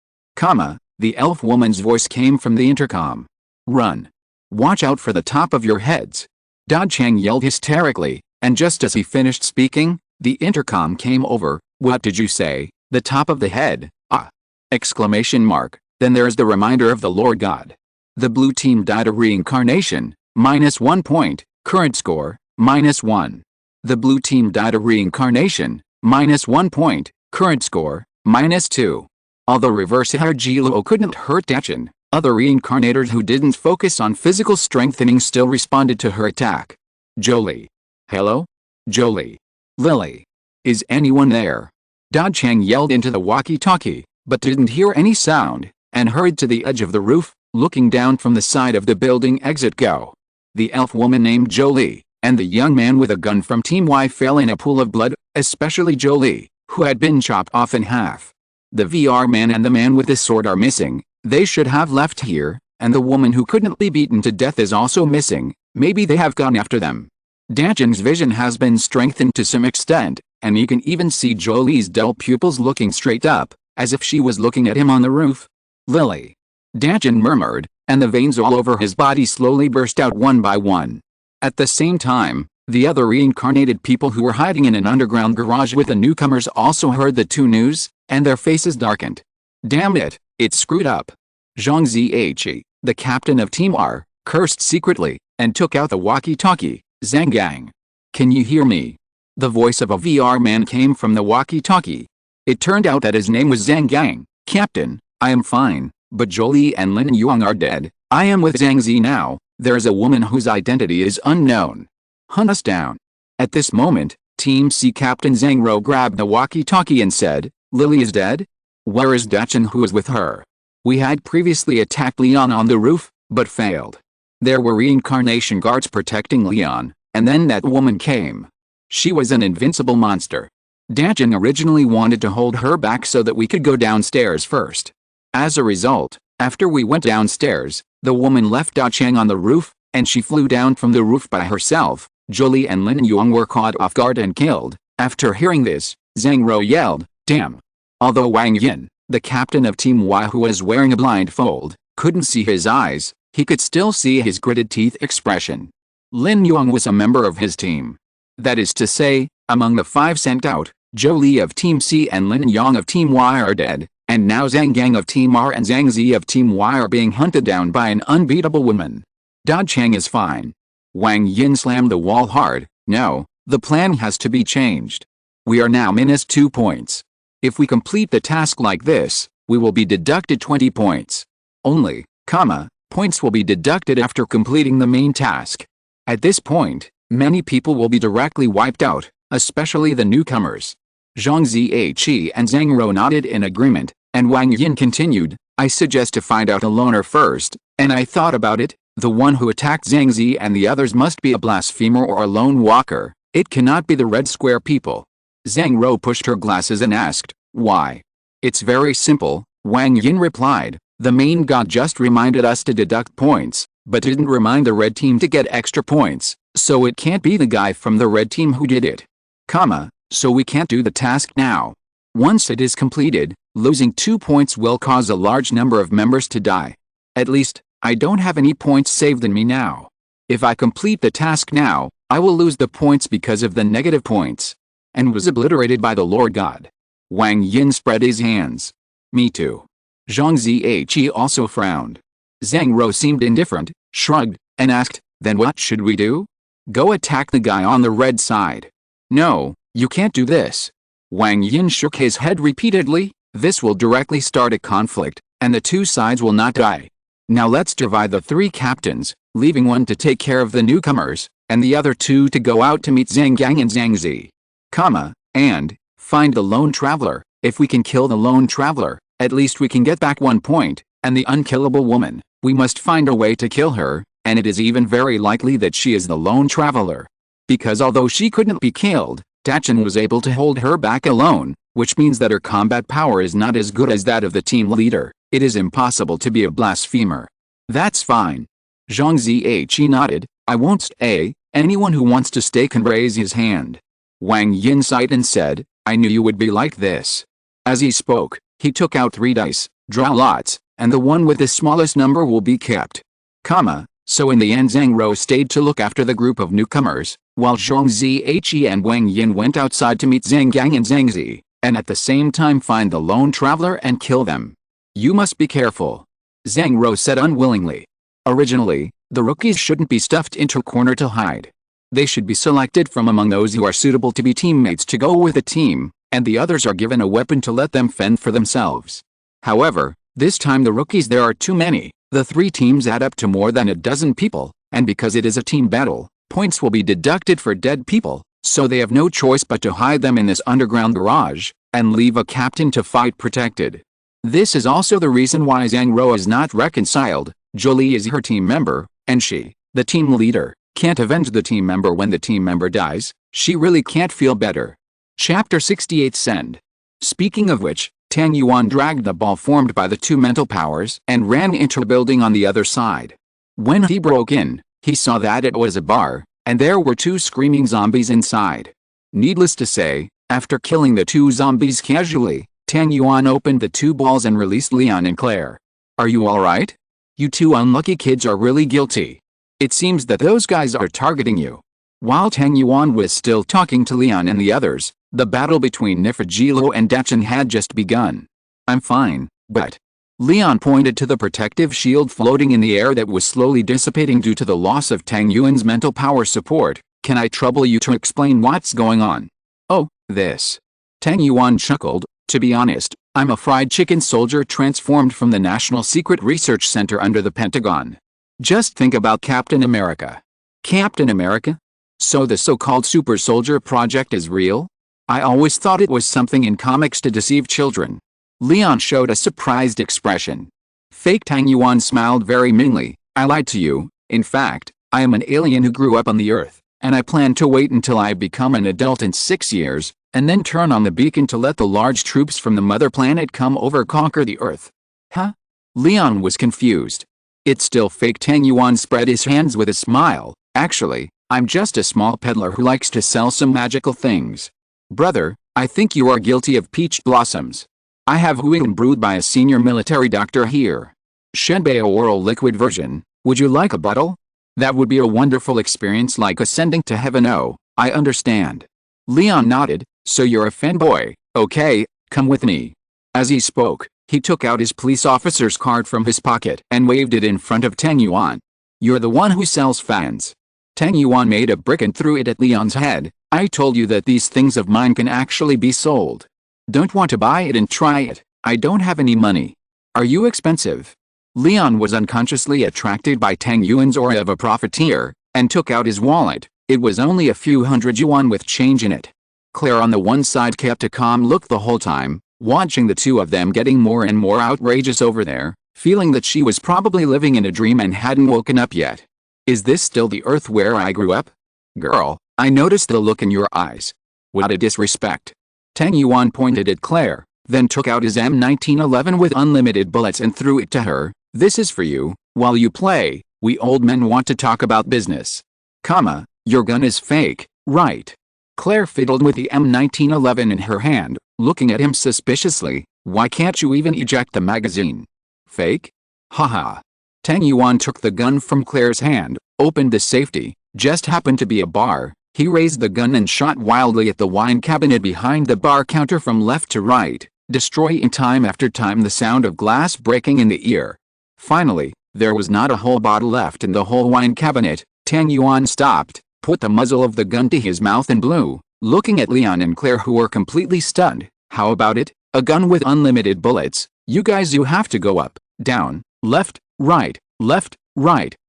The elf woman's voice came from the intercom. "Run! Watch out for the top of your heads!" Da Chang yelled hysterically, and just as he finished speaking, the intercom came over. "What did you say? The top of the head? Ah!" Exclamation mark. Then there's the reminder of the Lord God. The blue team died a reincarnation, -1 point, current score, -1. The blue team died a reincarnation, -1 point, current score, -2. Although reverse Hergilo couldn't hurt Dachin, other reincarnators who didn't focus on physical strengthening still responded to her attack. Jolie. Hello? Jolie. Lily. Is anyone there? Da Chang yelled into the walkie-talkie, but didn't hear any sound, and hurried to the edge of the roof, looking down from the side of the building exit go. The elf woman named Jolie, and the young man with a gun from Team Y fell in a pool of blood, especially Jolie, who had been chopped off in half. The VR man and the man with the sword are missing. They should have left here, and the woman who couldn't be beaten to death is also missing. Maybe they have gone after them. Dachin's vision has been strengthened to some extent, and you can even see Jolie's dull pupils looking straight up, as if she was looking at him on the roof. Lily. Dachin murmured, and the veins all over his body slowly burst out one by one. At the same time, the other reincarnated people who were hiding in an underground garage with the newcomers also heard the two news, and their faces darkened. Damn it, it's screwed up. Zhang Ziyi, the captain of Team R, cursed secretly, and took out the walkie-talkie. Zhang Gang. Can you hear me? The voice of a VR man came from the walkie-talkie. It turned out that his name was Zhang Gang. Captain, I am fine, but Jolie and Lin Yuang are dead. I am with Zhang Zi now. There is a woman whose identity is unknown. Hunt us down. At this moment, Team C Captain Zhang Ro grabbed the walkie-talkie and said, Lily is dead? Where is Dachin who is with her? We had previously attacked Leon on the roof, but failed. There were reincarnation guards protecting Leon, and then that woman came. She was an invincible monster. Dachin originally wanted to hold her back so that we could go downstairs first. As a result, after we went downstairs, the woman left Dachang on the roof, and she flew down from the roof by herself. Jolie and Lin Yuang were caught off guard and killed. After hearing this, Zhang Ro yelled, damn. Although Wang Yin, the captain of Team Y who was wearing a blindfold, couldn't see his eyes, he could still see his gritted teeth expression. Lin Yuang was a member of his team. That is to say, among the 5 sent out, Jolie of Team C and Lin Yang of Team Y are dead, and now Zhang Gang of Team R and Zhang Zi of Team Y are being hunted down by an unbeatable woman. Da Chang is fine. Wang Yin slammed the wall hard. No, the plan has to be changed. We are now -2 points. If we complete the task like this, we will be deducted 20 points. Only, points will be deducted after completing the main task. At this point, many people will be directly wiped out, especially the newcomers. Zhang Ziyi and Zhang Ro nodded in agreement, and Wang Yin continued, I suggest to find out a loner first, and I thought about it, the one who attacked Zhang Zi and the others must be a blasphemer or a lone walker, it cannot be the Red Square people. Zhang Ro pushed her glasses and asked, why? It's very simple, Wang Yin replied, the main god just reminded us to deduct points, but didn't remind the red team to get extra points, so it can't be the guy from the red team who did it. So we can't do the task now. Once it is completed, losing 2 points will cause a large number of members to die. At least, I don't have any points saved in me now. If I complete the task now, I will lose the points because of the negative points. And was obliterated by the Lord God. Wang Yin spread his hands. Me too. Zhang Ziyi also frowned. Zhang Ro seemed indifferent, shrugged, and asked, then what should we do? Go attack the guy on the red side. No, you can't do this. Wang Yin shook his head repeatedly, this will directly start a conflict, and the 2 sides will not die. Now let's divide the 3 captains, leaving one to take care of the newcomers, and the other 2 to go out to meet Zhang Gang and Zhang Zi. And, find the lone traveler. If we can kill the lone traveler, at least we can get back 1 point, and the unkillable woman, we must find a way to kill her, and it is even very likely that she is the lone traveler. Because although she couldn't be killed, Dachin was able to hold her back alone, which means that her combat power is not as good as that of the team leader. It is impossible to be a blasphemer. That's fine. Zhang Ziyi nodded, I won't stay, anyone who wants to stay can raise his hand. Wang Yin sighed and said, I knew you would be like this. As he spoke, he took out 3 dice, draw lots, and the one with the smallest number will be kept. So in the end Zhang Ro stayed to look after the group of newcomers, while Zhang Ziyi and Wang Yin went outside to meet Zhang Gang and Zhang Zi, and at the same time find the lone traveler and kill them. You must be careful. Zhang Rou said unwillingly. Originally, the rookies shouldn't be stuffed into a corner to hide. They should be selected from among those who are suitable to be teammates to go with a team, and the others are given a weapon to let them fend for themselves. However, this time the rookies there are too many. The 3 teams add up to more than a dozen people, and because it is a team battle, points will be deducted for dead people, so they have no choice but to hide them in this underground garage, and leave a captain to fight protected. This is also the reason why Zhang Rou is not reconciled. Jolie is her team member, and she, the team leader, can't avenge the team member when the team member dies. She really can't feel better. Chapter 68 Send. Speaking of which, Tang Yuan dragged the ball formed by the 2 mental powers and ran into a building on the other side. When he broke in, he saw that it was a bar, and there were 2 screaming zombies inside. Needless to say, after killing the 2 zombies casually, Tang Yuan opened the 2 balls and released Leon and Claire. Are you alright? You 2 unlucky kids are really guilty. It seems that those guys are targeting you. While Tang Yuan was still talking to Leon and the others, the battle between Nifagilo and Dachin had just begun. I'm fine, but... Leon pointed to the protective shield floating in the air that was slowly dissipating due to the loss of Tang Yuan's mental power support. Can I trouble you to explain what's going on? Oh, this. Tang Yuan chuckled. To be honest, I'm a fried chicken soldier transformed from the National Secret Research Center under the Pentagon. Just think about Captain America. Captain America? So the so-called super soldier project is real? I always thought it was something in comics to deceive children. Leon showed a surprised expression. Fake Tang Yuan smiled very meanly. I lied to you. In fact, I am an alien who grew up on the Earth, and I plan to wait until I become an adult in 6 years, and then turn on the beacon to let the large troops from the mother planet come over conquer the Earth. Huh? Leon was confused. It's still fake. Tang Yuan spread his hands with a smile. Actually, I'm just a small peddler who likes to sell some magical things. Brother, I think you are guilty of peach blossoms. I have Huilan brewed by a senior military doctor here. Shenbei oral liquid version. Would you like a bottle? That would be a wonderful experience, like ascending to heaven. Oh, I understand. Leon nodded. So you're a fanboy, okay, come with me. As he spoke, he took out his police officer's card from his pocket and waved it in front of Tang Yuan. You're the one who sells fans. Tang Yuan made a brick and threw it at Leon's head. I told you that these things of mine can actually be sold. Don't want to buy it and try it. I don't have any money. Are you expensive? Leon was unconsciously attracted by Tang Yuan's aura of a profiteer, and took out his wallet. It was only a few hundred yuan with change in it. Claire on the one side kept a calm look the whole time, watching the 2 of them getting more and more outrageous over there, feeling that she was probably living in a dream and hadn't woken up yet. Is this still the Earth where I grew up? Girl, I noticed the look in your eyes. What a disrespect. Tang Yuan pointed at Claire, then took out his M1911 with unlimited bullets and threw it to her. This is for you. While you play, we old men want to talk about business. Your gun is fake, right? Claire fiddled with the M1911 in her hand, looking at him suspiciously. Why can't you even eject the magazine? Fake? Haha. Tang Yuan took the gun from Claire's hand, opened the safety, just happened to be a bar. He raised the gun and shot wildly at the wine cabinet behind the bar counter from left to right, destroying time after time the sound of glass breaking in the ear. Finally, there was not a whole bottle left in the whole wine cabinet. Tang Yuan stopped, put the muzzle of the gun to his mouth and blew, looking at Leon and Claire, who were completely stunned. How about it? A gun with unlimited bullets? You guys, you have to go up, down, left, right,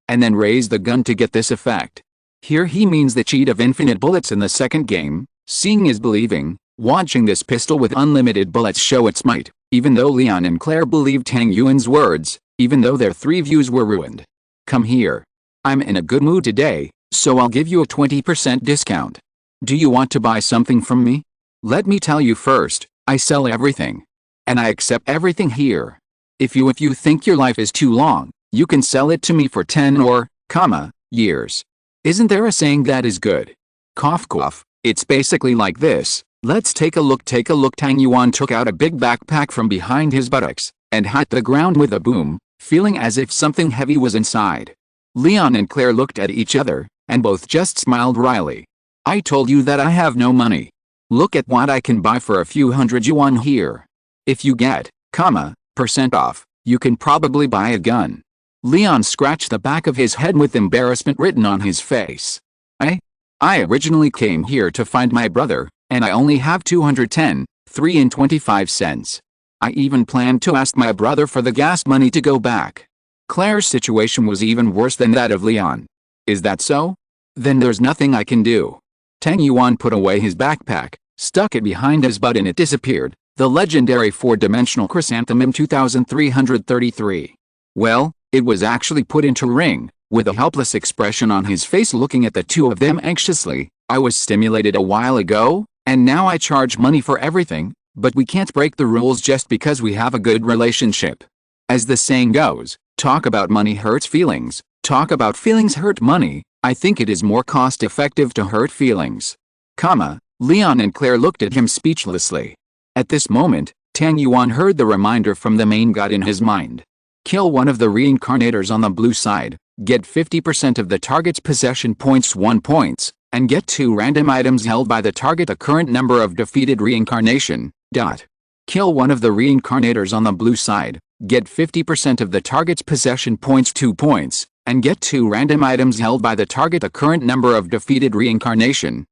and then raise the gun to get this effect. Here he means the cheat of infinite bullets in the second game. Seeing is believing. Watching this pistol with unlimited bullets show its might, even though Leon and Claire believed Tang Yuan's words, even though their 3 views were ruined. Come here. I'm in a good mood today, so I'll give you a 20% discount. Do you want to buy something from me? Let me tell you first, I sell everything. And I accept everything here. If you think your life is too long, you can sell it to me for 10 or, years. Isn't there a saying that is good? Cough cough, it's basically like this. Let's take a look. Tang Yuan took out a big backpack from behind his buttocks, and hit the ground with a boom, feeling as if something heavy was inside. Leon and Claire looked at each other, and both just smiled wryly. I told you that I have no money. Look at what I can buy for a few hundred yuan here. If you get, 50% off, you can probably buy a gun. Leon scratched the back of his head with embarrassment written on his face. I originally came here to find my brother, and I only have 210, 3.25 cents. I even planned to ask my brother for the gas money to go back. Claire's situation was even worse than that of Leon. Is that so? Then there's nothing I can do. Tang Yuan put away his backpack, stuck it behind his butt and it disappeared. The legendary 4-dimensional chrysanthemum 2333. Well, it was actually put into ring. With a helpless expression on his face looking at the two of them anxiously. I was stimulated a while ago, and now I charge money for everything, but we can't break the rules just because we have a good relationship. As the saying goes, talk about money hurts feelings, talk about feelings hurt money. I think it is more cost-effective to hurt feelings. Leon and Claire looked at him speechlessly. At this moment, Tang Yuan heard the reminder from the main god in his mind. Kill one of the reincarnators on the blue side. Get 50% of the target's possession points 1 points, and get 2 random items held by the target the current number of defeated reincarnation. Kill one of the reincarnators on the blue side, get 50% of the target's possession points 2 points, and get 2 random items held by the target the current number of defeated reincarnation.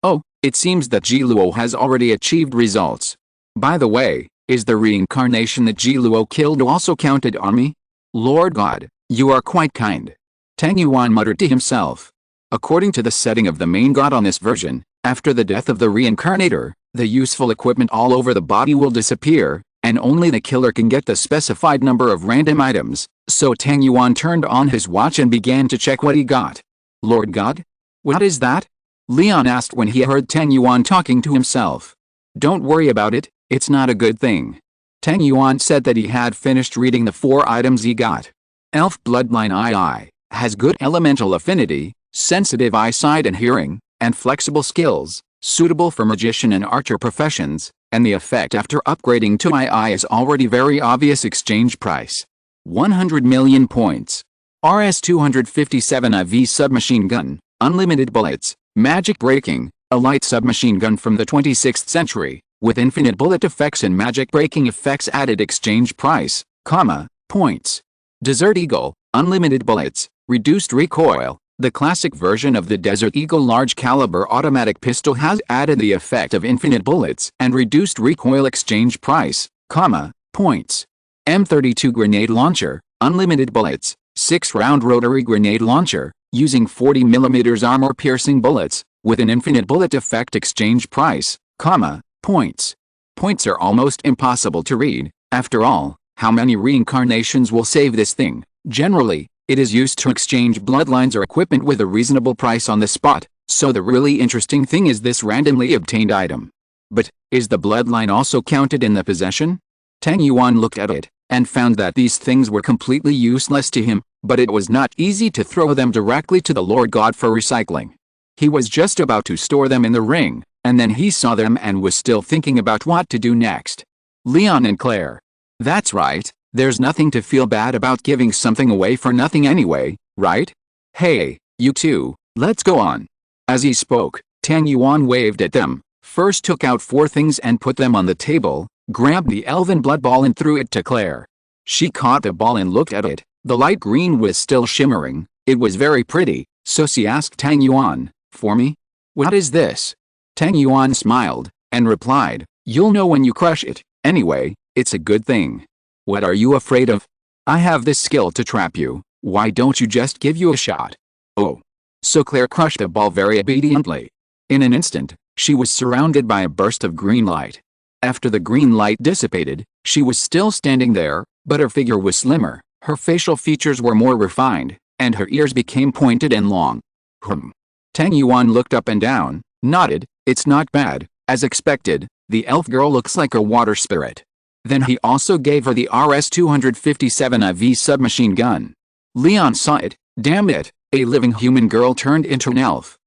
Oh, it seems that Jiluo has already achieved results. By the way, is the reincarnation that Jiluo killed also counted on me? Lord God, you are quite kind. Tang Yuan muttered to himself. According to the setting of the main god on this version, after the death of the reincarnator, the useful equipment all over the body will disappear, and only the killer can get the specified number of random items, so Tang Yuan turned on his watch and began to check what he got. Lord God? What is that? Leon asked when he heard Tang Yuan talking to himself. Don't worry about it, it's not a good thing. Tang Yuan said that he had finished reading the 4 items he got. Elf bloodline II, has good elemental affinity, sensitive eyesight and hearing, and flexible skills, suitable for magician and archer professions, and the effect after upgrading to II is already very obvious. Exchange price. 100 million points. RS-257 IV submachine gun, unlimited bullets, magic breaking, a light submachine gun from the 26th century, with infinite bullet effects and magic breaking effects added. Exchange price, points. Desert Eagle, unlimited bullets, reduced recoil. The classic version of the Desert Eagle large caliber automatic pistol has added the effect of infinite bullets and reduced recoil. Exchange price, points. M32 grenade launcher, unlimited bullets, 6-round rotary grenade launcher, using 40mm armor-piercing bullets, with an infinite bullet effect. Exchange price, points. Points are almost impossible to read. After all, how many reincarnations will save this thing? Generally, it is used to exchange bloodlines or equipment with a reasonable price on the spot, so the really interesting thing is this randomly obtained item. But, is the bloodline also counted in the possession? Tang Yuan looked at it, and found that these things were completely useless to him, but it was not easy to throw them directly to the Lord God for recycling. He was just about to store them in the ring, and then he saw them and was still thinking about what to do next. Leon and Claire. That's right, there's nothing to feel bad about giving something away for nothing anyway, right? Hey, you two, let's go on. As he spoke, Tang Yuan waved at them, first took out 4 things and put them on the table, grabbed the elven blood ball and threw it to Claire. She caught the ball and looked at it. The light green was still shimmering. It was very pretty, so she asked Tang Yuan, for me? What is this? Tang Yuan smiled, and replied, you'll know when you crush it. Anyway, it's a good thing. What are you afraid of? I have this skill to trap you. Why don't you just give you a shot? Oh. So Claire crushed the ball very obediently. In an instant, she was surrounded by a burst of green light. After the green light dissipated, she was still standing there, but her figure was slimmer, her facial features were more refined, and her ears became pointed and long. Tang Yuan looked up and down, nodded. It's not bad, as expected. The elf girl looks like a water spirit. Then he also gave her the RS-257 IV submachine gun. Leon saw it. Damn it, a living human girl turned into an elf. ?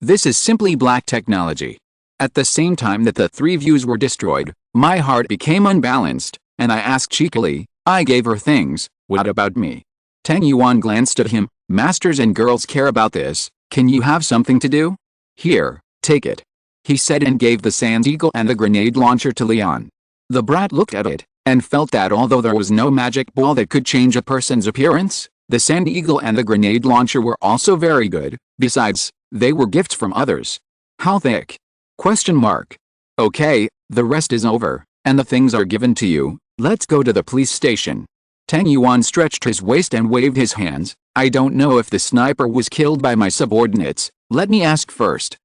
This is simply black technology. At the same time that the 3 views were destroyed, my heart became unbalanced, and I asked cheekily, I gave her things, what about me? Tang Yuan glanced at him. Masters and girls care about this. Can you have something to do? Here, take it. He said and gave the Sans Eagle and the grenade launcher to Leon. The brat looked at it, and felt that although there was no magic ball that could change a person's appearance, the sand eagle and the grenade launcher were also very good. Besides, they were gifts from others. How thick? Question mark. Okay, the rest is over, and the things are given to you. Let's go to the police station. Tang Yuan stretched his waist and waved his hands. I don't know if the sniper was killed by my subordinates. Let me ask first.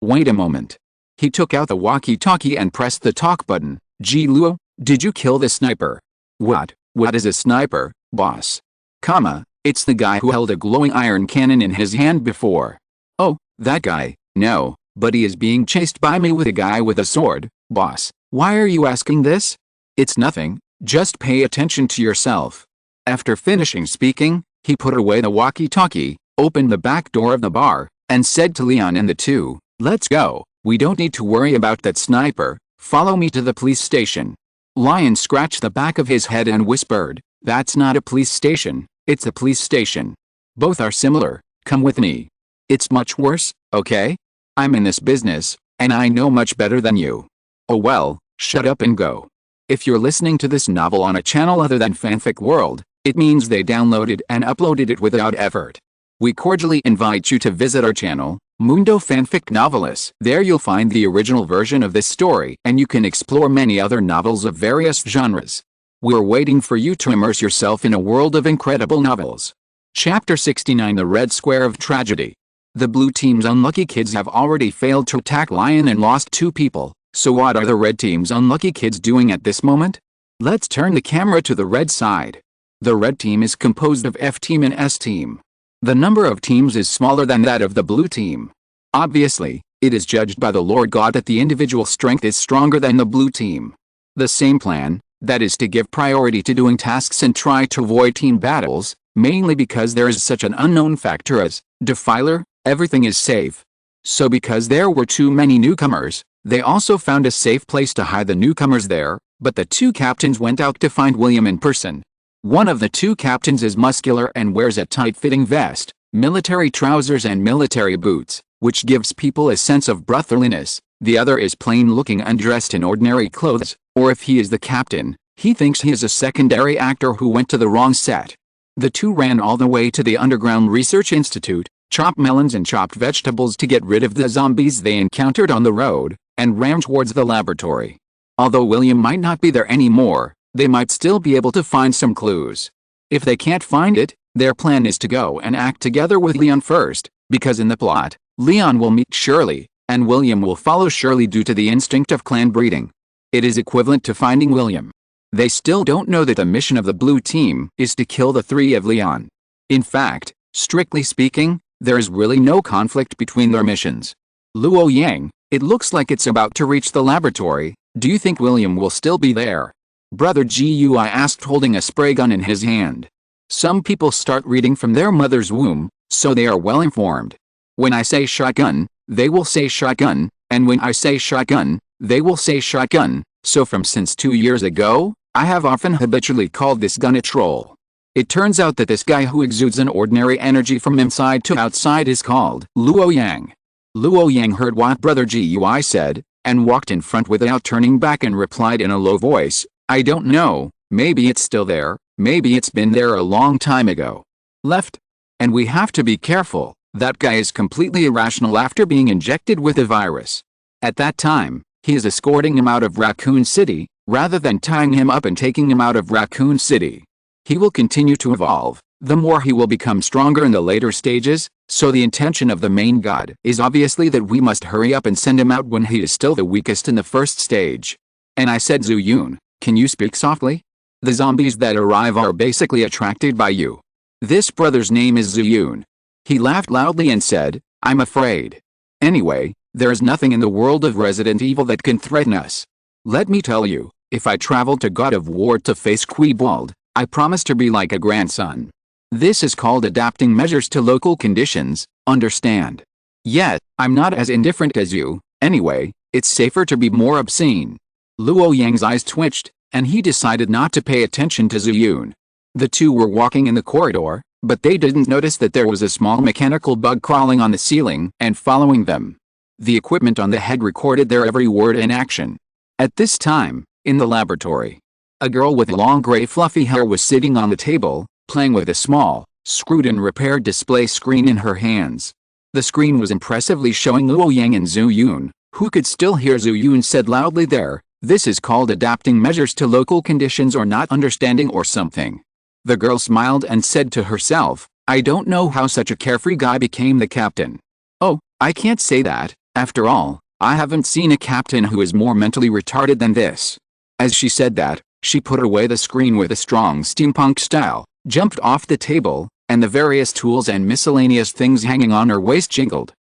Wait a moment. He took out the walkie-talkie and pressed the talk button. Ji Luo, did you kill the sniper? What is a sniper, boss? It's the guy who held a glowing iron cannon in his hand before. Oh, that guy. No, but he is being chased by me with a guy with a sword, boss. Why are you asking this? It's nothing, just pay attention to yourself. After finishing speaking, he put away the walkie-talkie, opened the back door of the bar, and said to Leon and the two, let's go, we don't need to worry about that sniper, follow me to the police station. Lion scratched the back of his head and whispered, that's not a police station, it's a police station. Both are similar, come with me. It's much worse, okay? I'm in this business, and I know much better than you. Oh well, shut up and go. If you're listening to this novel on a channel other than Fanfic World, it means they downloaded and uploaded it without effort. We cordially invite you to visit our channel, Mundo Fanfic Novelis. There you'll find the original version of this story and you can explore many other novels of various genres. We're waiting for you to immerse yourself in a world of incredible novels. Chapter 69 The Red Square of Tragedy. The blue team's unlucky kids have already failed to attack Lion and lost 2 people, so what are the red team's unlucky kids doing at this moment? Let's turn the camera to the red side. The red team is composed of F team and S team. The number of teams is smaller than that of the blue team. Obviously, it is judged by the Lord God that the individual strength is stronger than the blue team. The same plan, that is to give priority to doing tasks and try to avoid team battles, mainly because there is such an unknown factor as defiler, everything is safe. So because there were too many newcomers, they also found a safe place to hide the newcomers there, but the 2 captains went out to find William in person. One of the 2 captains is muscular and wears a tight-fitting vest, military trousers and military boots, which gives people a sense of brotherliness. The other is plain-looking undressed in ordinary clothes, or if he is the captain, he thinks he is a secondary actor who went to the wrong set. The 2 ran all the way to the Underground Research Institute, chopped melons and chopped vegetables to get rid of the zombies they encountered on the road, and ran towards the laboratory. Although William might not be there anymore, they might still be able to find some clues. If they can't find it, their plan is to go and act together with Leon first, because in the plot, Leon will meet Shirley, and William will follow Shirley due to the instinct of clan breeding. It is equivalent to finding William. They still don't know that the mission of the blue team is to kill the 3 of Leon. In fact, strictly speaking, there is really no conflict between their missions. Luo Yang, it looks like it's about to reach the laboratory. Do you think William will still be there? Brother Gui asked, holding a spray gun in his hand. Some people start reading from their mother's womb, so they are well informed. When I say shotgun, they will say shotgun, and when I say shotgun, they will say shotgun, so since 2 years ago, I have often habitually called this gun a troll. It turns out that this guy who exudes an ordinary energy from inside to outside is called Luo Yang. Luo Yang heard what Brother Gui said, and walked in front without turning back and replied in a low voice, I don't know, maybe it's still there, maybe it's been there a long time ago. Left. And we have to be careful, that guy is completely irrational after being injected with a virus. At that time, he is escorting him out of Raccoon City, rather than tying him up and taking him out of Raccoon City. He will continue to evolve, the more he will become stronger in the later stages, so the intention of the main god is obviously that we must hurry up and send him out when he is still the weakest in the first stage. And I said, Zuyun, can you speak softly? The zombies that arrive are basically attracted by you. This brother's name is Zuyun. He laughed loudly and said, I'm afraid. Anyway, there is nothing in the world of Resident Evil that can threaten us. Let me tell you, if I travel to God of War to face Queebald, I promise to be like a grandson. This is called adapting measures to local conditions, understand? Yet, I'm not as indifferent as you. Anyway, it's safer to be more obscene. Luo Yang's eyes twitched, and he decided not to pay attention to Zuyun. The 2 were walking in the corridor, but they didn't notice that there was a small mechanical bug crawling on the ceiling and following them. The equipment on the head recorded their every word and action. At this time, in the laboratory, A girl with long gray fluffy hair was sitting on the table, playing with a small, screwed-in repaired display screen in her hands. The screen was impressively showing Luo Yang and Zhu Yun, who could still hear Zhu Yun said loudly there, "This is called adapting measures to local conditions or not understanding or something." The girl smiled and said to herself, "I don't know how such a carefree guy became the captain. Oh, I can't say that, after all, I haven't seen a captain who is more mentally retarded than this." As she said that, she put away the screen with a strong steampunk style, jumped off the table, and the various tools and miscellaneous things hanging on her waist jingled.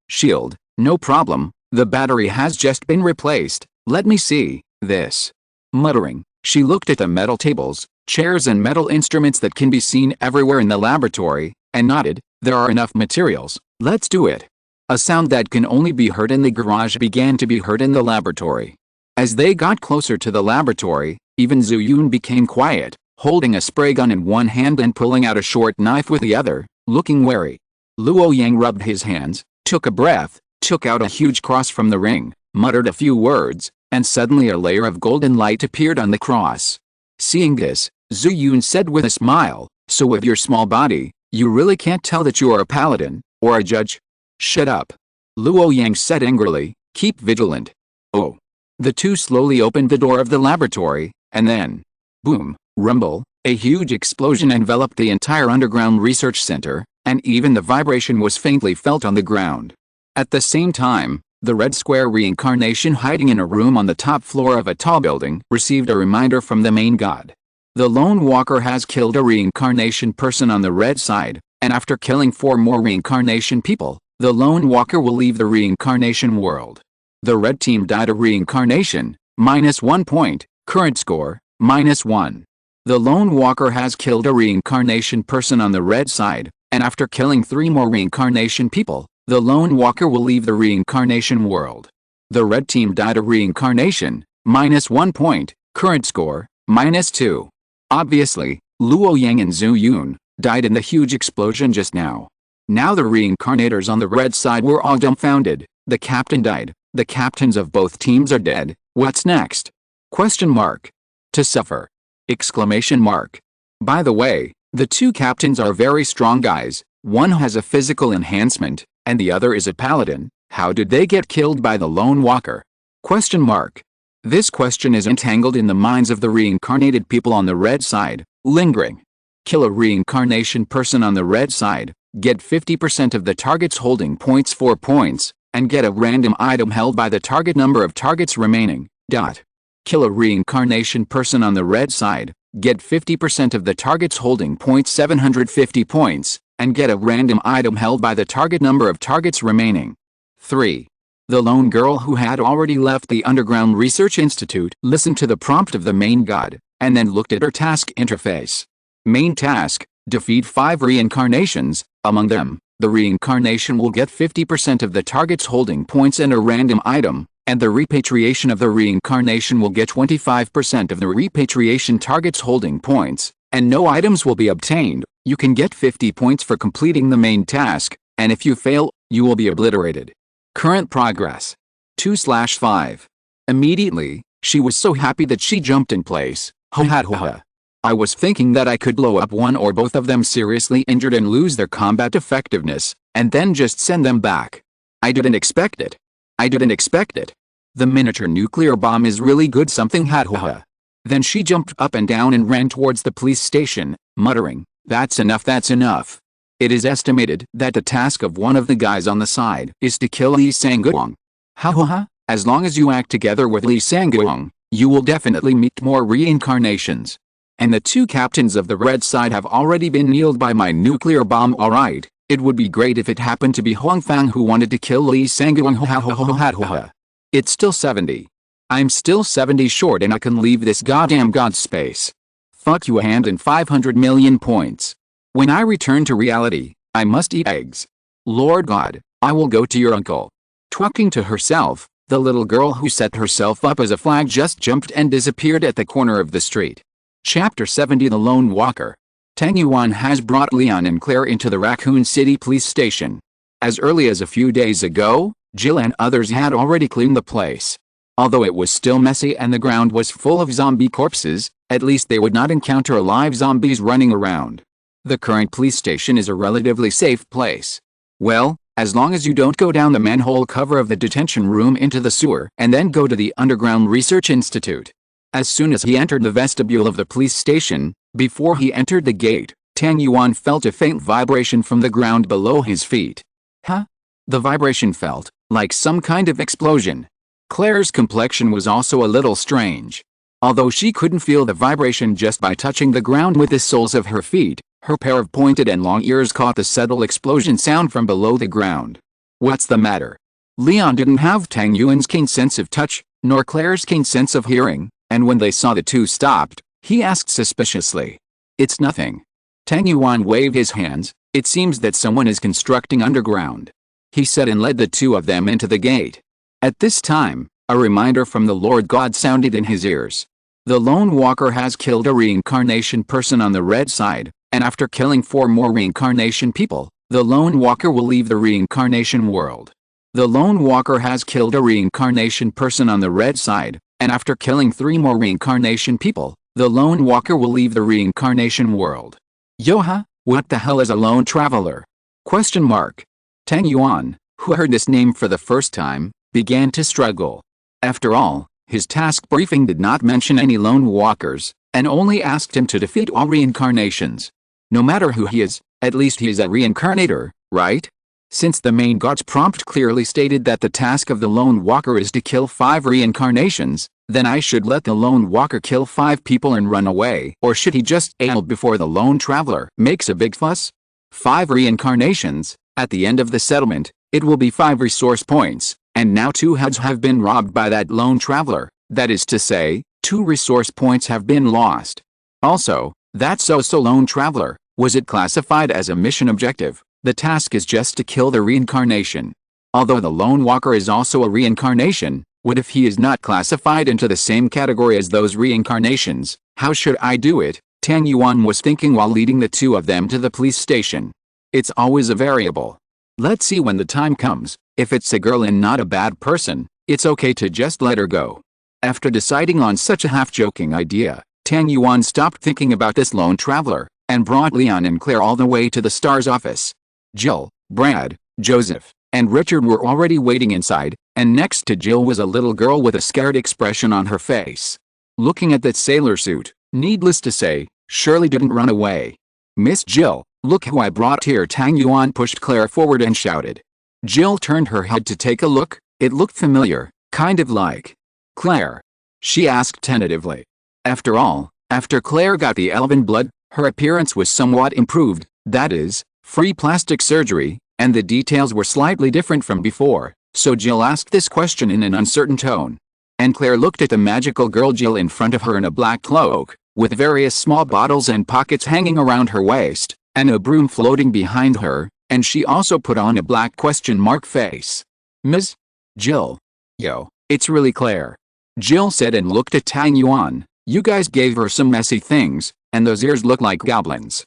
Shield, no problem, the battery has just been replaced, let me see, this." Muttering, she looked at the metal tables, chairs and metal instruments that can be seen everywhere in the laboratory, and nodded, "There are enough materials, let's do it." A sound that can only be heard in the garage began to be heard in the laboratory. As they got closer to the laboratory, even Zhu Yun became quiet, holding a spray gun in one hand and pulling out a short knife with the other, looking wary. Luo Yang rubbed his hands, took a breath, took out a huge cross from the ring, muttered a few words, and suddenly a layer of golden light appeared on the cross. Seeing this, Zhu Yun said with a smile, "So with your small body, you really can't tell that you are a paladin, or a judge?" "Shut up," Luo Yang said angrily, "keep vigilant." Oh. The two slowly opened the door of the laboratory, and then, boom, rumble, a huge explosion enveloped the entire underground research center, and even the vibration was faintly felt on the ground. At the same time, the red square reincarnation hiding in a room on the top floor of a tall building received a reminder from the main god. The lone walker has killed a reincarnation person on the red side, and after killing 4 more reincarnation people, the lone walker will leave the reincarnation world. The red team died a reincarnation, -1 point, current score, -1. The lone walker has killed a reincarnation person on the red side, and after killing 3 more reincarnation people, the lone walker will leave the reincarnation world. The red team died a reincarnation, -1 point, current score, -2. Obviously, Luo Yang and Zhu Yun died in the huge explosion just now. Now the reincarnators on the red side were all dumbfounded. The captain died. The captains of both teams are dead. What's next? Question mark. To suffer. Exclamation mark. By the way, the 2 captains are very strong guys. One has a physical enhancement, and the other is a paladin. How did they get killed by the lone walker? Question mark. This question is entangled in the minds of the reincarnated people on the red side, lingering. Kill a reincarnation person on the red side, get 50% of the target's holding points 4 points, and get a random item held by the target number of targets remaining. Kill a reincarnation person on the red side, get 50% of the target's holding points 750 points, and get a random item held by the target number of targets remaining. 3. The lone girl who had already left the Underground Research Institute listened to the prompt of the main god, and then looked at her task interface. Main task, defeat 5 reincarnations, among them, the reincarnation will get 50% of the target's holding points and a random item, and the repatriation of the reincarnation will get 25% of the repatriation target's holding points, and no items will be obtained. You can get 50 points for completing the main task, and if you fail, you will be obliterated. Current progress. 2/5. Immediately, she was so happy that she jumped in place. I was thinking that I could blow up one or both of them seriously injured and lose their combat effectiveness, and then just send them back. I didn't expect it. The miniature nuclear bomb is really good something Then she jumped up and down and ran towards the police station, muttering, that's enough. It is estimated that the task of one of the guys on the side is to kill Li Sanguang. As long as you act together with Li Sanguang, you will definitely meet more reincarnations. And the 2 captains of the red side have already been nailed by my nuclear bomb. Alright, it would be great if it happened to be Huangfang who wanted to kill Li Sanguang. It's still 70. I'm still 70 short and I can leave this goddamn god space. Fuck you hand in 500 million points. When I return to reality, I must eat eggs. Lord God, I will go to your uncle. Talking to herself, the little girl who set herself up as a flag just jumped and disappeared at the corner of the street. Chapter 70 The Lone Walker. Tang Yuan has brought Leon and Claire into the Raccoon City police station. As early as a few days ago, Jill and others had already cleaned the place. Although it was still messy and the ground was full of zombie corpses, at least they would not encounter live zombies running around. The current police station is a relatively safe place. Well, as long as you don't go down the manhole cover of the detention room into the sewer and then go to the underground research institute. As soon as he entered the vestibule of the police station, before he entered the gate, Tang Yuan felt a faint vibration from the ground below his feet. Huh? The vibration felt like some kind of explosion. Claire's complexion was also a little strange. Although she couldn't feel the vibration just by touching the ground with the soles of her feet, her pair of pointed and long ears caught the subtle explosion sound from below the ground. What's the matter? Leon didn't have Tang Yuan's keen sense of touch, nor Claire's keen sense of hearing, and when they saw the two stopped, he asked suspiciously. It's nothing. Tang Yuan waved his hands. It seems that someone is constructing underground, he said, and led the two of them into the gate. At this time, a reminder from the Lord God sounded in his ears. The lone walker has killed a reincarnation person on the red side, and after killing 4 more reincarnation people, the lone walker will leave the reincarnation world. The lone walker has killed a reincarnation person on the red side, and after killing 3 more reincarnation people, the lone walker will leave the reincarnation world. Yoha, what the hell is a lone traveler? Question mark. Tang Yuan, who heard this name for the first time, began to struggle. After all, his task briefing did not mention any lone walkers, and only asked him to defeat all reincarnations. No matter who he is, at least he is a reincarnator, right? Since the main god's prompt clearly stated that the task of the lone walker is to kill 5 reincarnations, then I should let the lone walker kill 5 people and run away, or should he just ail before the lone traveler makes a big fuss? 5 reincarnations, at the end of the settlement, it will be 5 resource points, and now 2 heads have been robbed by that lone traveler, that is to say, 2 resource points have been lost. Also, that so-so lone traveler, was it classified as a mission objective? The task is just to kill the reincarnation. Although the lone walker is also a reincarnation, what if he is not classified into the same category as those reincarnations? How should I do it? Tang Yuan was thinking while leading the two of them to the police station. It's always a variable. Let's see when the time comes. If it's a girl and not a bad person, it's okay to just let her go. After deciding on such a half-joking idea, Tang Yuan stopped thinking about this lone traveler, and brought Leon and Claire all the way to the star's office. Jill, Brad, Joseph, and Richard were already waiting inside, and next to Jill was a little girl with a scared expression on her face. Looking at that sailor suit, needless to say, Shirley didn't run away. Miss Jill, look who I brought here. Tang Yuan pushed Claire forward and shouted. Jill turned her head to take a look. It looked familiar, kind of like Claire, she asked tentatively. After all, after Claire got the elven blood, her appearance was somewhat improved, that is, free plastic surgery, and the details were slightly different from before, so Jill asked this question in an uncertain tone. And Claire looked at the magical girl Jill in front of her in a black cloak, with various small bottles and pockets hanging around her waist, and a broom floating behind her, and she also put on a black question mark face. Ms. Jill. Yo, it's really Claire, Jill said and looked at Tang Yuan. You guys gave her some messy things, and those ears look like goblins.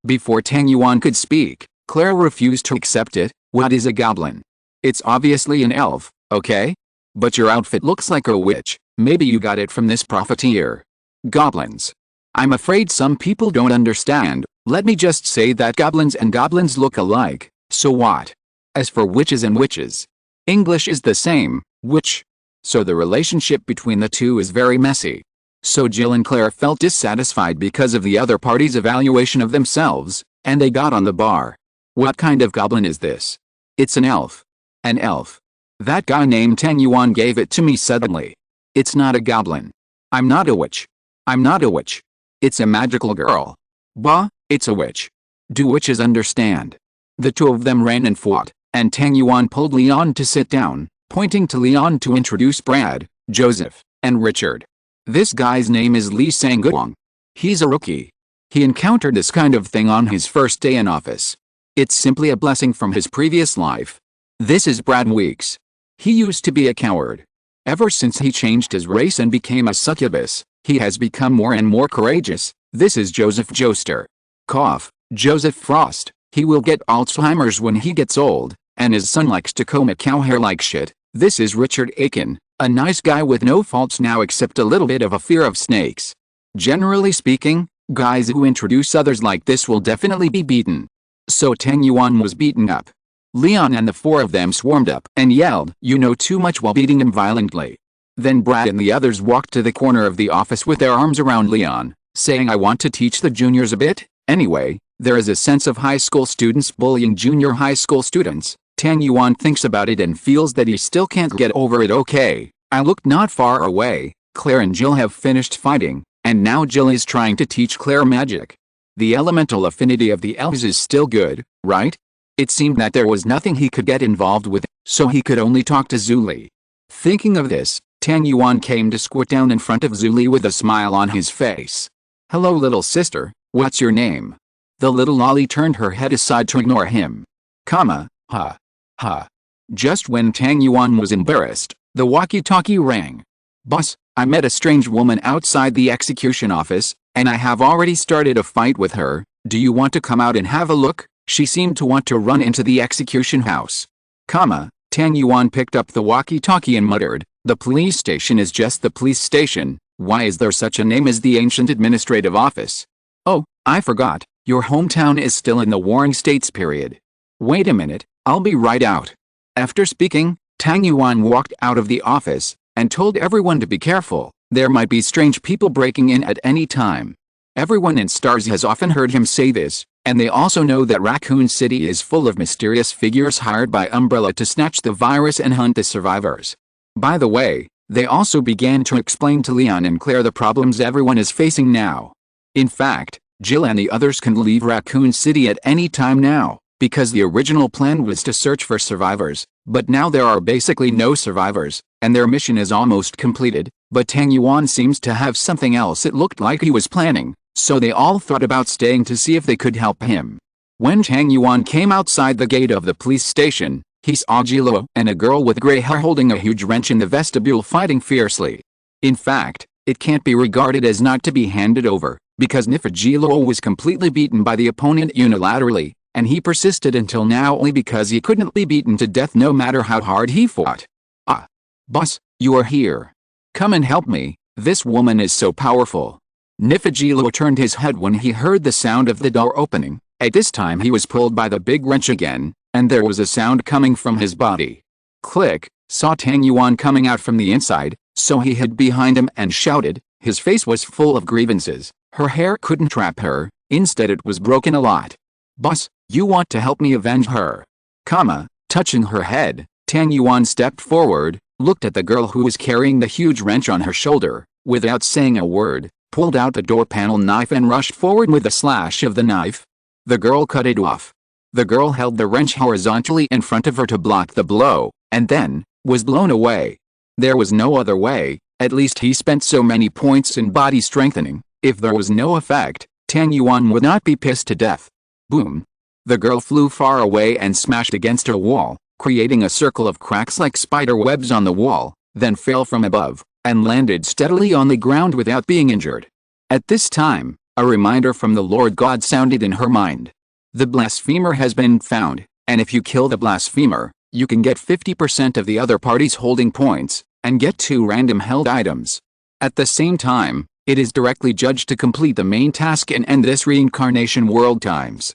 Before Tang Yuan could speak, Claire refused to accept it. What is a goblin? It's obviously an elf, okay? But your outfit looks like a witch. Maybe you got it from this profiteer. Goblins. I'm afraid some people don't understand. Let me just say that goblins and goblins look alike, so what? As for witches and witches, English is the same, witch. So the relationship between the two is very messy. So Jill and Claire felt dissatisfied because of the other party's evaluation of themselves, and they got on the bar. What kind of goblin is this? It's an elf. An elf. That guy named Tang Yuan gave it to me suddenly. It's not a goblin. I'm not a witch. I'm not a witch. It's a magical girl. Bah, it's a witch. Do witches understand? The two of them ran and fought, and Tang Yuan pulled Leon to sit down, pointing to Leon to introduce Brad, Joseph, and Richard. This guy's name is Lee Sang-guang. He's a rookie. He encountered this kind of thing on his first day in office. It's simply a blessing from his previous life. This is Brad Weeks. He used to be a coward. Ever since he changed his race and became a succubus, he has become more and more courageous. This is Joseph Joester. Cough, Joseph Frost. He will get Alzheimer's when he gets old, and his son likes to comb a cow hair like shit. This is Richard Aiken. A nice guy with no faults now except a little bit of a fear of snakes. Generally speaking, guys who introduce others like this will definitely be beaten. So Tang Yuan was beaten up. Leon and the four of them swarmed up and yelled, "You know too much," while beating him violently. Then Brad and the others walked to the corner of the office with their arms around Leon, saying, "I want to teach the juniors a bit." Anyway, there is a sense of high school students bullying junior high school students. Tang Yuan thinks about it and feels that he still can't get over it. Okay, I looked not far away. Claire and Jill have finished fighting, and now Jill is trying to teach Claire magic. The elemental affinity of the elves is still good, right? It seemed that there was nothing he could get involved with, so he could only talk to Zuli. Thinking of this, Tang Yuan came to squat down in front of Zuli with a smile on his face. "Hello little sister, what's your name?" The little lolly turned her head aside to ignore him. Ha. Just when Tang Yuan was embarrassed, the walkie-talkie rang. "Boss, I met a strange woman outside the execution office, and I have already started a fight with her. Do you want to come out and have a look? She seemed to want to run into the execution house." Tang Yuan picked up the walkie-talkie and muttered, "The police station is just the police station. Why is there such a name as the ancient administrative office? Oh, I forgot, your hometown is still in the Warring States period. Wait a minute, I'll be right out." After speaking, Tang Yuan walked out of the office, and told everyone to be careful. There might be strange people breaking in at any time. Everyone in Stars has often heard him say this, and they also know that Raccoon City is full of mysterious figures hired by Umbrella to snatch the virus and hunt the survivors. By the way, they also began to explain to Leon and Claire the problems everyone is facing now. In fact, Jill and the others can leave Raccoon City at any time now, because the original plan was to search for survivors, but now there are basically no survivors, and their mission is almost completed. But Tang Yuan seems to have something else it looked like he was planning, so they all thought about staying to see if they could help him. When Tang Yuan came outside the gate of the police station, he saw Jilo and a girl with gray hair holding a huge wrench in the vestibule fighting fiercely. In fact, it can't be regarded as not to be handed over, because Nifajilo was completely beaten by the opponent unilaterally, and he persisted until now only because he couldn't be beaten to death no matter how hard he fought. "Ah, boss, you are here. Come and help me, this woman is so powerful." Nifajilo turned his head when he heard the sound of the door opening. At this time he was pulled by the big wrench again, and there was a sound coming from his body. Click, saw Tang Yuan coming out from the inside, so he hid behind him and shouted. His face was full of grievances. Her hair couldn't trap her, instead it was broken a lot. "Boss, you want to help me avenge her?" Touching her head, Tang Yuan stepped forward, looked at the girl who was carrying the huge wrench on her shoulder, without saying a word, pulled out the door panel knife and rushed forward with a slash of the knife. The girl cut it off. The girl held the wrench horizontally in front of her to block the blow, and then, was blown away. There was no other way, at least he spent so many points in body strengthening. If there was no effect, Tang Yuan would not be pissed to death. Boom. The girl flew far away and smashed against a wall, creating a circle of cracks like spider webs on the wall, then fell from above, and landed steadily on the ground without being injured. At this time, a reminder from the Lord God sounded in her mind. The blasphemer has been found, and if you kill the blasphemer, you can get 50% of the other party's holding points, and get 2 random held items. At the same time, it is directly judged to complete the main task and end this reincarnation world times.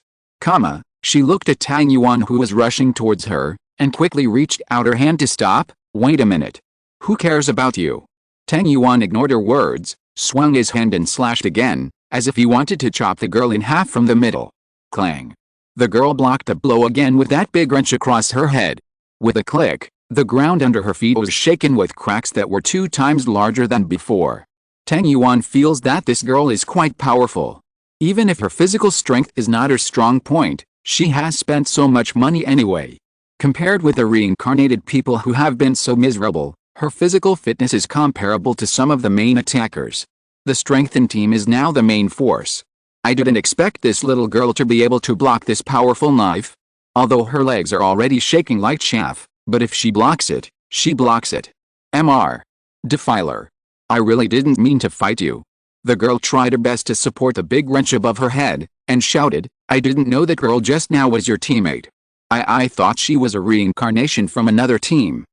She looked at Tang Yuan who was rushing towards her, and quickly reached out her hand to stop. "Wait a minute. Who cares about you?" Tang Yuan ignored her words, swung his hand and slashed again, as if he wanted to chop the girl in half from the middle. Clang. The girl blocked the blow again with that big wrench across her head. With a click, the ground under her feet was shaken with cracks that were 2 times larger than before. Tang Yuan feels that this girl is quite powerful. Even if her physical strength is not her strong point, she has spent so much money anyway. Compared with the reincarnated people who have been so miserable, her physical fitness is comparable to some of the main attackers. The strengthened team is now the main force. I didn't expect this little girl to be able to block this powerful knife. Although her legs are already shaking like chaff, but if she blocks it, she blocks it. Mr. Defiler. I really didn't mean to fight you. The girl tried her best to support the big wrench above her head, and shouted, "I didn't know that girl just now was your teammate. I thought she was a reincarnation from another team."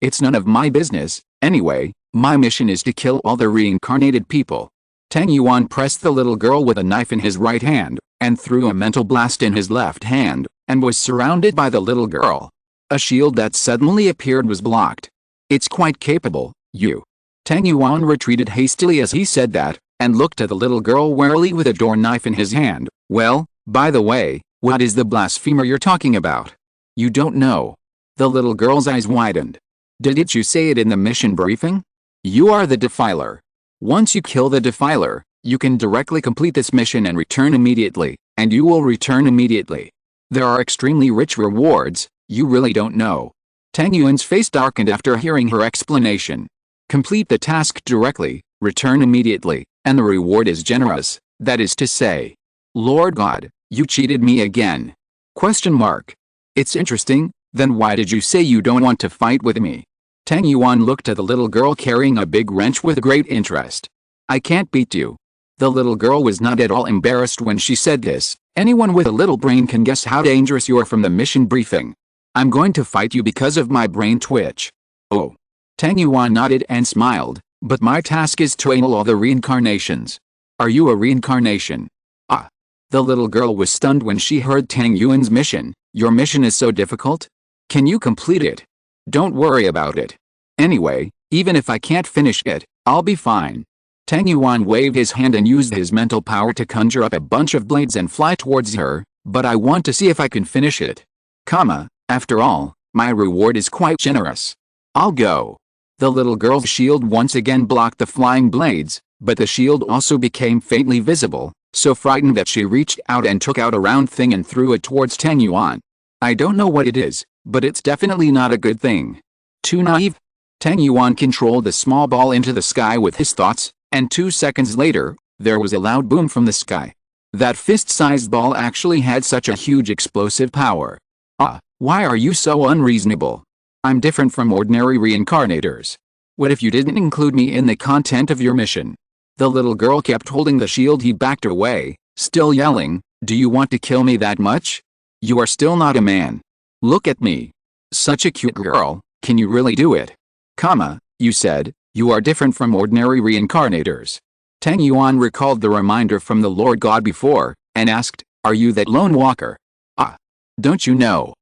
It's none of my business. Anyway, my mission is to kill all the reincarnated people. Tang Yuan pressed the little girl with a knife in his right hand, and threw a mental blast in his left hand, and was surrounded by the little girl. A shield that suddenly appeared was blocked. It's quite capable, you. Tang Yuan retreated hastily as he said that, and looked at the little girl warily with a door knife in his hand. Well, by the way, what is the blasphemer you're talking about? You don't know. The little girl's eyes widened. Didn't you say it in the mission briefing? You are the defiler. Once you kill the defiler, you can directly complete this mission and return immediately, and you will return immediately. There are extremely rich rewards, you really don't know. Tang Yuan's face darkened after hearing her explanation. Complete the task directly, return immediately, and the reward is generous, that is to say. Lord God, you cheated me again. ? It's interesting, then why did you say you don't want to fight with me? Tang Yuan looked at the little girl carrying a big wrench with great interest. I can't beat you. The little girl was not at all embarrassed when she said this. Anyone with a little brain can guess how dangerous you are from the mission briefing. I'm going to fight you because of my brain twitch. Oh. Tang Yuan nodded and smiled, but my task is to annul all the reincarnations. Are you a reincarnation? Ah. The little girl was stunned when she heard Tang Yuan's mission. Your mission is so difficult? Can you complete it? Don't worry about it. Anyway, even if I can't finish it, I'll be fine. Tang Yuan waved his hand and used his mental power to conjure up a bunch of blades and fly towards her, but I want to see if I can finish it. After all, my reward is quite generous. I'll go. The little girl's shield once again blocked the flying blades, but the shield also became faintly visible, so frightened that she reached out and took out a round thing and threw it towards Tang Yuan. I don't know what it is, but it's definitely not a good thing. Too naive? Tang Yuan controlled the small ball into the sky with his thoughts, and 2 seconds later, there was a loud boom from the sky. That fist-sized ball actually had such a huge explosive power. Why are you so unreasonable? I'm different from ordinary reincarnators. What if you didn't include me in the content of your mission? The little girl kept holding the shield. He backed away, still yelling, do you want to kill me that much? You are still not a man. Look at me. Such a cute girl, can you really do it? You said, you are different from ordinary reincarnators. Tang Yuan recalled the reminder from the Lord God before, and asked, are you that lone walker? Don't you know?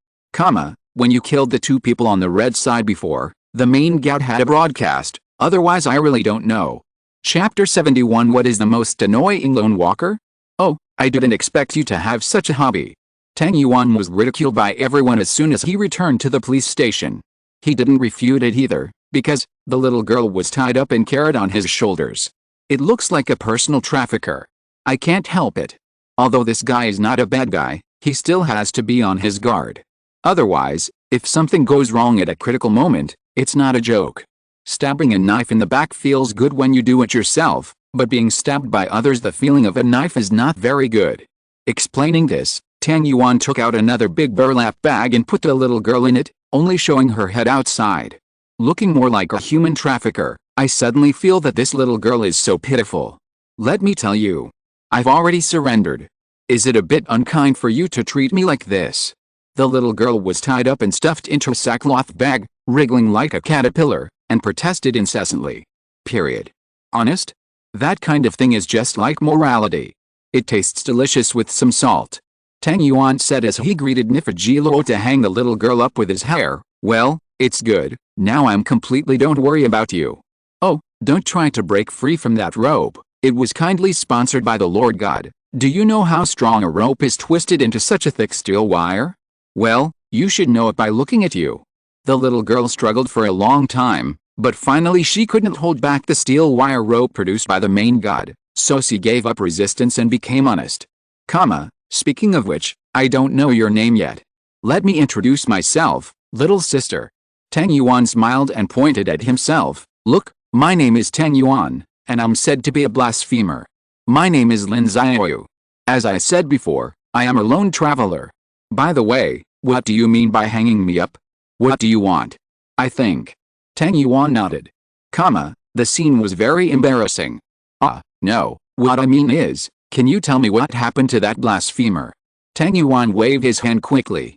When you killed the 2 people on the red side before, the main god had a broadcast, otherwise I really don't know. Chapter 71. What is the most annoying lone walker? Oh, I didn't expect you to have such a hobby. Tang Yuan was ridiculed by everyone as soon as he returned to the police station. He didn't refute it either, because the little girl was tied up and carried on his shoulders. It looks like a personal trafficker. I can't help it. Although this guy is not a bad guy, he still has to be on his guard. Otherwise, if something goes wrong at a critical moment, it's not a joke. Stabbing a knife in the back feels good when you do it yourself, but being stabbed by others, the feeling of a knife is not very good. Explaining this, Tang Yuan took out another big burlap bag and put the little girl in it, only showing her head outside. Looking more like a human trafficker, I suddenly feel that this little girl is so pitiful. Let me tell you. I've already surrendered. Is it a bit unkind for you to treat me like this? The little girl was tied up and stuffed into a sackcloth bag, wriggling like a caterpillar, and protested incessantly. Honest? That kind of thing is just like morality. It tastes delicious with some salt. Tang Yuan said as he greeted Nifajilo to hang the little girl up with his hair. Well, it's good, now I'm completely don't worry about you. Oh, don't try to break free from that rope. It was kindly sponsored by the Lord God. Do you know how strong a rope is twisted into such a thick steel wire? Well, you should know it by looking at you. The little girl struggled for a long time, but finally she couldn't hold back the steel wire rope produced by the main god, so she gave up resistance and became honest. Speaking of which, I don't know your name yet. Let me introduce myself, little sister. Tang Yuan smiled and pointed at himself. Look, my name is Tang Yuan, and I'm said to be a blasphemer. My name is Lin Xiaoyu. As I said before, I am a lone traveler. By the way, what do you mean by hanging me up? What do you want? I think. Tang Yuan nodded. The scene was very embarrassing. No, what I mean is, can you tell me what happened to that blasphemer? Tang Yuan waved his hand quickly.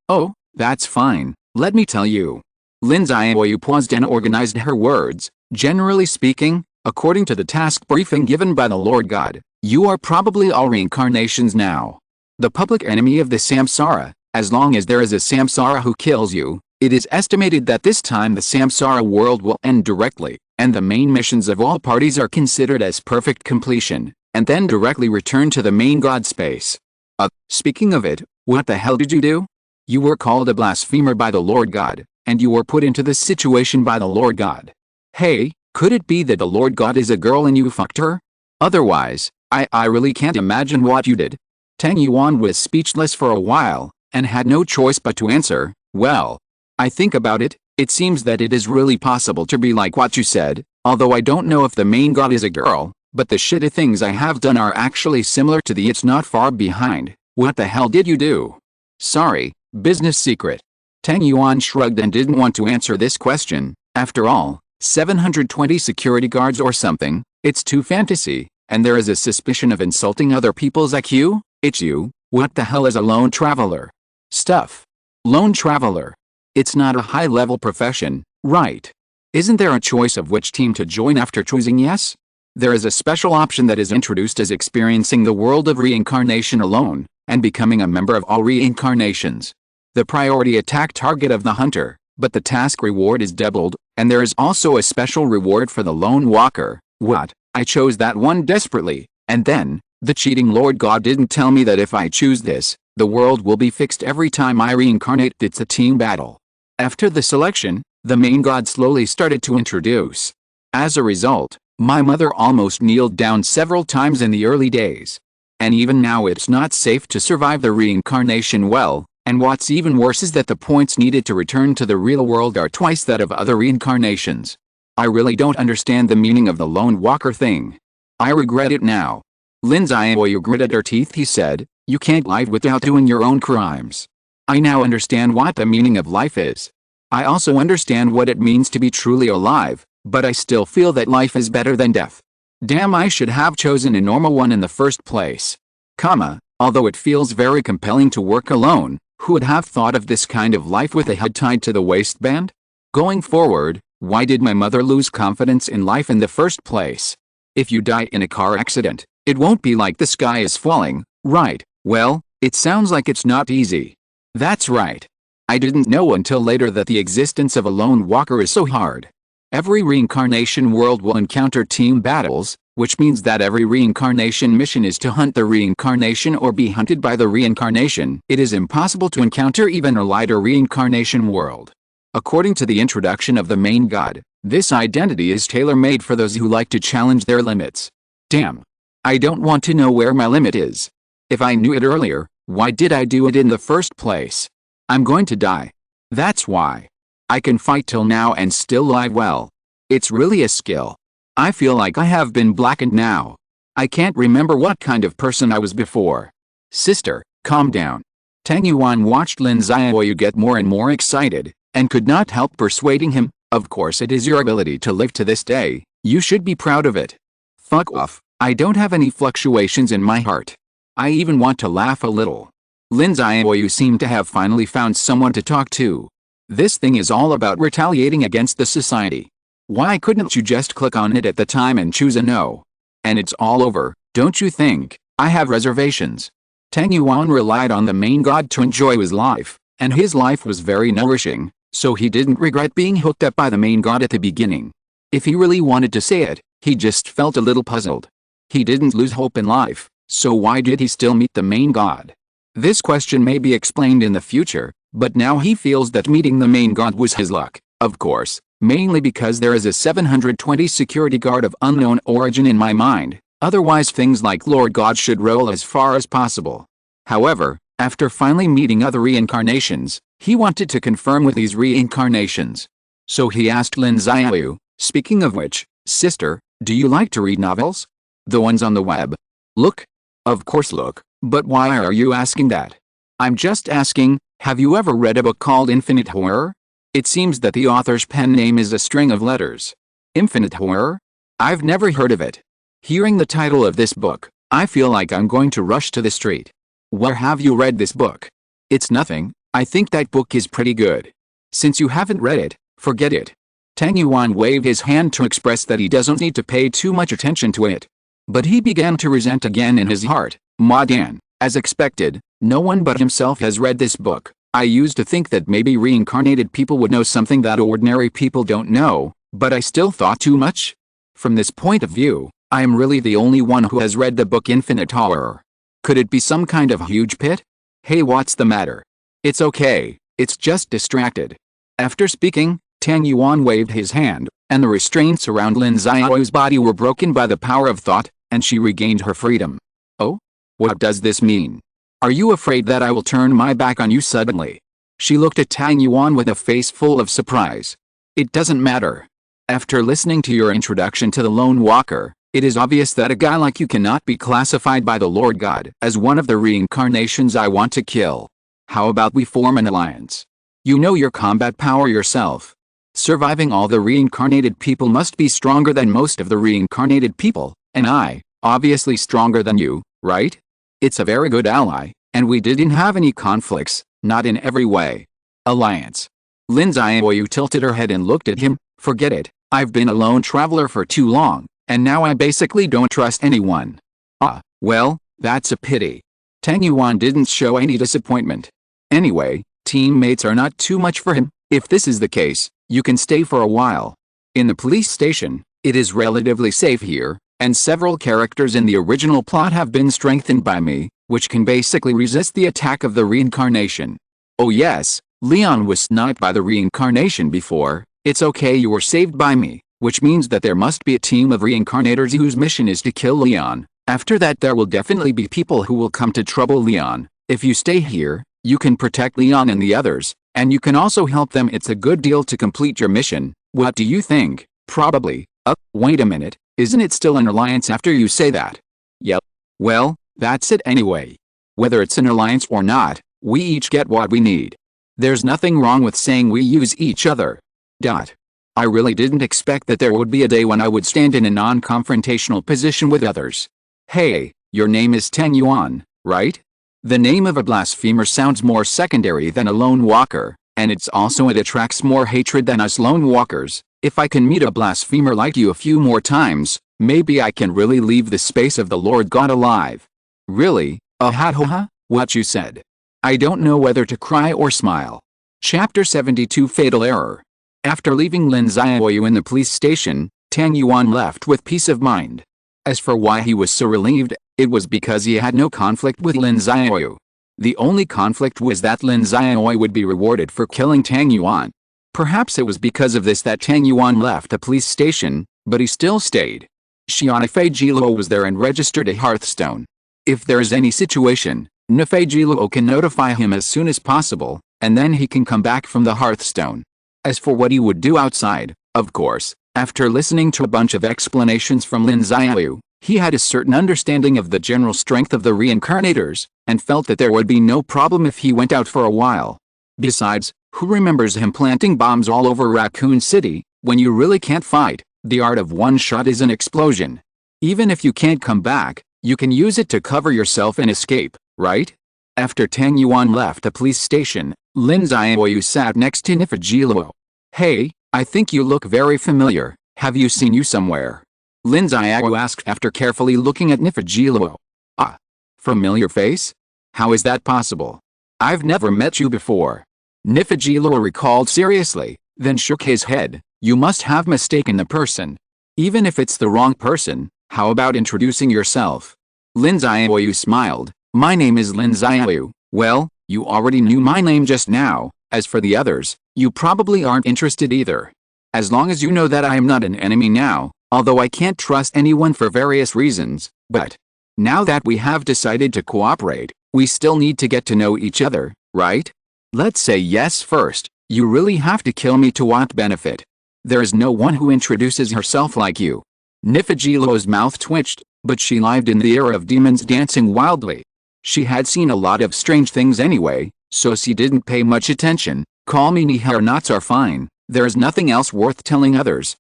Oh, that's fine, let me tell you. Lin Xiaoyu paused and organized her words. Generally speaking, according to the task briefing given by the Lord God, you are probably all reincarnations now. The public enemy of the samsara. As long as there is a samsara who kills you, it is estimated that this time the samsara world will end directly, and the main missions of all parties are considered as perfect completion, and then directly return to the main God space. Speaking of it, what the hell did you do? You were called a blasphemer by the Lord God, and you were put into this situation by the Lord God. Hey, could it be that the Lord God is a girl and you fucked her? Otherwise, I really can't imagine what you did. Tang Yuan was speechless for a while, and had no choice but to answer, well, I think about it, it seems that it is really possible to be like what you said, although I don't know if the main God is a girl, but the shitty things I have done are actually similar to the it's not far behind. What the hell did you do? Sorry, business secret. Tang Yuan shrugged and didn't want to answer this question. After all, 720 security guards or something, it's too fantasy, and there is a suspicion of insulting other people's IQ. It's you. What the hell is a lone traveler? Stuff. Lone traveler. It's not a high-level profession, right? Isn't there a choice of which team to join after choosing yes? There is a special option that is introduced as experiencing the world of reincarnation alone, and becoming a member of all reincarnations. The priority attack target of the hunter, but the task reward is doubled, and there is also a special reward for the lone walker. What? I chose that one desperately, and then, the cheating Lord God didn't tell me that if I choose this, the world will be fixed every time I reincarnate. It's a team battle. After the selection, the main God slowly started to introduce. As a result, my mother almost kneeled down several times in the early days. And even now it's not safe to survive the reincarnation well, and what's even worse is that the points needed to return to the real world are twice that of other reincarnations. I really don't understand the meaning of the lone walker thing. I regret it now. Lin Xiaoyu gritted her teeth. He said, you can't live without doing your own crimes. I now understand what the meaning of life is. I also understand what it means to be truly alive, but I still feel that life is better than death. Damn, I should have chosen a normal one in the first place. Although it feels very compelling to work alone, who would have thought of this kind of life with a head tied to the waistband? Going forward, why did my mother lose confidence in life in the first place? If you die in a car accident, it won't be like the sky is falling, right? Well, it sounds like it's not easy. That's right. I didn't know until later that the existence of a lone walker is so hard. Every reincarnation world will encounter team battles, which means that every reincarnation mission is to hunt the reincarnation or be hunted by the reincarnation. It is impossible to encounter even a lighter reincarnation world. According to the introduction of the main God, this identity is tailor-made for those who like to challenge their limits. Damn. I don't want to know where my limit is. If I knew it earlier, why did I do it in the first place? I'm going to die. That's why. I can fight till now and still live well. It's really a skill. I feel like I have been blackened now. I can't remember what kind of person I was before. Sister, calm down. Tang Yuan watched Lin Xiaoyu get more and more excited, and could not help persuading him. Of course it is your ability to live to this day. You should be proud of it. Fuck off. I don't have any fluctuations in my heart. I even want to laugh a little. Lin Xiaoyu seemed to have finally found someone to talk to. This thing is all about retaliating against the society. Why couldn't you just click on it at the time and choose a no? And it's all over, don't you think? I have reservations. Tang Yuan relied on the main God to enjoy his life, and his life was very nourishing, so he didn't regret being hooked up by the main God at the beginning. If he really wanted to say it, he just felt a little puzzled. He didn't lose hope in life, so why did he still meet the main God? This question may be explained in the future, but now he feels that meeting the main God was his luck, of course, mainly because there is a 720 security guard of unknown origin in my mind, otherwise things like Lord God should roll as far as possible. However, after finally meeting other reincarnations, he wanted to confirm with these reincarnations. So he asked Lin Xiaoyu, speaking of which, sister, do you like to read novels? The ones on the web? Look. Of course look, but why are you asking that? I'm just asking, have you ever read a book called Infinite Horror? It seems that the author's pen name is a string of letters. Infinite Horror? I've never heard of it. Hearing the title of this book, I feel like I'm going to rush to the street. Where have you read this book? It's nothing, I think that book is pretty good. Since you haven't read it, Forget it. Tang Yuan waved his hand to express that he doesn't need to pay too much attention to it. But he began to resent again in his heart. Ma Dan, as expected, no one but himself has read this book. I used to think that maybe reincarnated people would know something that ordinary people don't know, but I still thought too much. From this point of view, I am really the only one who has read the book Infinite Horror. Could it be some kind of huge pit? Hey, what's the matter? It's okay, it's just distracted. After speaking, Tang Yuan waved his hand, and the restraints around Lin Xiaoyu's body were broken by the power of thought, and she regained her freedom. Oh? What does this mean? Are you afraid that I will turn my back on you suddenly? She looked at Tang Yuan with a face full of surprise. It doesn't matter. After listening to your introduction to the Lone Walker, it is obvious that a guy like you cannot be classified by the Lord God as one of the reincarnations I want to kill. How about we form an alliance? You know your combat power yourself. Surviving all the reincarnated people must be stronger than most of the reincarnated people, and I, obviously stronger than you, right? It's a very good ally, and we didn't have any conflicts, not in every way. Alliance. Lin Xiaoyu tilted her head and looked at him. Forget it, I've been a lone traveler for too long, and now I basically don't trust anyone. Ah, well, that's a pity. Tang Yuan didn't show any disappointment. Anyway, teammates are not too much for him. If this is the case, you can stay for a while. In the police station, it is relatively safe here, and several characters in the original plot have been strengthened by me, which can basically resist the attack of the reincarnation. Oh yes, Leon was sniped by the reincarnation before. It's okay, you were saved by me, which means that there must be a team of reincarnators whose mission is to kill Leon. After that there will definitely be people who will come to trouble Leon. If you stay here, you can protect Leon and the others, and you can also help them. It's a good deal to complete your mission. What do you think? Probably. Wait a minute, isn't it still an alliance after you say that? Yep. Well, that's it anyway. Whether it's an alliance or not, we each get what we need. There's nothing wrong with saying we use each other. I really didn't expect that there would be a day when I would stand in a non-confrontational position with others. Hey, your name is Tang Yuan, right? The name of a blasphemer sounds more secondary than a lone walker, and it attracts more hatred than us lone walkers. If I can meet a blasphemer like you a few more times, maybe I can really leave the space of the Lord God alive. Really? What you said. I don't know whether to cry or smile. Chapter 72 Fatal Error. After leaving Lin Xiaoyu in the police station, Tang Yuan left with peace of mind. As for why he was so relieved, it was because he had no conflict with Lin Xiaoyu. The only conflict was that Lin Xiaoyu would be rewarded for killing Tang Yuan. Perhaps it was because of this that Tang Yuan left the police station, but he still stayed. Xianfei Jiluo was there and registered a Hearthstone. If there is any situation, Nefei Jiluo can notify him as soon as possible, and then he can come back from the Hearthstone. As for what he would do outside, of course, after listening to a bunch of explanations from Lin Xiaoyu, he had a certain understanding of the general strength of the reincarnators, and felt that there would be no problem if he went out for a while. Besides, who remembers him planting bombs all over Raccoon City? When you really can't fight, the art of one shot is an explosion. Even if you can't come back, you can use it to cover yourself and escape, right? After Tang Yuan left the police station, Lin Xiaoyu sat next to Nefei Jiluo. Hey, I think you look very familiar. Have you seen you somewhere? Lin Xiaoyu asked after carefully looking at Nefei Jiluo. Ah, familiar face? How is that possible? I've never met you before. Nefei Jiluo recalled seriously, then shook his head. You must have mistaken the person. Even if it's the wrong person, how about introducing yourself? Lin Xiaoyu smiled. My name is Lin Xiaoyu. Well, you already knew my name just now. As for the others, you probably aren't interested either. As long as you know that I am not an enemy now, although I can't trust anyone for various reasons, but now that we have decided to cooperate, we still need to get to know each other, right? Let's say yes first. You really have to kill me to what benefit? There is no one who introduces herself like you. Nefei Jiluo's mouth twitched, but she lived in the era of demons dancing wildly. She had seen a lot of strange things anyway, so she didn't pay much attention. Call me Ni, hair knots are fine. There is nothing else worth telling others.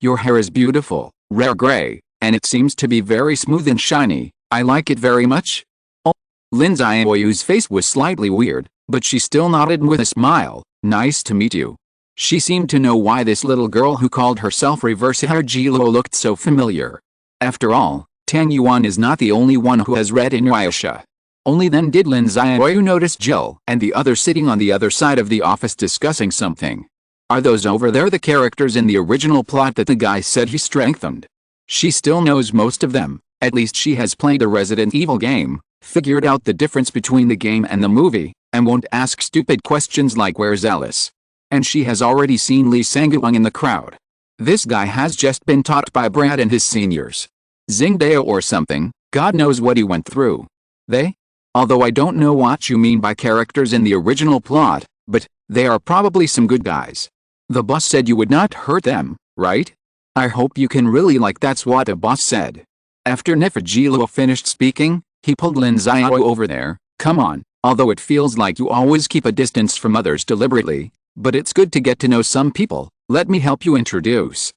Your hair is beautiful, rare gray, and it seems to be very smooth and shiny. I like it very much. Oh. Lin Xiaoyu's face was slightly weird, but she still nodded with a smile. Nice to meet you. She seemed to know why this little girl who called herself Reverse Hair Jilo looked so familiar. After all, Tang Yuan is not the only one who has read Inuyasha. Only then did Lin Xiaoyu notice Jill and the other sitting on the other side of the office discussing something. Are those over there the characters in the original plot that the guy said he strengthened? She still knows most of them, at least she has played a Resident Evil game, figured out the difference between the game and the movie, and won't ask stupid questions like where's Alice. And she has already seen Lee Sanguang in the crowd. This guy has just been taught by Brad and his seniors. Zingdao or something, God knows what he went through. They? Although I don't know what you mean by characters in the original plot, but they are probably some good guys. The boss said you would not hurt them, right? I hope you can really like that's what the boss said. After Nifajilo finished speaking, he pulled Lin Xiaoyu over there. Come on, although it feels like you always keep a distance from others deliberately, but it's good to get to know some people. Let me help you introduce.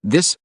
This.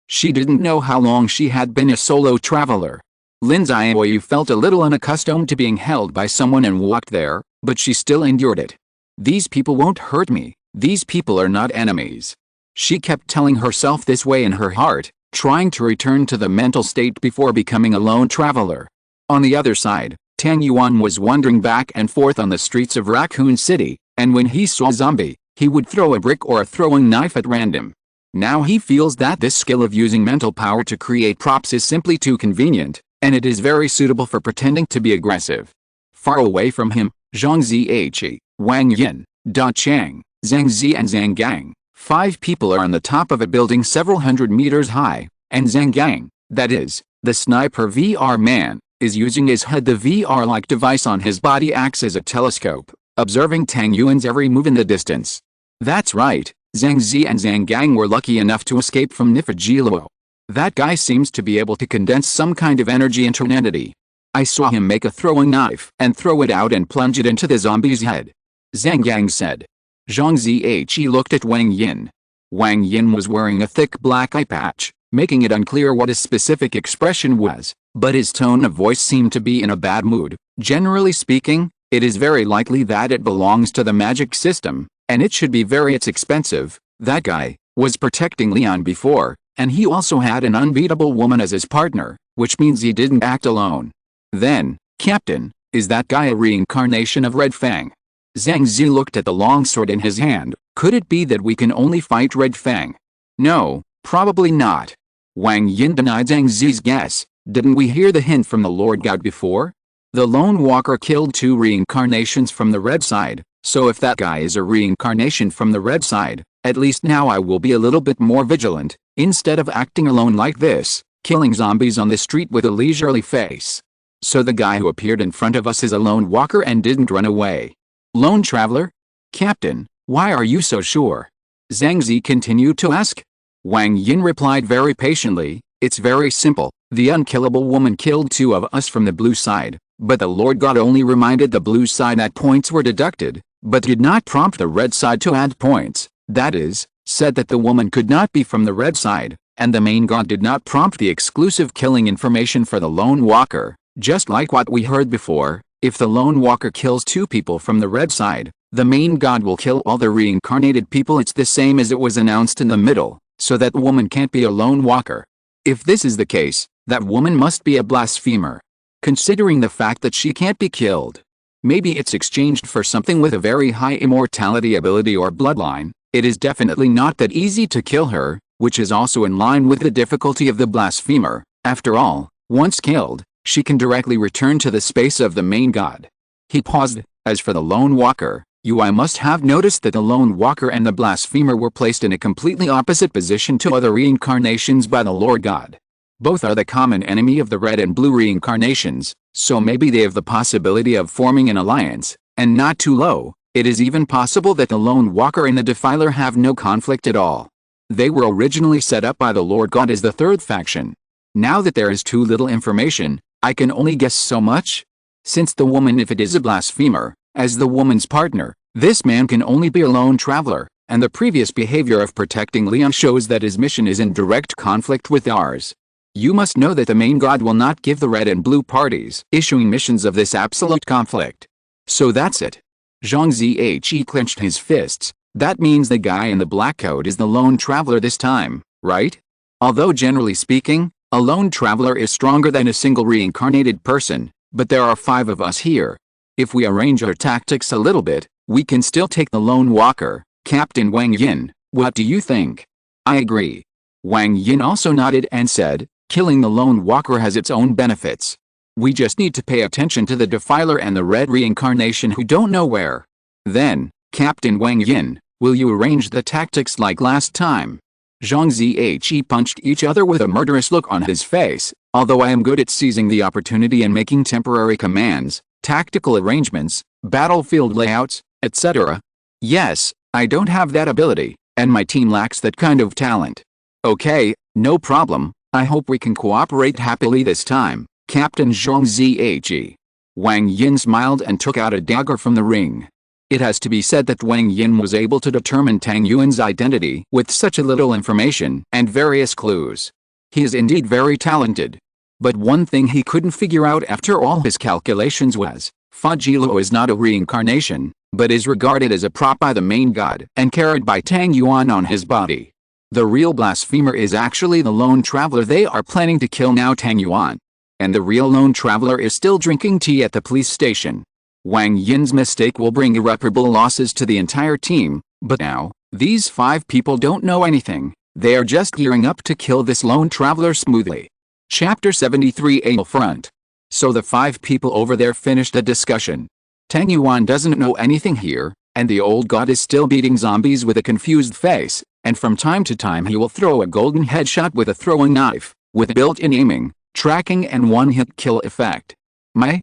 She didn't know how long she had been a solo traveler. Lin Xiaoyu felt a little unaccustomed to being held by someone and walked there, but she still endured it. These people won't hurt me. These people are not enemies. She kept telling herself this way in her heart, trying to return to the mental state before becoming a lone traveler. On the other side, Tang Yuan was wandering back and forth on the streets of Raccoon City, and when he saw a zombie, he would throw a brick or a throwing knife at random. Now he feels that this skill of using mental power to create props is simply too convenient, and it is very suitable for pretending to be aggressive. Far away from him, Zhang Ziyi, Wang Yin, Da Chang, Zhang Zi and Zhang Gang, 5 people are on the top of a building several hundred meters high, and Zhang Gang, that is, the sniper VR man, is using his HUD. The VR-like device on his body acts as a telescope, observing Tang Yuan's every move in the distance. That's right, Zhang Zi and Zhang Gang were lucky enough to escape from Nifajilo. That guy seems to be able to condense some kind of energy into an entity. I saw him make a throwing knife and throw it out and plunge it into the zombie's head. Zhang Gang said. Zhang Ziyi looked at Wang Yin. Wang Yin was wearing a thick black eye patch, making it unclear what his specific expression was, but his tone of voice seemed to be in a bad mood. Generally speaking, it is very likely that it belongs to the magic system, and it should be very expensive. That guy was protecting Leon before, and he also had an unbeatable woman as his partner, which means he didn't act alone. Then, Captain, is that guy a reincarnation of Red Fang? Zhang Zi looked at the longsword in his hand. Could it be that we can only fight Red Fang? No, probably not. Wang Yin denied Zhang Zi's guess. Didn't we hear the hint from the Lord God before? The Lone Walker killed 2 reincarnations from the red side, so if that guy is a reincarnation from the red side, at least now I will be a little bit more vigilant, instead of acting alone like this, killing zombies on the street with a leisurely face. So the guy who appeared in front of us is a lone walker and didn't run away. Lone traveler? Captain, why are you so sure? Zhang Zi continued to ask. Wang Yin replied very patiently, it's very simple. The unkillable woman killed 2 of us from the blue side, but the Lord God only reminded the blue side that points were deducted, but did not prompt the red side to add points. That is, said that the woman could not be from the red side, and the main god did not prompt the exclusive killing information for the lone walker. Just like what we heard before, if the lone walker kills 2 people from the red side, the main god will kill all the reincarnated people. It's the same as it was announced in the middle, so that woman can't be a lone walker. If this is the case, that woman must be a blasphemer. Considering the fact that she can't be killed. Maybe it's exchanged for something with a very high immortality ability or bloodline. It is definitely not that easy to kill her, which is also in line with the difficulty of the blasphemer. After all, once killed, she can directly return to the space of the main god. He paused. As for the lone walker, I must have noticed that the lone walker and the blasphemer were placed in a completely opposite position to other reincarnations by the Lord God. Both are the common enemy of the red and blue reincarnations, so maybe they have the possibility of forming an alliance, and not too low. It is even possible that the lone walker and the defiler have no conflict at all. They were originally set up by the Lord God as the third faction. Now that there is too little information, I can only guess so much. Since the woman, if it is a blasphemer, as the woman's partner, this man can only be a lone traveler, and the previous behavior of protecting Leon shows that his mission is in direct conflict with ours. You must know that the main god will not give the red and blue parties issuing missions of this absolute conflict. So that's it. Zhang Ziyi clenched his fists. That means the guy in the black coat is the lone traveler this time, right? Although generally speaking, a lone traveler is stronger than a single reincarnated person, but there are 5 of us here. If we arrange our tactics a little bit, we can still take the lone walker, Captain Wang Yin. What do you think? I agree. Wang Yin also nodded and said, killing the lone walker has its own benefits. We just need to pay attention to the defiler and the red reincarnation who don't know where. Then, Captain Wang Yin, will you arrange the tactics like last time? Zhang Zhe punched each other with a murderous look on his face. Although I am good at seizing the opportunity and making temporary commands, tactical arrangements, battlefield layouts, etc. Yes, I don't have that ability, and my team lacks that kind of talent. Okay, no problem, I hope we can cooperate happily this time, Captain Zhang Zhe. Wang Yin smiled and took out a dagger from the ring. It has to be said that Wang Yin was able to determine Tang Yuan's identity with such a little information and various clues. He is indeed very talented. But one thing he couldn't figure out after all his calculations was, Fajilo is not a reincarnation, but is regarded as a prop by the main god and carried by Tang Yuan on his body. The real blasphemer is actually the lone traveler they are planning to kill now, Tang Yuan. And the real lone traveler is still drinking tea at the police station. Wang Yin's mistake will bring irreparable losses to the entire team, but now, these 5 people don't know anything, they are just gearing up to kill this lone traveler smoothly. Chapter 73 Anal Front. So the 5 people over there finished the discussion. Tang Yuan doesn't know anything here, and the old god is still beating zombies with a confused face, and from time to time he will throw a golden headshot with a throwing knife, with built-in aiming, tracking and one-hit kill effect. My,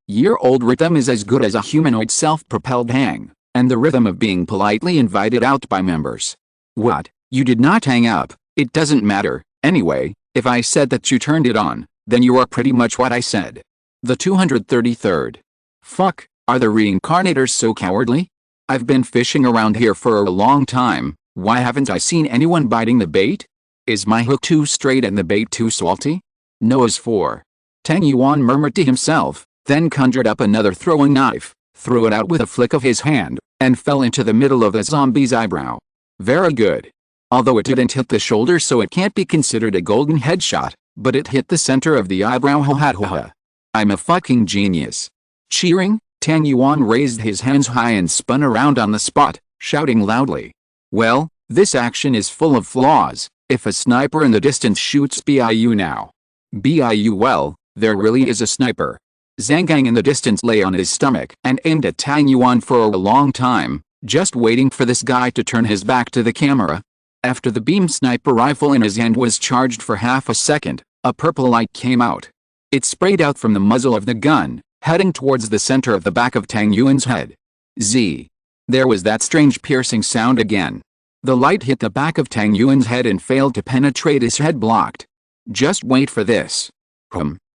year-old rhythm is as good as a humanoid self-propelled hang, and the rhythm of being politely invited out by members. What? You did not hang up, it doesn't matter, anyway, if I said that you turned it on, then you are pretty much what I said. The 233rd. Fuck, are the reincarnators so cowardly? I've been fishing around here for a long time, why haven't I seen anyone biting the bait? Is my hook too straight and the bait too salty? No as for. Tang Yuan murmured to himself, then conjured up another throwing knife, threw it out with a flick of his hand, and fell into the middle of the zombie's eyebrow. Very good. Although it didn't hit the shoulder so it can't be considered a golden headshot, but it hit the center of the eyebrow. Ha. I'm a fucking genius. Cheering, Tang Yuan raised his hands high and spun around on the spot, shouting loudly. Well, this action is full of flaws. If a sniper in the distance shoots BIU now. BIU, well, there really is a sniper. Zhang Gang in the distance lay on his stomach and aimed at Tang Yuan for a long time, just waiting for this guy to turn his back to the camera. After the beam sniper rifle in his hand was charged for half a second, a purple light came out. It sprayed out from the muzzle of the gun, heading towards the center of the back of Tang Yuan's head. Z. There was that strange piercing sound again. The light hit the back of Tang Yuan's head and failed to penetrate his head blocked. Just wait for this.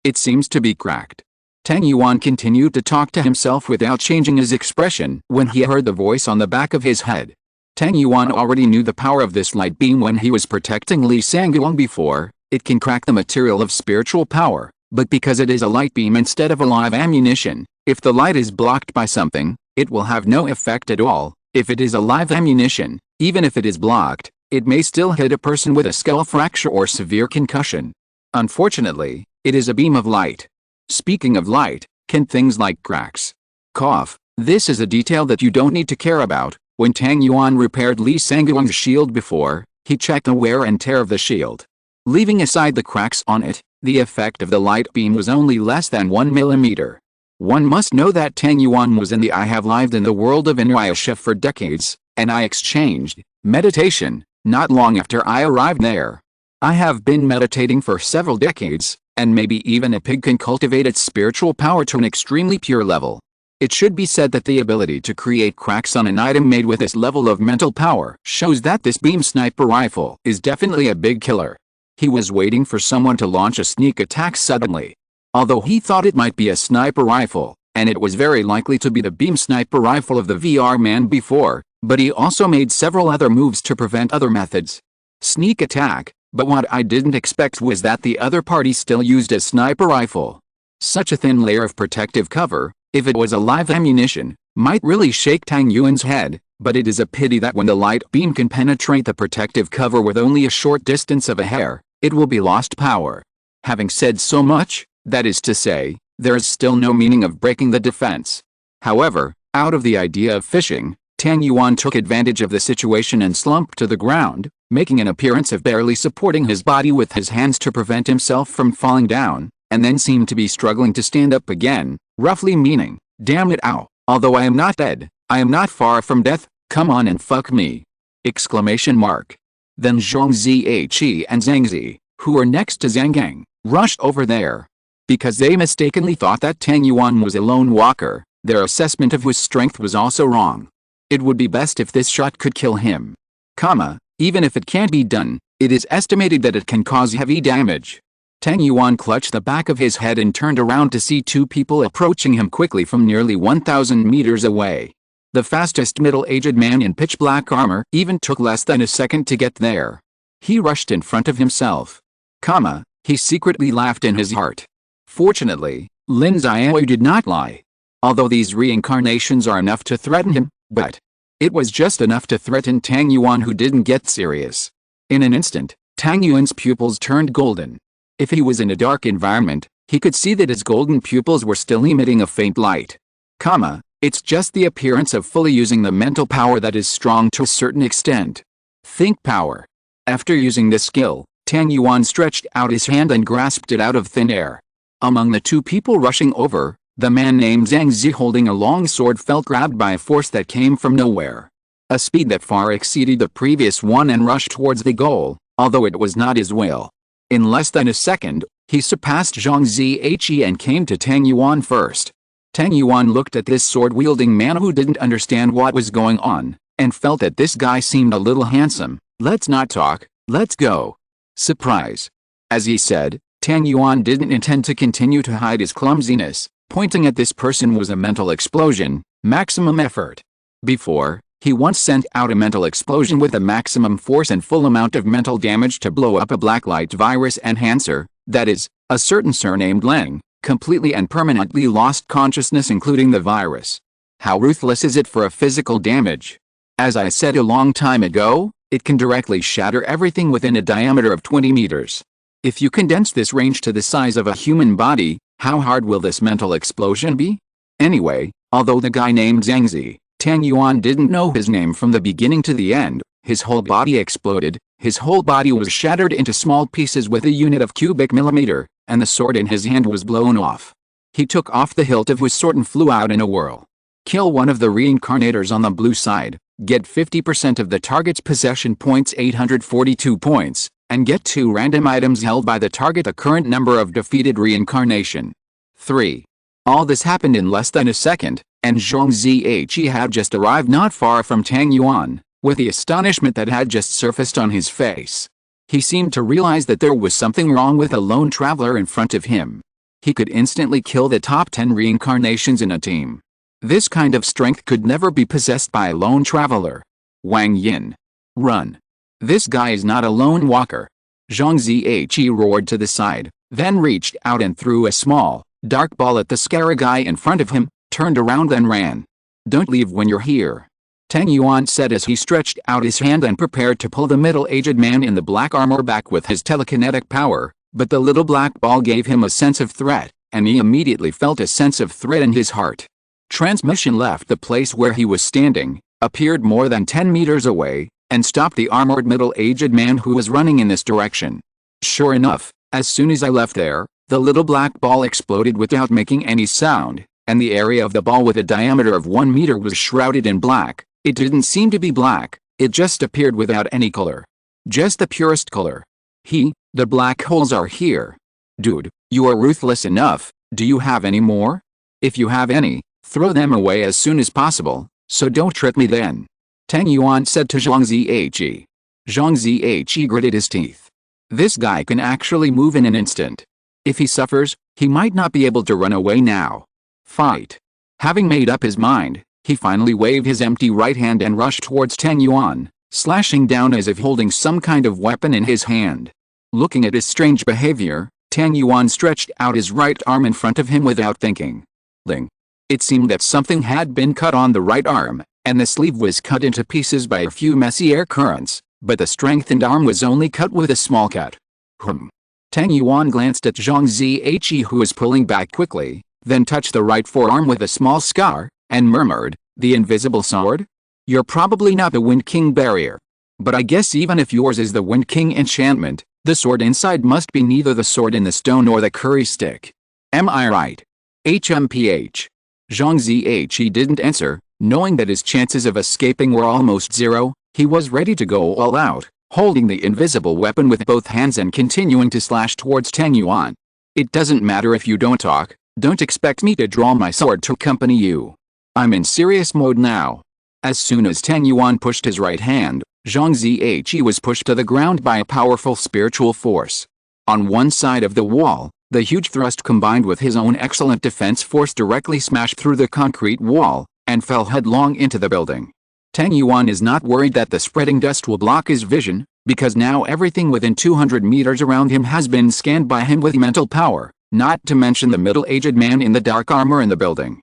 It seems to be cracked. Tang Yuan continued to talk to himself without changing his expression when he heard the voice on the back of his head. Tang Yuan already knew the power of this light beam when he was protecting Li Sanguang before. It can crack the material of spiritual power, but because it is a light beam instead of a live ammunition, if the light is blocked by something, it will have no effect at all. If it is a live ammunition, even if it is blocked, it may still hit a person with a skull fracture or severe concussion. Unfortunately, it is a beam of light. Speaking of light, can things like cracks? This is a detail that you don't need to care about. When Tang Yuan repaired Li Sanguang's shield before, he checked the wear and tear of the shield. Leaving aside the cracks on it, the effect of the light beam was only less than 1 millimeter. One must know that Tang Yuan was in the I have lived in the world of Inuyasha for decades, and I exchanged meditation not long after I arrived there. I have been meditating for several decades, and maybe even a pig can cultivate its spiritual power to an extremely pure level. It should be said that the ability to create cracks on an item made with this level of mental power shows that this beam sniper rifle is definitely a big killer. He was waiting for someone to launch a sneak attack suddenly. Although he thought it might be a sniper rifle, and it was very likely to be the beam sniper rifle of the VR man before, but he also made several other moves to prevent other methods. Sneak attack, but what I didn't expect was that the other party still used a sniper rifle. Such a thin layer of protective cover, if it was a live ammunition, might really shake Tang Yuan's head, But it is a pity that when the light beam can penetrate the protective cover with only a short distance of a hair, it will be lost power. Having said so much, that is to say, there is still no meaning of breaking the defense. However, out of the idea of fishing, Tang Yuan took advantage of the situation and slumped to the ground, making an appearance of barely supporting his body with his hands to prevent himself from falling down, and then seemed to be struggling to stand up again, roughly meaning, "Damn it, ow, although I am not dead, I am not far from death, come on and fuck me!" Exclamation mark. Then Zhang Ziyi and Zhang Zi, who were next to Zhang Gang, rushed over there. Because they mistakenly thought that Tang Yuan was a lone walker, their assessment of his strength was also wrong. It would be best if this shot could kill him. Even if it can't be done, it is estimated that it can cause heavy damage. Tang Yuan clutched the back of his head and turned around to see two people approaching him quickly from nearly 1,000 meters away. The fastest middle-aged man in pitch-black armor even took less than a second to get there. He rushed in front of himself. He secretly laughed in his heart. Fortunately, Lin Xiaoyu did not lie. Although these reincarnations are enough to threaten him, but it was just enough to threaten Tang Yuan, who didn't get serious. In an instant, Tang Yuan's pupils turned golden. If he was in a dark environment, he could see that his golden pupils were still emitting a faint light. It's just the appearance of fully using the mental power that is strong to a certain extent. Think power. After using this skill, Tang Yuan stretched out his hand and grasped it out of thin air. Among the two people rushing over, the man named Zhang Zi holding a long sword felt grabbed by a force that came from nowhere. A speed that far exceeded the previous one and rushed towards the goal, although it was not his will. In less than a second, he surpassed Zhang Ziyi and came to Tang Yuan first. Tang Yuan looked at this sword-wielding man who didn't understand what was going on, and felt that this guy seemed a little handsome. "Let's not talk, let's go." Surprise. As he said, Tang Yuan didn't intend to continue to hide his clumsiness. Pointing at this person was a mental explosion, maximum effort. Before, he once sent out a mental explosion with a maximum force and full amount of mental damage to blow up a blacklight virus enhancer, that is, a certain surnamed Leng, completely and permanently lost consciousness including the virus. How ruthless is it for a physical damage? As I said a long time ago, it can directly shatter everything within a diameter of 20 meters. If you condense this range to the size of a human body, how hard will this mental explosion be? Anyway, although the guy named Zhang Zi, Tang Yuan didn't know his name from the beginning to the end, his whole body exploded, his whole body was shattered into small pieces with a unit of cubic millimeter, and the sword in his hand was blown off. He took off the hilt of his sword and flew out in a whirl. Kill one of the reincarnators on the blue side, get 50% of the target's possession points 842 points, and get 2 random items held by the target the current number of defeated reincarnation. 3. All this happened in less than a second, and Zhang Ziyi had just arrived not far from Tang Yuan, with the astonishment that had just surfaced on his face. He seemed to realize that there was something wrong with a lone traveler in front of him. He could instantly kill the top 10 reincarnations in a team. This kind of strength could never be possessed by a lone traveler. Wang Yin. Run. This guy is not a lone walker. Zhang Ziyi roared to the side, then reached out and threw a small, dark ball at the scary guy in front of him, turned around and ran. "Don't leave when you're here," Tang Yuan said as he stretched out his hand and prepared to pull the middle-aged man in the black armor back with his telekinetic power, but the little black ball gave him a sense of threat, and he immediately felt a sense of threat in his heart. Transmission left the place where he was standing, appeared more than 10 meters away, and stopped the armored middle-aged man who was running in this direction. Sure enough, as soon as I left there, the little black ball exploded without making any sound, and the area of the ball with a diameter of 1 meter was shrouded in black. It didn't seem to be black, it just appeared without any color. Just the purest color. The black holes are here. Dude, you are ruthless enough, do you have any more? If you have any, throw them away as soon as possible, so don't trick me then. Tang Yuan said to Zhang Ziyi. Zhang Ziyi gritted his teeth. This guy can actually move in an instant. If he suffers, he might not be able to run away now. Fight. Having made up his mind, he finally waved his empty right hand and rushed towards Tang Yuan, slashing down as if holding some kind of weapon in his hand. Looking at his strange behavior, Tang Yuan stretched out his right arm in front of him without thinking. Ling. It seemed that something had been cut on the right arm, and the sleeve was cut into pieces by a few messy air currents, but the strengthened arm was only cut with a small cut. Tang Yuan glanced at Zhang Ziyi, who was pulling back quickly, then touched the right forearm with a small scar, and murmured, "The invisible sword? You're probably not the Wind King barrier. But I guess even if yours is the Wind King enchantment, the sword inside must be neither the sword in the stone nor the curry stick. Am I right?" HMPH. Zhang Ziyi didn't answer, knowing that his chances of escaping were almost zero. He was ready to go all out, holding the invisible weapon with both hands and continuing to slash towards Tang Yuan. "It doesn't matter if you don't talk. Don't expect me to draw my sword to accompany you. I'm in serious mode now." As soon as Tang Yuan pushed his right hand, Zhang Ziyi was pushed to the ground by a powerful spiritual force. On one side of the wall, the huge thrust combined with his own excellent defense force directly smashed through the concrete wall, and fell headlong into the building. Tang Yuan is not worried that the spreading dust will block his vision, because now everything within 200 meters around him has been scanned by him with mental power, not to mention the middle-aged man in the dark armor in the building.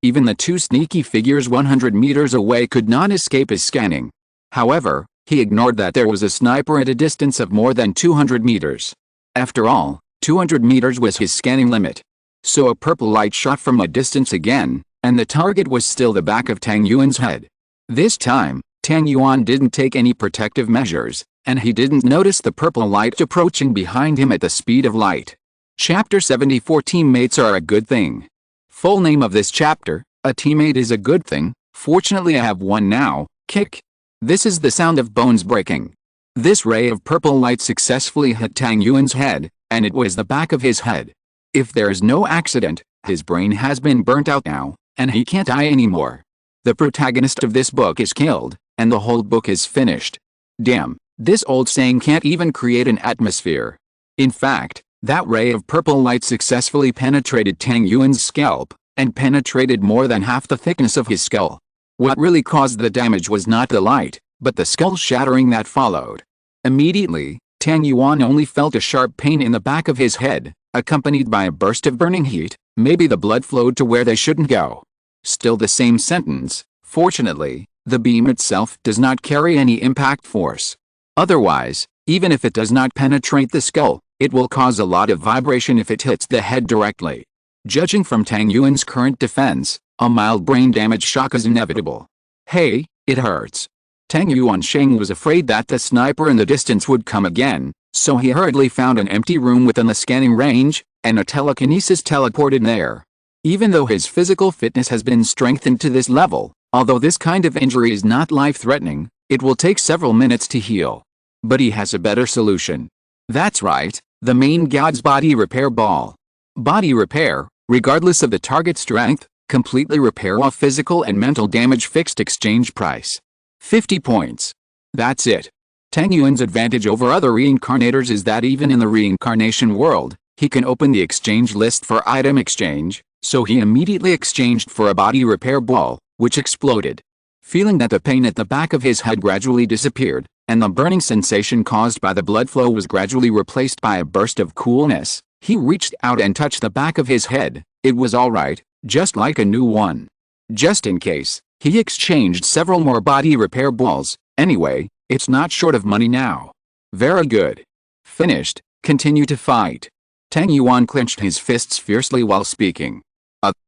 Even the two sneaky figures 100 meters away could not escape his scanning. However, he ignored that there was a sniper at a distance of more than 200 meters. After all, 200 meters was his scanning limit. So a purple light shot from a distance again, and the target was still the back of Tang Yuan's head. This time, Tang Yuan didn't take any protective measures, and he didn't notice the purple light approaching behind him at the speed of light. Chapter 74 Teammates are a good thing. Full name of this chapter: A teammate is a good thing. Fortunately I have one now. Kick. This is the sound of bones breaking. This ray of purple light successfully hit Tang Yuan's head, and it was the back of his head. If there is no accident, his brain has been burnt out now, and he can't die anymore. The protagonist of this book is killed, and the whole book is finished. Damn, this old saying can't even create an atmosphere. In fact, that ray of purple light successfully penetrated Tang Yuan's scalp, and penetrated more than half the thickness of his skull. What really caused the damage was not the light, but the skull shattering that followed. Immediately, Tang Yuan only felt a sharp pain in the back of his head, accompanied by a burst of burning heat. Maybe the blood flowed to where they shouldn't go. Still the same sentence: fortunately, the beam itself does not carry any impact force. Otherwise, even if it does not penetrate the skull, it will cause a lot of vibration if it hits the head directly. Judging from Tang Yuan's current defense, a mild brain damage shock is inevitable. Hey, it hurts. Tang Yuan Sheng was afraid that the sniper in the distance would come again, so he hurriedly found an empty room within the scanning range, and a telekinesis teleported there. Even though his physical fitness has been strengthened to this level, although this kind of injury is not life-threatening, it will take several minutes to heal. But he has a better solution. That's right, the main god's body repair ball. Body repair, regardless of the target strength, completely repair all physical and mental damage. Fixed exchange price: 50 points. That's it. Tang Yuan's advantage over other reincarnators is that even in the reincarnation world, he can open the exchange list for item exchange, so he immediately exchanged for a body repair ball, which exploded. Feeling that the pain at the back of his head gradually disappeared, and the burning sensation caused by the blood flow was gradually replaced by a burst of coolness, he reached out and touched the back of his head. It was alright, just like a new one. Just in case, he exchanged several more body repair balls. Anyway, it's not short of money now. Very good. Finished. Continue to fight. Tang Yuan clenched his fists fiercely while speaking.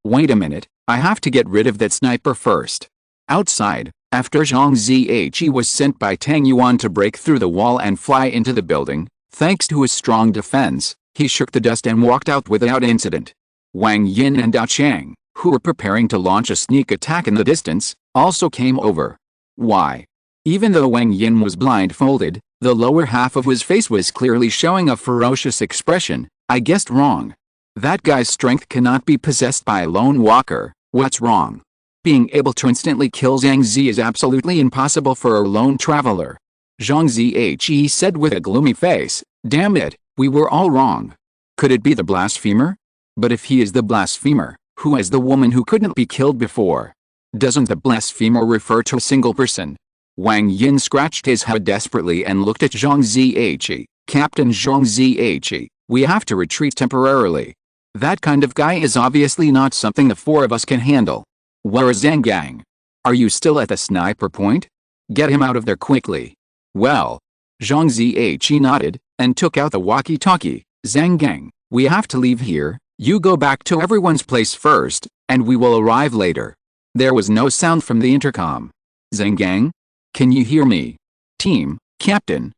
Wait a minute, I have to get rid of that sniper first. Outside, after Zhang Ziyi was sent by Tang Yuan to break through the wall and fly into the building, thanks to his strong defense, he shook the dust and walked out without incident. Wang Yin and Dao Chang, who were preparing to launch a sneak attack in the distance, also came over. Why? Even though Wang Yin was blindfolded, the lower half of his face was clearly showing a ferocious expression. I guessed wrong. That guy's strength cannot be possessed by a lone walker. What's wrong? Being able to instantly kill Zhang Zi is absolutely impossible for a lone traveler. Zhang Ziyi said with a gloomy face. Damn it, we were all wrong. Could it be the blasphemer? But if he is the blasphemer, who is the woman who couldn't be killed before? Doesn't the blasphemer refer to a single person? Wang Yin scratched his head desperately and looked at Zhang Ziyi. Captain Zhang Ziyi, we have to retreat temporarily. That kind of guy is obviously not something the four of us can handle. Where is Zhang Gang? Are you still at the sniper point? Get him out of there quickly. Well. Zhang Ziyi nodded, and took out the walkie-talkie. Zhang Gang, we have to leave here, you go back to everyone's place first, and we will arrive later. There was no sound from the intercom. Zhang Gang? Can you hear me? Team, Captain,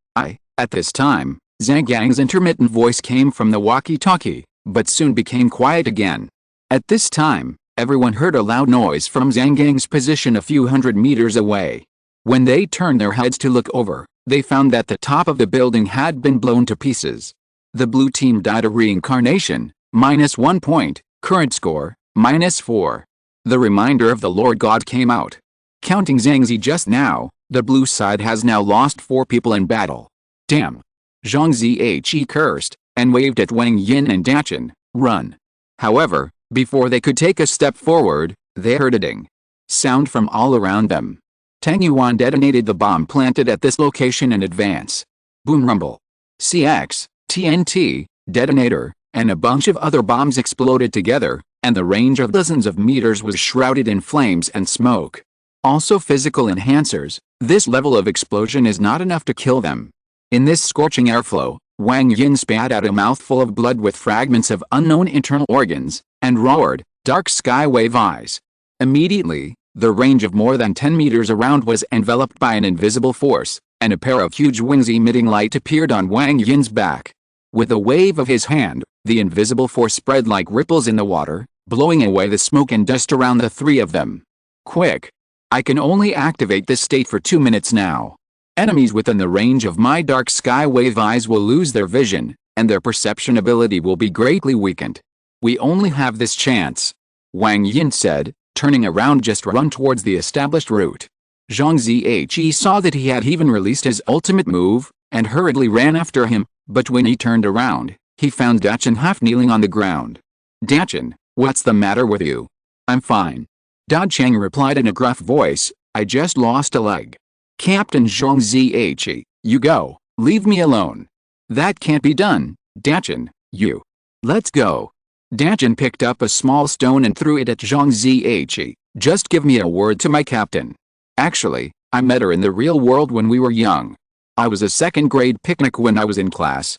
At this time, Zhang Gang's intermittent voice came from the walkie-talkie, but soon became quiet again. At this time, everyone heard a loud noise from Zhang Gang's position a few hundred meters away. When they turned their heads to look over, they found that the top of the building had been blown to pieces. The blue team died a reincarnation, -1 point, current score, -4. The reminder of the Lord God came out. Counting Zhangzi just now, the blue side has now lost 4 people in battle. Damn. Zhang Ziyi cursed, and waved at Wang Yin and Dachin, run. However, before they could take a step forward, they heard a ding sound from all around them. Tang Yuan detonated the bomb planted at this location in advance. Boom rumble. CX, TNT, detonator, and a bunch of other bombs exploded together, and the range of dozens of meters was shrouded in flames and smoke. Also physical enhancers, this level of explosion is not enough to kill them. In this scorching airflow, Wang Yin spat out a mouthful of blood with fragments of unknown internal organs, and roared, "Dark skywave eyes." Immediately, the range of more than 10 meters around was enveloped by an invisible force, and a pair of huge wings emitting light appeared on Wang Yin's back. With a wave of his hand, the invisible force spread like ripples in the water, blowing away the smoke and dust around the 3 of them. Quick! I can only activate this state for 2 minutes now. Enemies within the range of my dark skywave eyes will lose their vision, and their perception ability will be greatly weakened. We only have this chance. Wang Yin said, turning around just to run towards the established route. Zhang Ziyi saw that he had even released his ultimate move, and hurriedly ran after him, but when he turned around, he found Dachin half kneeling on the ground. "Dachin, what's the matter with you?" "I'm fine." Da Cheng replied in a gruff voice, "I just lost a leg." "Captain Zhang Ziyi, you go, leave me alone." "That can't be done, Dachin, you. Let's go." Dachin picked up a small stone and threw it at Zhang Ziyi. "Just give me a word to my captain. Actually, I met her in the real world when we were young. I was a second-grade picnic when I was in class,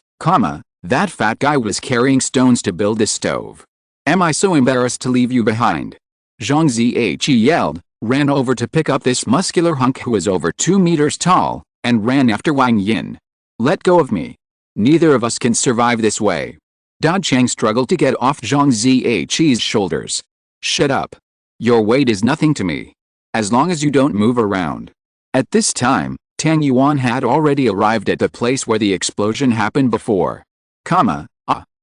that fat guy was carrying stones to build this stove. Am I so embarrassed to leave you behind?" Zhang Ziyi yelled, ran over to pick up this muscular hunk who was over 2 meters tall, and ran after Wang Yin. "Let go of me. Neither of us can survive this way." Da Cheng struggled to get off Zhang Ziyi's shoulders. "Shut up. Your weight is nothing to me. As long as you don't move around." At this time, Tang Yuan had already arrived at the place where the explosion happened before.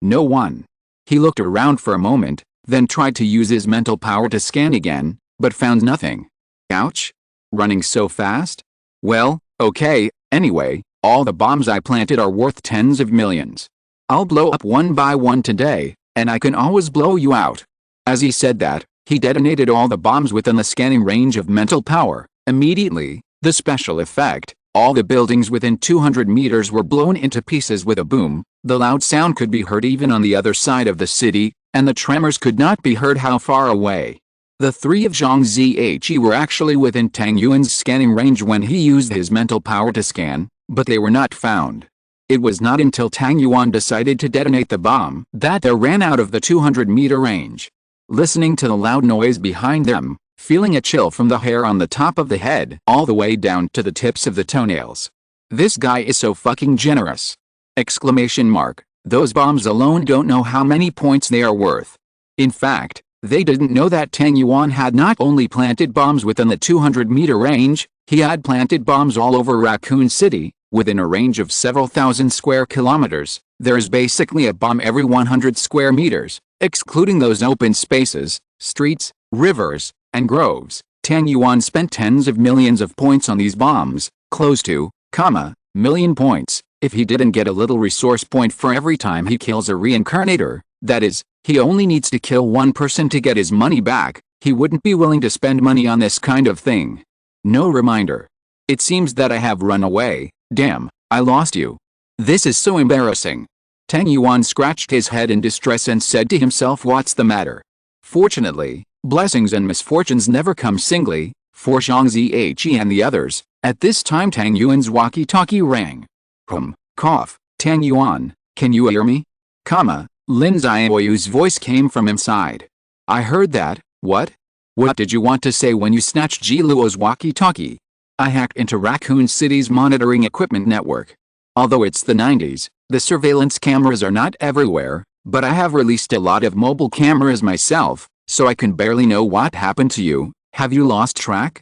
No one. He looked around for a moment, then tried to use his mental power to scan again, but found nothing. Ouch. Running so fast? Well, okay, anyway, all the bombs I planted are worth tens of millions. I'll blow up one by one today, and I can always blow you out. As he said that, he detonated all the bombs within the scanning range of mental power. Immediately, the special effect, all the buildings within 200 meters were blown into pieces with a boom. The loud sound could be heard even on the other side of the city, and the tremors could not be heard how far away. The 3 of Zhang Ziyi were actually within Tang Yuan's scanning range when he used his mental power to scan, but they were not found. It was not until Tang Yuan decided to detonate the bomb that they ran out of the 200-meter range. Listening to the loud noise behind them, feeling a chill from the hair on the top of the head all the way down to the tips of the toenails. This guy is so fucking generous! Exclamation mark. Those bombs alone don't know how many points they are worth. In fact, they didn't know that Tang Yuan had not only planted bombs within the 200-meter range, he had planted bombs all over Raccoon City, within a range of several thousand square kilometers. There's basically a bomb every 100 square meters, excluding those open spaces, streets, rivers, and groves. Tang Yuan spent tens of millions of points on these bombs, close to, million points, if he didn't get a little resource point for every time he kills a reincarnator. That is, he only needs to kill one person to get his money back. He wouldn't be willing to spend money on this kind of thing. No reminder. It seems that I have run away. Damn, I lost you. This is so embarrassing. Tang Yuan scratched his head in distress and said to himself, what's the matter? Fortunately, blessings and misfortunes never come singly. for Zhang Ziyi and the others. At this time Tang Yuan's walkie-talkie rang. Cough, Tang Yuan, can you hear me? Lin Xiaoyu's voice came from inside. I heard that. What? What did you want to say when you snatched Ji Luo's walkie-talkie? I hacked into Raccoon City's monitoring equipment network. Although it's the 90s, the surveillance cameras are not everywhere, but I have released a lot of mobile cameras myself, so I can barely know what happened to you. Have you lost track?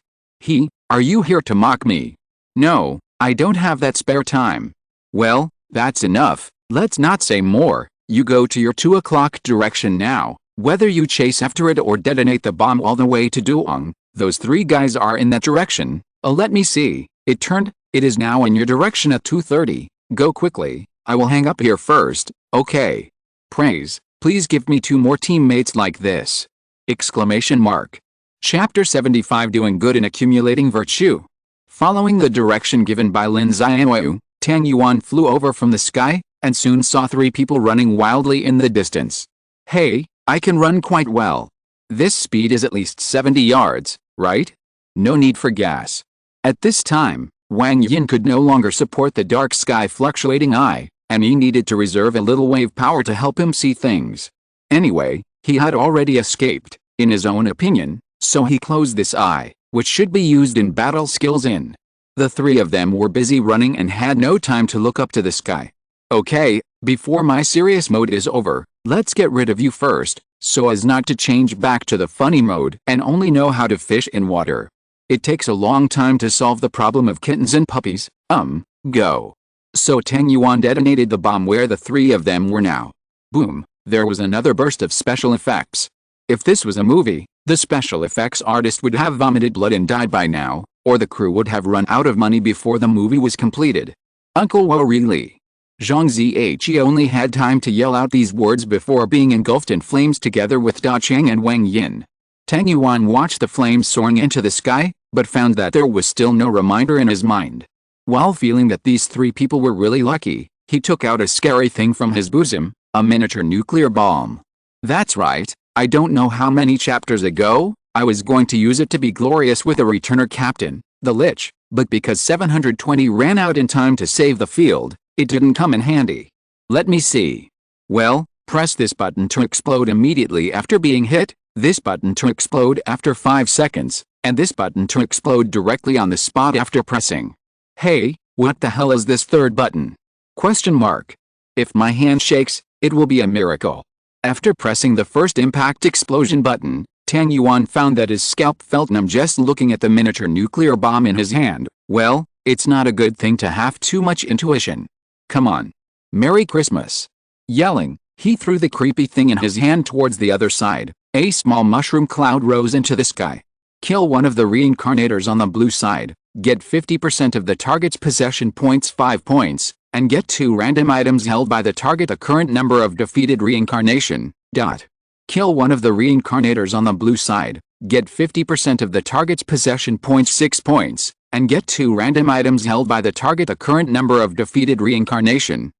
Are you here to mock me? No, I don't have that spare time. Well, that's enough. Let's not say more. You go to your 2 o'clock direction now. Whether you chase after it or detonate the bomb all the way to Duong, those 3 guys are in that direction. Let me see. It is now in your direction at 2:30. Go quickly. I will hang up here first, okay? Please give me 2 more teammates like this. Exclamation mark. Chapter 75 Doing Good and Accumulating Virtue. Following the direction given by Lin Xiaoyu, Tang Yuan flew over from the sky, and soon saw 3 people running wildly in the distance. Hey, I can run quite well. This speed is at least 70 yards, right? No need for gas. At this time, Wang Yin could no longer support the dark sky fluctuating eye, and he needed to reserve a little wave power to help him see things. Anyway, he had already escaped, in his own opinion, so he closed this eye, which should be used in battle skills in. The 3 of them were busy running and had no time to look up to the sky. Okay, before my serious mode is over, let's get rid of you first, so as not to change back to the funny mode and only know how to fish in water. It takes a long time to solve the problem of kittens and puppies. Go. So Tang Yuan detonated the bomb where the 3 of them were now. Boom, there was another burst of special effects. If this was a movie, the special effects artist would have vomited blood and died by now, or the crew would have run out of money before the movie was completed. Uncle Wo really? Zhang Ziyi only had time to yell out these words before being engulfed in flames together with Da Cheng and Wang Yin. Tang Yuan watched the flames soaring into the sky, but found that there was still no reminder in his mind. While feeling that these 3 people were really lucky, he took out a scary thing from his bosom, a miniature nuclear bomb. That's right, I don't know how many chapters ago, I was going to use it to be glorious with a returner captain, the Lich, but because 720 ran out in time to save the field, it didn't come in handy. Let me see. Well, press this button to explode immediately after being hit, this button to explode after 5 seconds, and this button to explode directly on the spot after pressing. Hey, what the hell is this 3rd button? Question mark. If my hand shakes, it will be a miracle. After pressing the first impact explosion button, Tang Yuan found that his scalp felt numb just looking at the miniature nuclear bomb in his hand. Well, it's not a good thing to have too much intuition. Come on. Merry Christmas. Yelling, he threw the creepy thing in his hand towards the other side. A small mushroom cloud rose into the sky. Kill one of the reincarnators on the blue side, get 50% of the target's possession points 5 points, and get 2 random items held by the target a current number of defeated reincarnation. Kill one of the reincarnators on the blue side, get 50% of the target's possession points 6 points, and get 2 random items held by the target a current number of defeated reincarnation.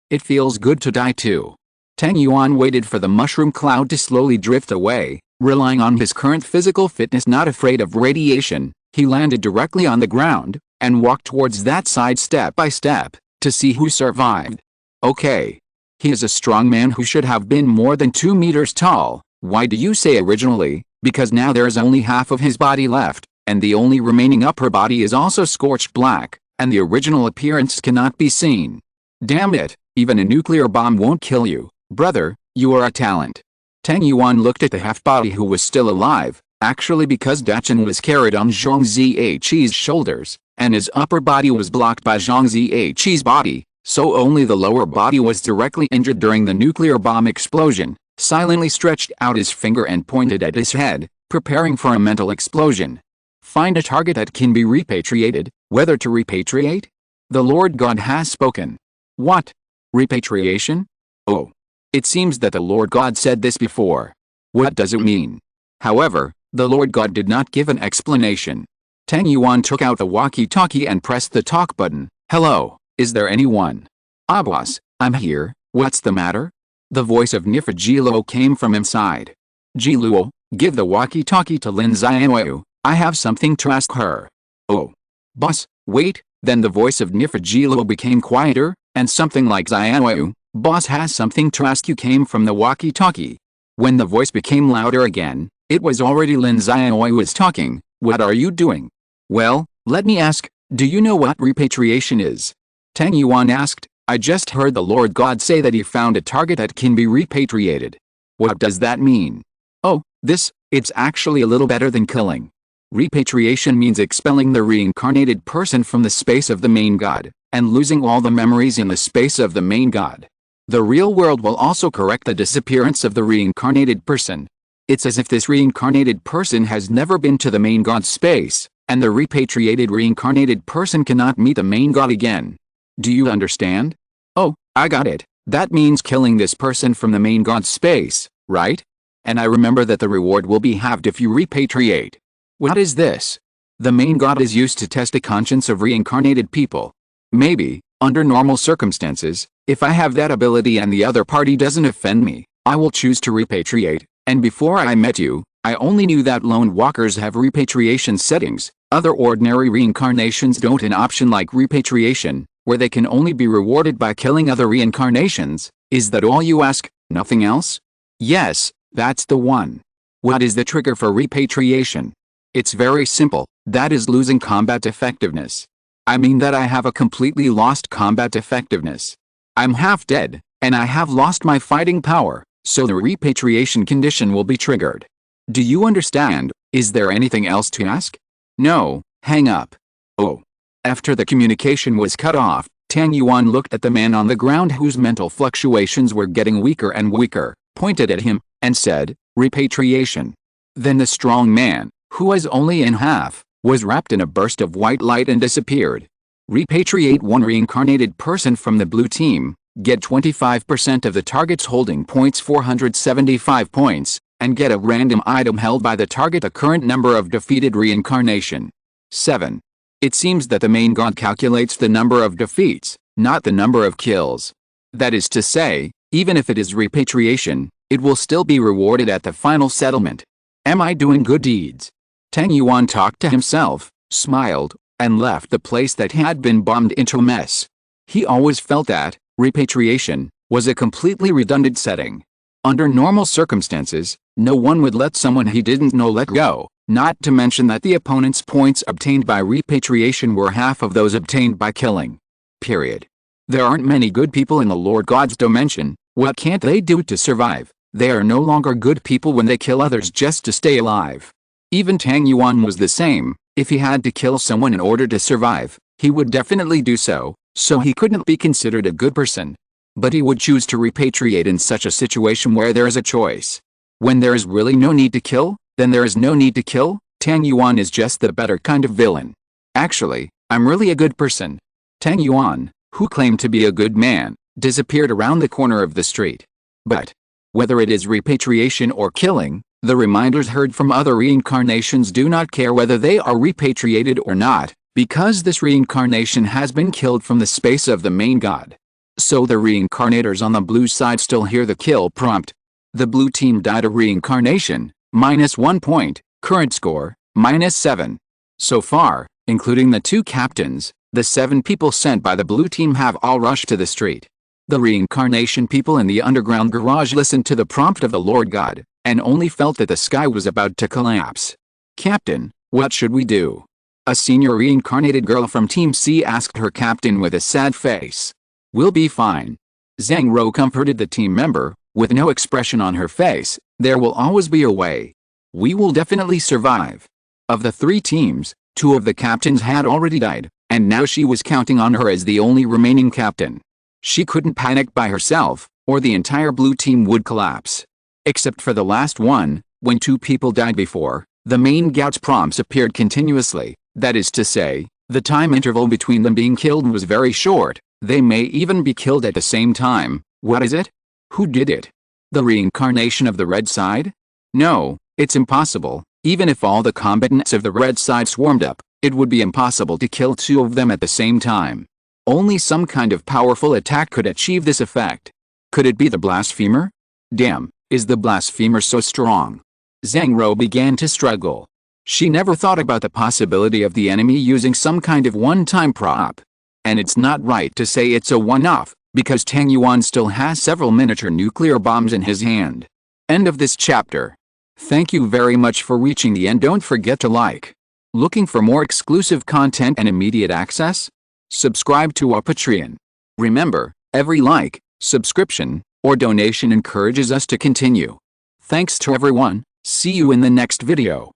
It feels good to die too. Tang Yuan waited for the mushroom cloud to slowly drift away, relying on his current physical fitness not afraid of radiation. He landed directly on the ground, and walked towards that side step by step, to see who survived. Okay. He is a strong man who should have been more than 2 meters tall. Why do you say originally? Because now there is only half of his body left, and the only remaining upper body is also scorched black, and the original appearance cannot be seen. Damn it, even a nuclear bomb won't kill you, brother, you are a talent. Tang Yuan looked at the half-body who was still alive, actually because Dachen was carried on Zhang Ziyi's shoulders, and his upper body was blocked by Zhang Ziyi's body, so only the lower body was directly injured during the nuclear bomb explosion. Silently stretched out his finger and pointed at his head, preparing for a mental explosion. Find a target that can be repatriated. Whether to repatriate? The Lord God has spoken. What? Repatriation? Oh. It seems that the Lord God said this before. What does it mean? However, the Lord God did not give an explanation. Tang Yuan took out the walkie-talkie and pressed the talk button. Hello, is there anyone? Ah boss, I'm here, what's the matter? The voice of Nifa Jiluo came from inside. Jiluo, give the walkie-talkie to Lin Xiaoyu, I have something to ask her. Oh. Boss, wait, then the voice of Nifajilo became quieter, and something like Xiaoyu, boss has something to ask you came from the walkie-talkie. When the voice became louder again, it was already Lin Xiaoyu was talking. What are you doing? Well, let me ask, do you know what repatriation is? Tang Yuan asked. I just heard the Lord God say that he found a target that can be repatriated. What does that mean? Oh, it's actually a little better than killing. Repatriation means expelling the reincarnated person from the space of the main god, and losing all the memories in the space of the main god. The real world will also correct the disappearance of the reincarnated person. It's as if this reincarnated person has never been to the main god's space, and the repatriated reincarnated person cannot meet the main god again. Do you understand? Oh, I got it. That means killing this person from the main god's space, right? And I remember that the reward will be halved if you repatriate. What is this? The main god is used to test the conscience of reincarnated people. Maybe, under normal circumstances, if I have that ability and the other party doesn't offend me, I will choose to repatriate, and before I met you, I only knew that lone walkers have repatriation settings. Other ordinary reincarnations don't. An option like repatriation, where they can only be rewarded by killing other reincarnations. Is that all you ask, nothing else? Yes, that's the one. What is the trigger for repatriation? It's very simple, that is losing combat effectiveness. I mean that I have a completely lost combat effectiveness. I'm half dead, and I have lost my fighting power, so the repatriation condition will be triggered. Do you understand? Is there anything else to ask? No, hang up. Oh. After the communication was cut off, Tang Yuan looked at the man on the ground whose mental fluctuations were getting weaker and weaker, pointed at him, and said, repatriation. Then the strong man, who was only in half, was wrapped in a burst of white light and disappeared. Repatriate one reincarnated person from the blue team, get 25% of the target's holding points 475 points, and get a random item held by the target the current number of defeated reincarnation. 7. It seems that the main god calculates the number of defeats, not the number of kills. That is to say, even if it is repatriation, it will still be rewarded at the final settlement. Am I doing good deeds? Tang Yuan talked to himself, smiled, and left the place that had been bombed into a mess. He always felt that repatriation was a completely redundant setting. Under normal circumstances, no one would let someone he didn't know let go, not to mention that the opponent's points obtained by repatriation were half of those obtained by killing. Period. There aren't many good people in the Lord God's dimension. What can't they do to survive? They are no longer good people when they kill others just to stay alive. Even Tang Yuan was the same. If he had to kill someone in order to survive, he would definitely do so, so he couldn't be considered a good person. But he would choose to repatriate in such a situation where there is a choice. When there is really no need to kill, then there is no need to kill. Tang Yuan is just the better kind of villain. Actually, I'm really a good person. Tang Yuan, who claimed to be a good man, disappeared around the corner of the street. But whether it is repatriation or killing, the reminders heard from other reincarnations do not care whether they are repatriated or not, because this reincarnation has been killed from the space of the main god. So the reincarnators on the blue side still hear the kill prompt. The blue team died a reincarnation, -1 point, current score, -7. So far, including the 2 captains, the 7 people sent by the blue team have all rushed to the street. The reincarnation people in the underground garage listened to the prompt of the Lord God, and only felt that the sky was about to collapse. Captain, what should we do? A senior reincarnated girl from Team C asked her captain with a sad face. We'll be fine. Zhang Rou comforted the team member, with no expression on her face. There will always be a way. We will definitely survive. Of the 3 teams, 2 of the captains had already died, and now she was counting on her as the only remaining captain. She couldn't panic by herself, or the entire blue team would collapse. Except for the last one, when 2 people died before, the main god's prompts appeared continuously. That is to say, the time interval between them being killed was very short. They may even be killed at the same time. What is it? Who did it? The reincarnation of the red side? No, it's impossible. Even if all the combatants of the red side swarmed up, it would be impossible to kill 2 of them at the same time. Only some kind of powerful attack could achieve this effect. Could it be the blasphemer? Damn, is the blasphemer so strong? Zhang Rou began to struggle. She never thought about the possibility of the enemy using some kind of one-time prop. And it's not right to say it's a one-off, because Tang Yuan still has several miniature nuclear bombs in his hand. End of this chapter. Thank you very much for reaching the end. Don't forget to like. Looking for more exclusive content and immediate access? Subscribe to our Patreon. Remember, every like, subscription, or donation encourages us to continue. Thanks to everyone. See you in the next video.